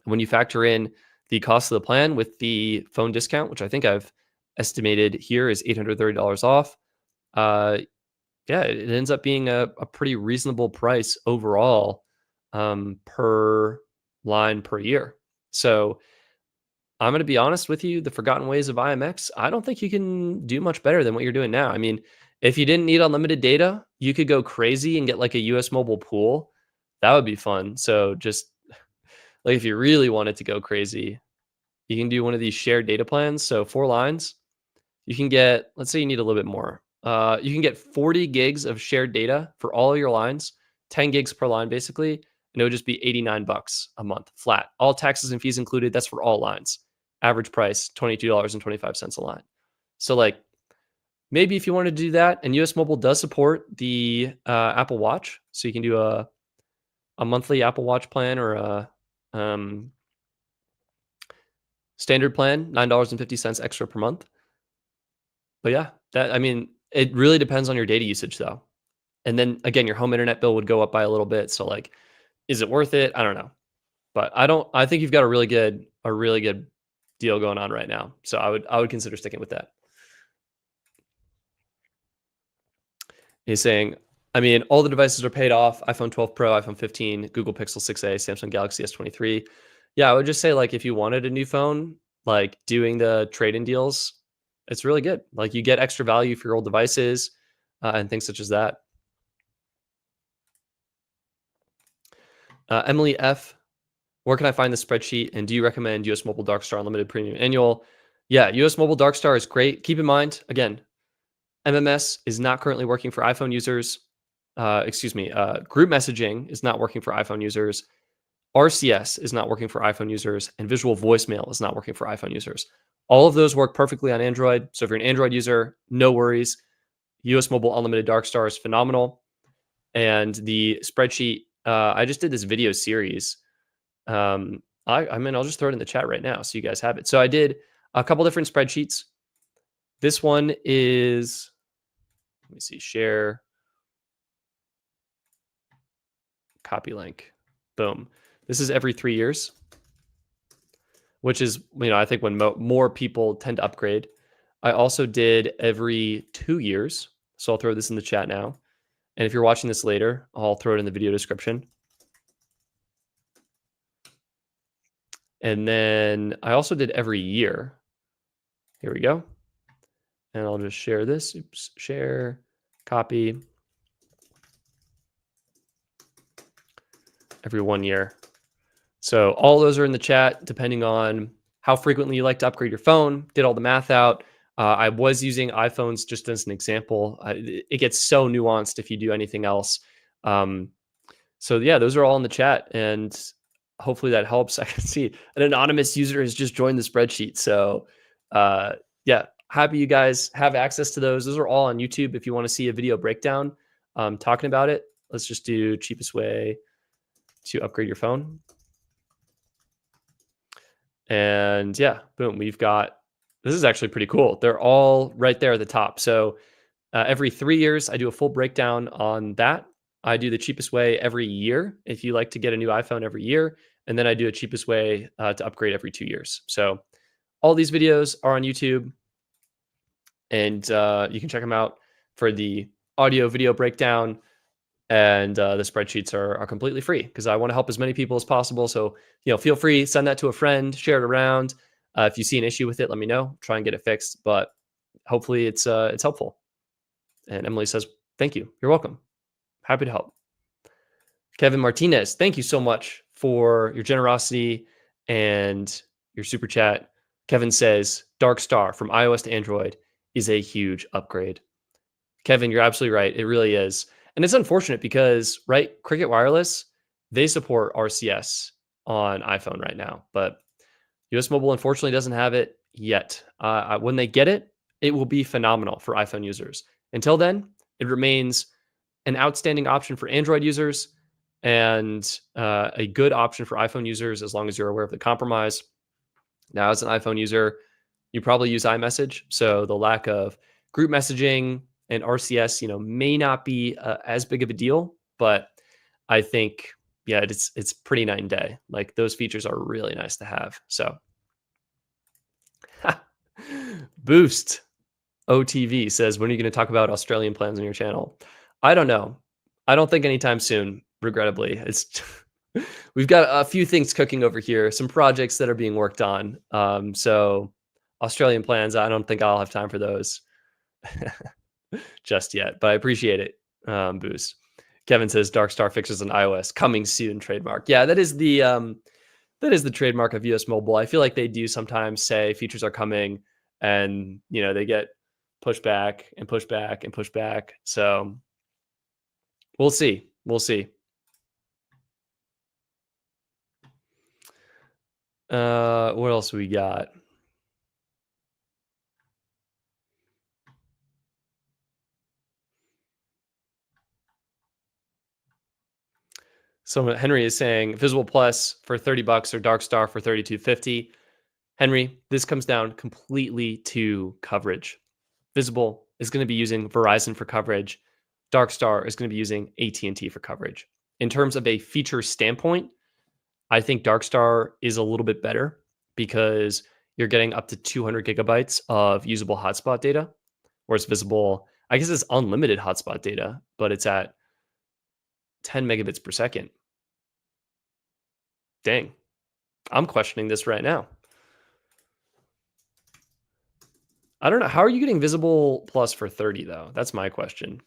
A: When you factor in the cost of the plan with the phone discount, which I think I've estimated here is $830 off, yeah, it ends up being a pretty reasonable price overall per line per year. So I'm going to be honest with you, the forgotten ways of IMX, I don't think you can do much better than what you're doing now. I mean, if you didn't need unlimited data, you could go crazy and get like a US mobile pool. That would be fun. So just like if you really wanted to go crazy, you can do one of these shared data plans. So 4 lines, you can get, let's say you need a little bit more. You can get 40 gigs of shared data for all of your lines, 10 gigs per line basically, and it would just be 89 bucks a month flat. All taxes and fees included. That's for all lines. Average price, $22.25 a line. So like maybe if you want to do that, and US Mobile does support the Apple Watch, so you can do a monthly Apple Watch plan or a standard plan, $9.50 extra per month. But yeah, that, I mean, it really depends on your data usage though. And then again, your home internet bill would go up by a little bit. So like, is it worth it? I don't know. But I think you've got a really good deal going on right now. So I would consider sticking with that. He's saying, I mean, all the devices are paid off: iPhone 12 Pro, iPhone 15, Google Pixel 6a, Samsung Galaxy S23. Yeah, I would just say like if you wanted a new phone, like doing the trade-in deals, it's really good. Like you get extra value for your old devices and things such as that. Emily F. Where can I find the spreadsheet? And do you recommend US Mobile Darkstar Unlimited Premium Annual? Yeah, US Mobile Darkstar is great. Keep in mind, again, MMS is not currently working for iPhone users. Group messaging is not working for iPhone users. RCS is not working for iPhone users, and visual voicemail is not working for iPhone users. All of those work perfectly on Android. So if you're an Android user, no worries. US Mobile Unlimited Darkstar is phenomenal. And the spreadsheet, I just did this video series. I'll just throw it in the chat right now so you guys have it. So I did a couple different spreadsheets. This one is, let me see, share, copy link, boom. This is every 3 years, which is, I think when more people tend to upgrade. I also did every 2 years. So I'll throw this in the chat now. And if you're watching this later, I'll throw it in the video description. And then I also did every year. Here we go. And I'll just share this. Oops, share, copy. Every 1 year. So all those are in the chat, depending on how frequently you like to upgrade your phone. Did all the math out. I was using iPhones just as an example. It gets so nuanced if you do anything else. So yeah, those are all in the chat, and hopefully that helps. I can see an anonymous user has just joined the spreadsheet. So yeah, happy you guys have access to those. Those are all on YouTube. If you want to see a video breakdown talking about it, let's just do cheapest way to upgrade your phone. And yeah, boom, we've got, this is actually pretty cool. They're all right there at the top. So every 3 years, I do a full breakdown on that. I do the cheapest way every year if you like to get a new iPhone every year. And then I do a cheapest way to upgrade every 2 years. So all these videos are on YouTube, and you can check them out for the audio video breakdown. And the spreadsheets are completely free because I want to help as many people as possible. So, feel free, send that to a friend, share it around. If you see an issue with it, let me know. Try and get it fixed. But hopefully it's helpful. And Emily says, thank you. You're welcome. Happy to help. Kevin Martinez, thank you so much for your generosity and your super chat. Kevin says, Dark Star from iOS to Android is a huge upgrade. Kevin, you're absolutely right. It really is. And it's unfortunate because, right, Cricket Wireless, they support RCS on iPhone right now, but US Mobile unfortunately doesn't have it yet. When they get it, it will be phenomenal for iPhone users. Until then, it remains an outstanding option for Android users and a good option for iPhone users as long as you're aware of the compromise. Now, as an iPhone user, you probably use iMessage, so the lack of group messaging and RCS, may not be as big of a deal, but I think, yeah, it's pretty night and day. Like, those features are really nice to have. So, Boost OTV says, when are you going to talk about Australian plans on your channel? I don't know. I don't think anytime soon, regrettably. It's we've got a few things cooking over here, some projects that are being worked on. So Australian plans, I don't think I'll have time for those just yet, but I appreciate it. Boost. Kevin says Dark Star fixes on iOS coming soon trademark. Yeah, that is the trademark of US Mobile. I feel like they do sometimes say features are coming, and they get pushed back and pushed back and pushed back. So we'll see. We'll see. What else we got? So Henry is saying Visible Plus for $30 or Dark Star for $32.50. Henry, this comes down completely to coverage. Visible is going to be using Verizon for coverage. Dark Star is going to be using AT&T for coverage. In terms of a feature standpoint, I think Dark Star is a little bit better because you're getting up to 200 gigabytes of usable hotspot data, whereas Visible, I guess it's unlimited hotspot data, but it's at 10 megabits per second. Dang, I'm questioning this right now. I don't know. How are you getting Visible Plus for 30 though? That's my question.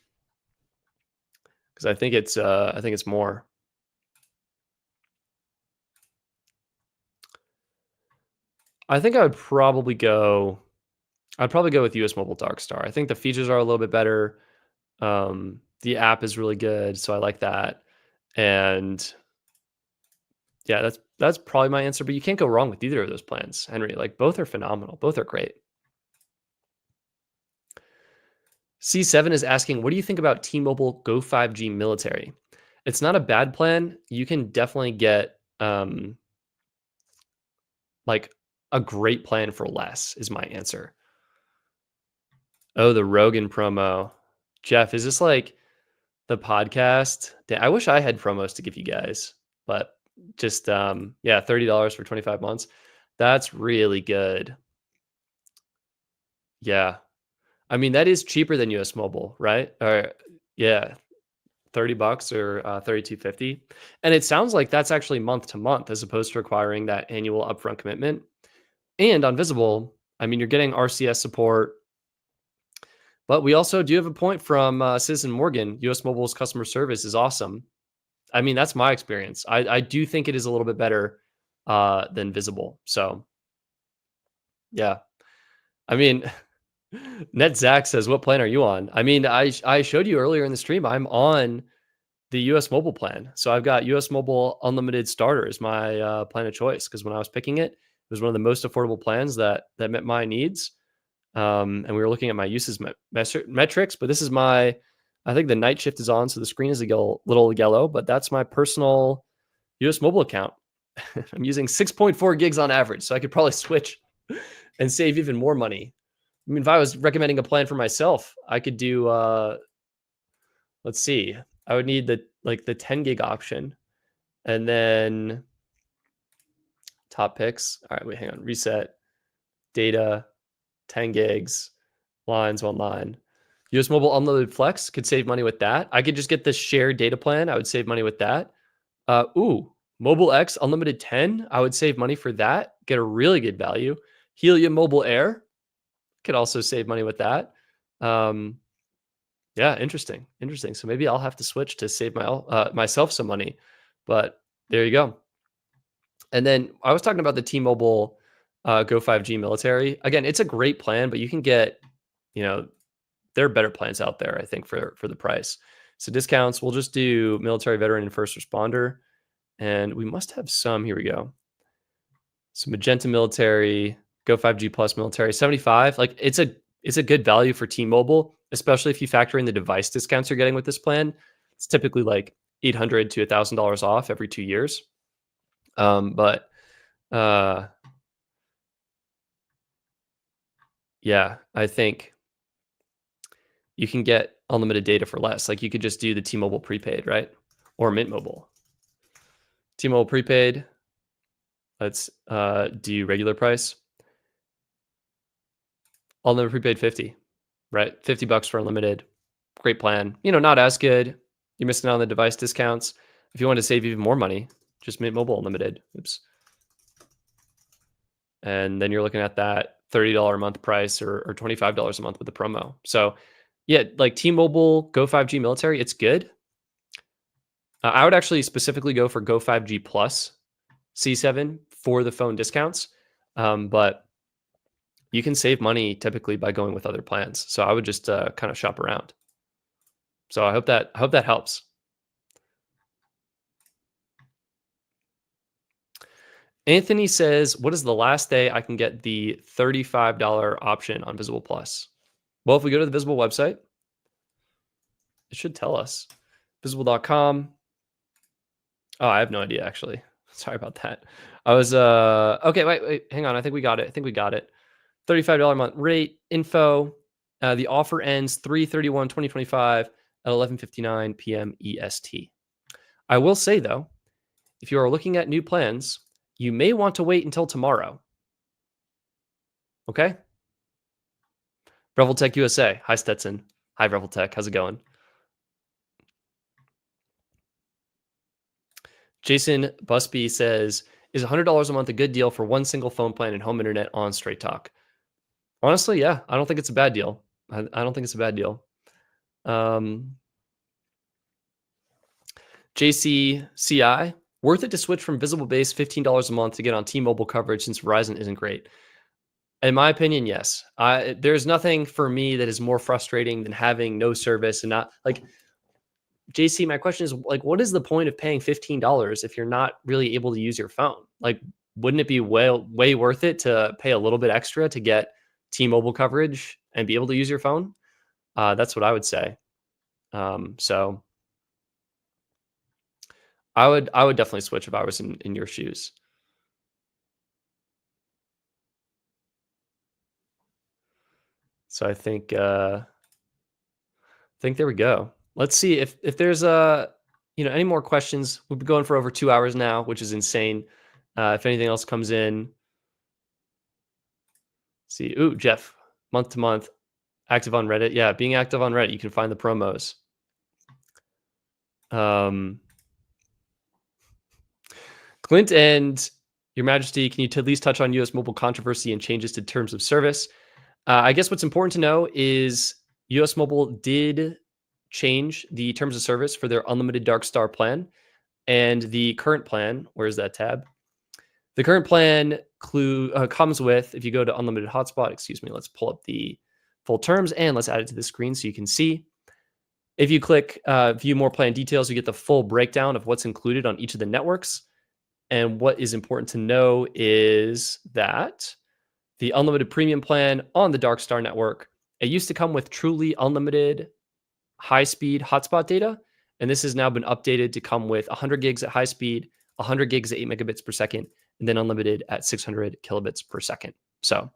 A: Because I think it's more. I think I'd probably go with US Mobile Dark Star. I think the features are a little bit better. The app is really good, so I like that. And yeah, that's probably my answer, but you can't go wrong with either of those plans, Henry. Like both are phenomenal. Both are great. C7 is asking, what do you think about T-Mobile Go5G Military? It's not a bad plan. You can definitely get like a great plan for less is my answer. Oh, the Rogan promo. Jeff, is this like the podcast? I wish I had promos to give you guys, but just yeah, $30 for 25 months. That's really good. Yeah. I mean, that is cheaper than US Mobile, right? Or yeah, $30 or 32.50. And it sounds like that's actually month to month as opposed to requiring that annual upfront commitment. And on Visible, I mean, you're getting RCS support, but we also do have a point from Citizen Morgan. US Mobile's customer service is awesome. I mean, that's my experience. I do think it is a little bit better than Visible. So yeah, I mean, Net Zach says, "What plan are you on?" I mean, I showed you earlier in the stream. I'm on the US Mobile plan, so I've got US Mobile Unlimited Starter as my plan of choice because when I was picking it, it was one of the most affordable plans that met my needs. And we were looking at my uses metrics, but this is my. I think the night shift is on, so the screen is a little yellow, but that's my personal US Mobile account. I'm using 6.4 gigs on average, so I could probably switch and save even more money. I mean, if I was recommending a plan for myself, I could do let's see. I would need the 10 gig option and then top picks. All right, wait, hang on. Reset data, 10 gigs, lines, one line. US Mobile Unlimited Flex could save money with that. I could just get the shared data plan. I would save money with that. MobileX Unlimited 10. I would save money for that. Get a really good value. Helium Mobile Air could also save money with that. Yeah, interesting. So maybe I'll have to switch to save myself some money. But there you go. And then I was talking about the T-Mobile Go5G Military. Again, it's a great plan, but you can get, there are better plans out there, I think, for the price. So discounts, we'll just do military, veteran, and first responder. And we must have some. Here we go. So Magenta Military, Go5G Plus Military, 75. Like it's a good value for T-Mobile, especially if you factor in the device discounts you're getting with this plan. It's typically like $800 to $1,000 off every 2 years. But yeah, I think you can get unlimited data for less. Like you could just do the T-Mobile prepaid, right? Or Mint Mobile. T-Mobile prepaid. Let's do regular price. Unlimited prepaid 50, right? $50 for unlimited. Great plan. Not as good. You're missing out on the device discounts. If you want to save even more money, just Mint Mobile Unlimited. Oops. And then you're looking at that $30 a month price or $25 a month with the promo. So yeah, like T-Mobile Go5G Military, it's good. I would actually specifically go for Go5G Plus C7 for the phone discounts. But you can save money typically by going with other plans. So I would just kind of shop around. So I hope that helps. Anthony says, what is the last day I can get the $35 option on Visible Plus? Well, if we go to the Visible website, it should tell us. Visible.com. Oh, I have no idea, actually. Sorry about that. I was, okay, wait, hang on. I think we got it. $35 a month rate, info. The offer ends 3/31/2025 at 11:59 p.m. EST. I will say, though, if you are looking at new plans, you may want to wait until tomorrow. Okay? Reveltech USA. Hi, Stetson. Hi, Reveltech. How's it going? Jason Busby says, is $100 a month a good deal for one single phone plan and home internet on Straight Talk? Honestly, yeah. I don't think it's a bad deal. I don't think it's a bad deal. JCCI Worth it to switch from visible base $15 a month to get on T-Mobile coverage since Verizon isn't great? In my opinion, yes. There's nothing for me that is more frustrating than having no service and not like JC. My question is like, what is the point of paying $15 if you're not really able to use your phone? Like, wouldn't it be way worth it to pay a little bit extra to get T-Mobile coverage and be able to use your phone? That's what I would say. So I would definitely switch if I was in your shoes. So I think there we go. Let's see if there's any more questions. We've been going for over 2 hours now, which is insane. If anything else comes in, see. Ooh, Jeff, month to month, active on Reddit. Yeah, being active on Reddit, you can find the promos. Um, Clint and Your Majesty, can you at least touch on U.S. mobile controversy and changes to terms of service? I guess what's important to know is US Mobile did change the terms of service for their unlimited Dark Star plan. And the current plan, where's that tab? The current plan comes with, if you go to unlimited hotspot, excuse me, let's pull up the full terms and let's add it to the screen so you can see. If you click view more plan details, you get the full breakdown of what's included on each of the networks. And what is important to know is that the unlimited premium plan on the Dark Star network, it used to come with truly unlimited high-speed hotspot data, and this has now been updated to come with 100 gigs at high speed, 100 gigs at 8 megabits per second, and then unlimited at 600 kilobits per second. So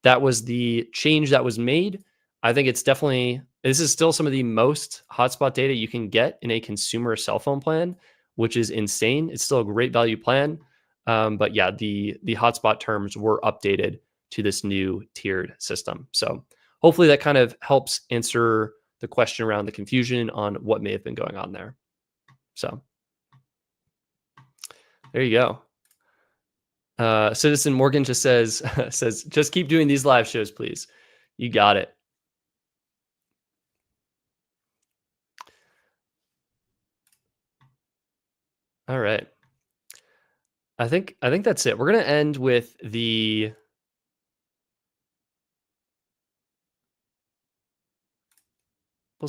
A: that was the change that was made. I think it's definitely, this is still some of the most hotspot data you can get in a consumer cell phone plan, which is insane. It's still a great value plan. But yeah, the hotspot terms were updated to this new tiered system. So hopefully that kind of helps answer the question around the confusion on what may have been going on there. So there you go. Citizen Morgan just says, just keep doing these live shows, please. You got it. All right. I think that's it. We're going to end with we'll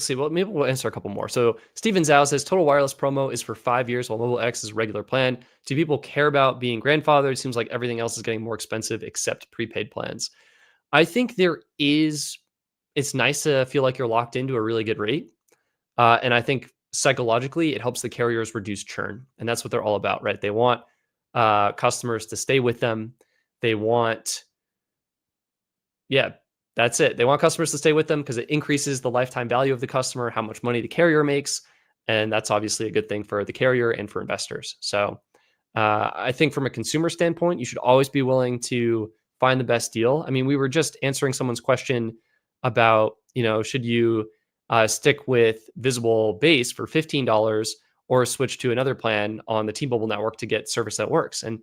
A: see. Well, maybe we'll answer a couple more. So Steven Zhao says total wireless promo is for 5 years while MobileX is regular plan. Do people care about being grandfathered? It seems like everything else is getting more expensive except prepaid plans. I think it's nice to feel like you're locked into a really good rate. And I think psychologically, it helps the carriers reduce churn. And that's what they're all about, right? They want customers to stay with them. They want, yeah, that's it. They want customers to stay with them because it increases the lifetime value of the customer, how much money the carrier makes. And that's obviously a good thing for the carrier and for investors. So I think from a consumer standpoint, you should always be willing to find the best deal. I mean, we were just answering someone's question about, should you stick with visible base for $15 or switch to another plan on the T-Mobile network to get service that works. And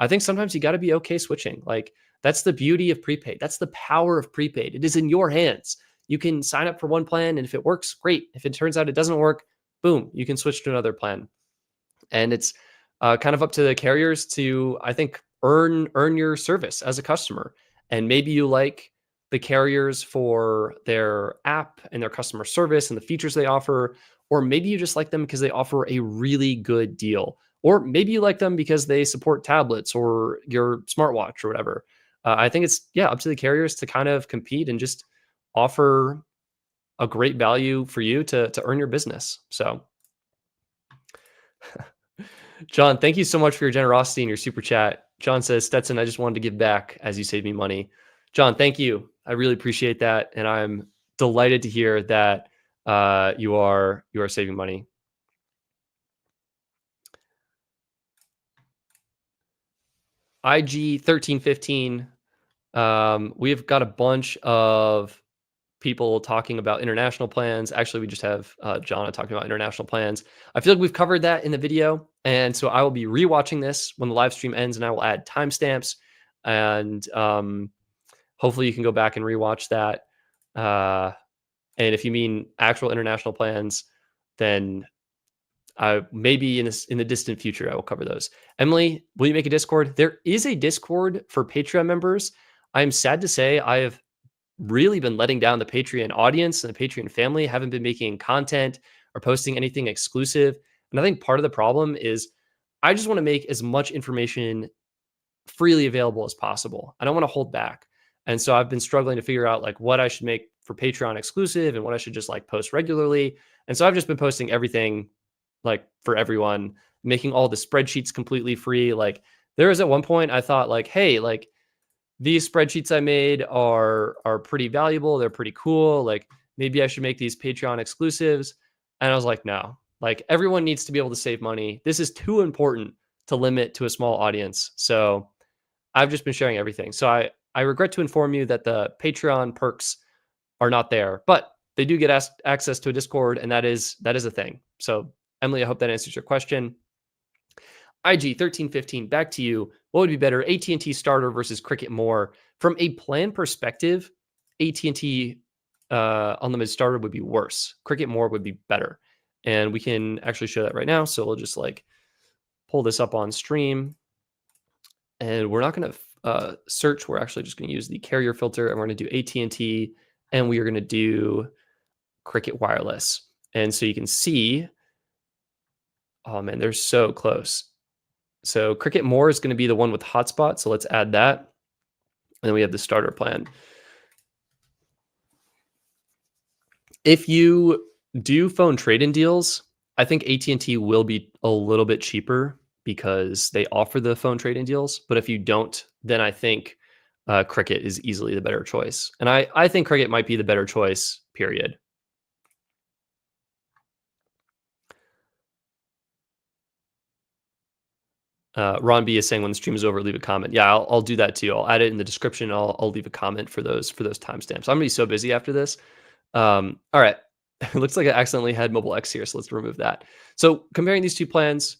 A: I think sometimes you got to be okay switching. Like that's the beauty of prepaid. That's the power of prepaid. It is in your hands. You can sign up for one plan, and if it works, great. If it turns out it doesn't work, boom, you can switch to another plan. And it's kind of up to the carriers to, I think, earn your service as a customer. And maybe you like the carriers for their app and their customer service and the features they offer, or maybe you just like them because they offer a really good deal, or maybe you like them because they support tablets or your smartwatch or whatever. I think it's up to the carriers to kind of compete and just offer a great value for you to earn your business. So John, thank you so much for your generosity and your super chat. John says, Stetson, I just wanted to give back as you saved me money. John, thank you. I really appreciate that. And I'm delighted to hear that you are saving money. IG 1315. We've got a bunch of people talking about international plans. Actually, we just have Jonna talking about international plans. I feel like we've covered that in the video. And so I will be rewatching this when the live stream ends, and I will add timestamps. And hopefully you can go back and rewatch that. And if you mean actual international plans, then Maybe in the distant future, I will cover those. Emily, will you make a Discord? There is a Discord for Patreon members. I'm sad to say I have really been letting down the Patreon audience and the Patreon family. Haven't been making content or posting anything exclusive. And I think part of the problem is I just want to make as much information freely available as possible. I don't want to hold back. And so I've been struggling to figure out like what I should make for Patreon exclusive and what I should just like post regularly. And so I've just been posting everything like for everyone, making all the spreadsheets completely free. Like there was at one point I thought like, hey, like these spreadsheets I made are pretty valuable. They're pretty cool. Like maybe I should make these Patreon exclusives. And I was like, no, like everyone needs to be able to save money. This is too important to limit to a small audience. So I've just been sharing everything. So I regret to inform you that the Patreon perks are not there, but they do get access to a Discord, and that is a thing. So Emily, I hope that answers your question. IG1315, back to you. What would be better, AT&T Starter versus Cricket More? From a plan perspective, AT&T Unlimited Starter would be worse. Cricket More would be better. And we can actually show that right now. So we'll just like pull this up on stream. And we're not going to search. We're actually just going to use the carrier filter, and we're going to do AT&T, and we are going to do Cricket Wireless. And so you can see, oh man, they're so close. So Cricket More is going to be the one with hotspot. So let's add that. And then we have the starter plan. If you do phone trade-in deals, I think AT&T will be a little bit cheaper because they offer the phone trade-in deals. But if you don't, then I think Cricket is easily the better choice. And I think Cricket might be the better choice, period. Ron B is saying when the stream is over, leave a comment. Yeah, I'll do that too. I'll add it in the description. I'll leave a comment for those timestamps. I'm gonna be so busy after this. All right. It looks like I accidentally had MobileX here, so let's remove that. So comparing these two plans,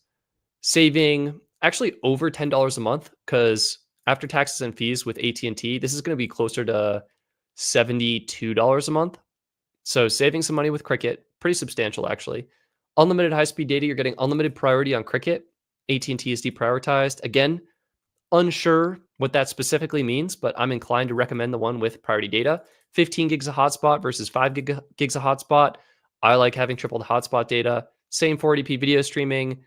A: saving actually over $10 a month, because after taxes and fees with AT&T, this is going to be closer to $72 a month. So saving some money with Cricket, pretty substantial actually. Unlimited high-speed data, you're getting unlimited priority on Cricket. AT&T is deprioritized. Again, unsure what that specifically means, but I'm inclined to recommend the one with priority data. 15 gigs of hotspot versus 5 gigs of hotspot. I like having triple the hotspot data. Same 480p video streaming.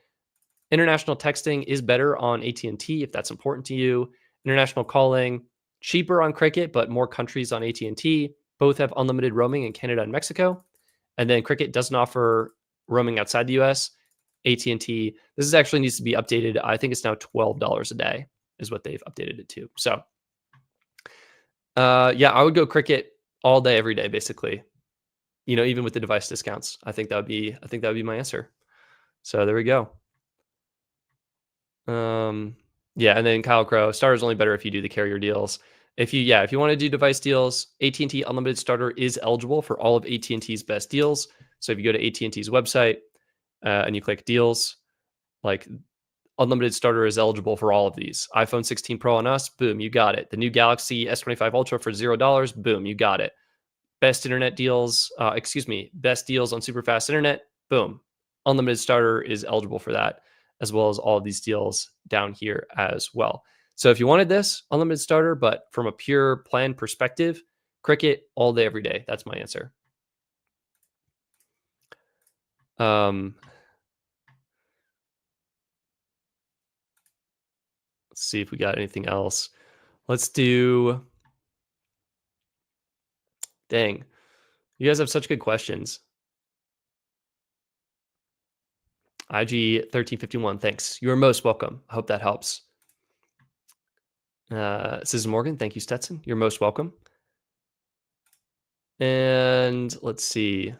A: International texting is better on AT&T if that's important to you. International calling, cheaper on Cricket, but more countries on AT&T. Both have unlimited roaming in Canada and Mexico. And then Cricket doesn't offer roaming outside the US. AT&T, this is actually needs to be updated. I think it's now $12 a day is what they've updated it to. So yeah, I would go Cricket all day, every day, basically. You know, even with the device discounts. I think that would be my answer. So there we go. Yeah, and then Kyle Crow, Starter is only better if you do the carrier deals. If you want to do device deals, AT&T Unlimited Starter is eligible for all of AT&T's best deals. So if you go to AT&T's website and you click deals, like Unlimited Starter is eligible for all of these. iPhone 16 Pro on us, boom, you got it. The new Galaxy S25 Ultra for $0, boom, you got it. Best internet deals, best deals on super fast internet, boom. Unlimited Starter is eligible for that, as well as all of these deals down here as well. So if you wanted this, Unlimited Starter, but from a pure plan perspective, Cricket all day, every day. That's my answer. Let's see if we got anything else. Let's do... Dang. You guys have such good questions. IG1351, thanks. You are most welcome. I hope that helps. Susan Morgan, thank you, Stetson. You're most welcome. And let's see.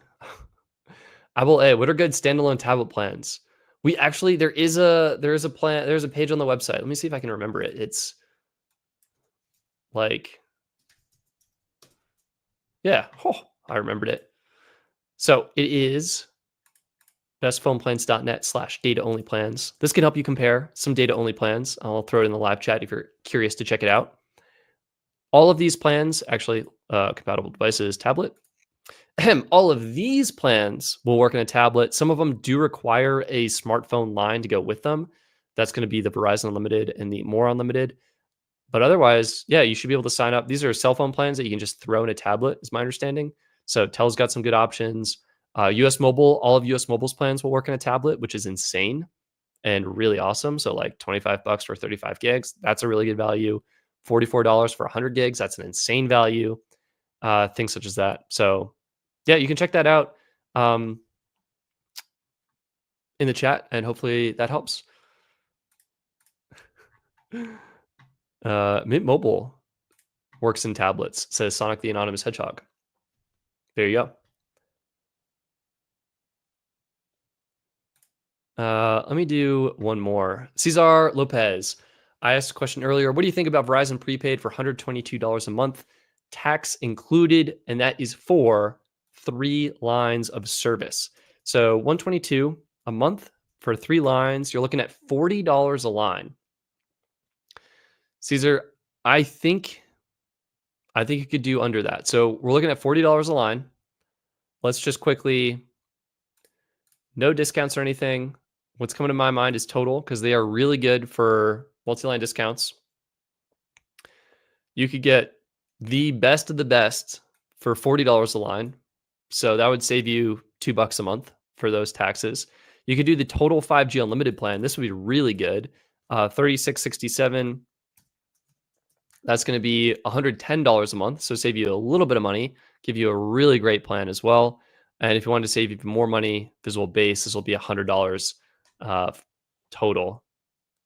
A: Apple A, what are good standalone tablet plans? We actually, there is a plan, there's a page on the website. Let me see if I can remember it. It's like, yeah, I remembered it. So it is bestphoneplans.net/data only plans. This can help you compare some data only plans. I'll throw it in the live chat if you're curious to check it out. All of these plans actually compatible devices, tablet. All of these plans will work on a tablet. Some of them do require a smartphone line to go with them. That's going to be the Verizon Unlimited and the More Unlimited. But otherwise, yeah, you should be able to sign up. These are cell phone plans that you can just throw in a tablet, is my understanding. So Tel's got some good options. US Mobile, all of US Mobile's plans will work on a tablet, which is insane and really awesome. So like 25 bucks for 35 gigs, that's a really good value. $44 for 100 gigs, that's an insane value. Things such as that. So yeah, you can check that out um, in the chat, and hopefully that helps. Mint Mobile works in tablets, says Sonic the Anonymous Hedgehog. There you go. Let me do one more. Cesar Lopez. I asked a question earlier. What do you think about Verizon Prepaid for $122 a month, tax included? And that is for 3 lines of service. So 122 a month for 3 lines. You're looking at $40 a line. Caesar, I think you could do under that. So we're looking at $40 a line. Let's just quickly, no discounts or anything. What's coming to my mind is total, because they are really good for multi-line discounts. You could get the best of the best for $40 a line. So that would save you $2 a month for those taxes. You could do the total 5G unlimited plan. This would be really good. $36.67. That's going to be $110 a month. So save you a little bit of money, give you a really great plan as well. And if you wanted to save even more money, Visible Base, this will be $100 total.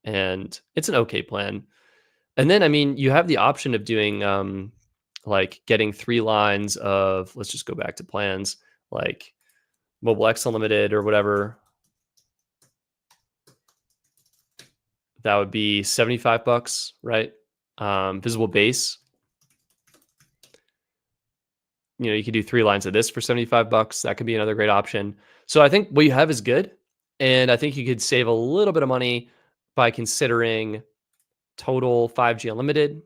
A: And it's an okay plan. And then, I mean, you have the option of doing like getting 3 lines of, let's just go back to plans, like MobileX Unlimited or whatever. That would be 75 bucks, right? Visible Base. You know, you could do 3 lines of this for 75 bucks. That could be another great option. So I think what you have is good. And I think you could save a little bit of money by considering total 5G unlimited.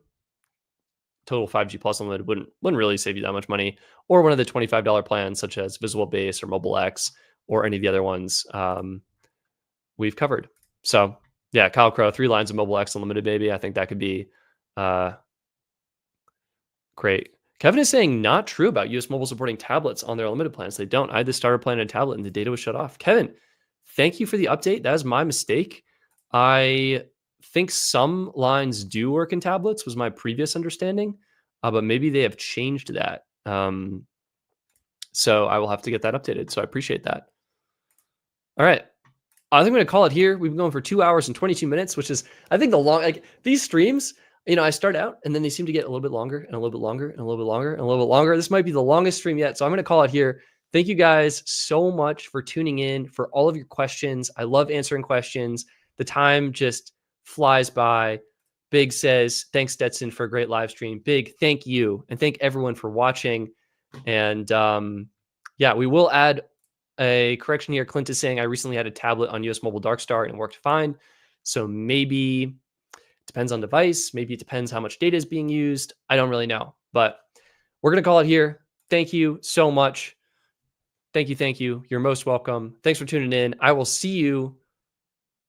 A: Total 5G plus unlimited wouldn't really save you that much money, or one of the $25 plans such as Visible Base or MobileX or any of the other ones we've covered. So yeah, Kyle Crow, 3 lines of MobileX unlimited, baby. I think that could be great. Kevin is saying not true about US Mobile supporting tablets on their unlimited plans. They don't. I had the starter plan and a tablet and the data was shut off. Kevin, thank you for the update. That is my mistake. I think some lines do work in tablets, was my previous understanding, but maybe they have changed that. So I will have to get that updated. So I appreciate that. All right. I think I'm going to call it here. We've been going for 2 hours and 22 minutes, which is, I think, the long, like these streams, you know, I start out and then they seem to get a little bit longer and a little bit longer and a little bit longer and a little bit longer. This might be the longest stream yet. So I'm going to call it here. Thank you guys so much for tuning in, for all of your questions. I love answering questions. The time just flies by. Big says, thanks, Stetson, for a great live stream. Big thank you. And thank everyone for watching. And yeah, we will add a correction here. Clint is saying I recently had a tablet on US Mobile Darkstar and it worked fine. So maybe it depends on device. Maybe it depends how much data is being used. I don't really know, but we're going to call it here. Thank you so much. Thank you. Thank you. You're most welcome. Thanks for tuning in. I will see you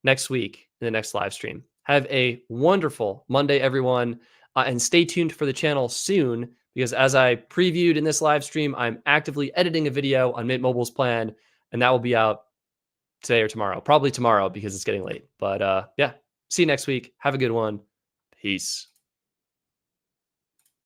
A: next week in the next live stream. Have a wonderful Monday, everyone. And stay tuned for the channel soon, because as I previewed in this live stream, I'm actively editing a video on Mint Mobile's plan, and that will be out today or tomorrow. Probably tomorrow because it's getting late. But yeah, see you next week. Have a good one. Peace.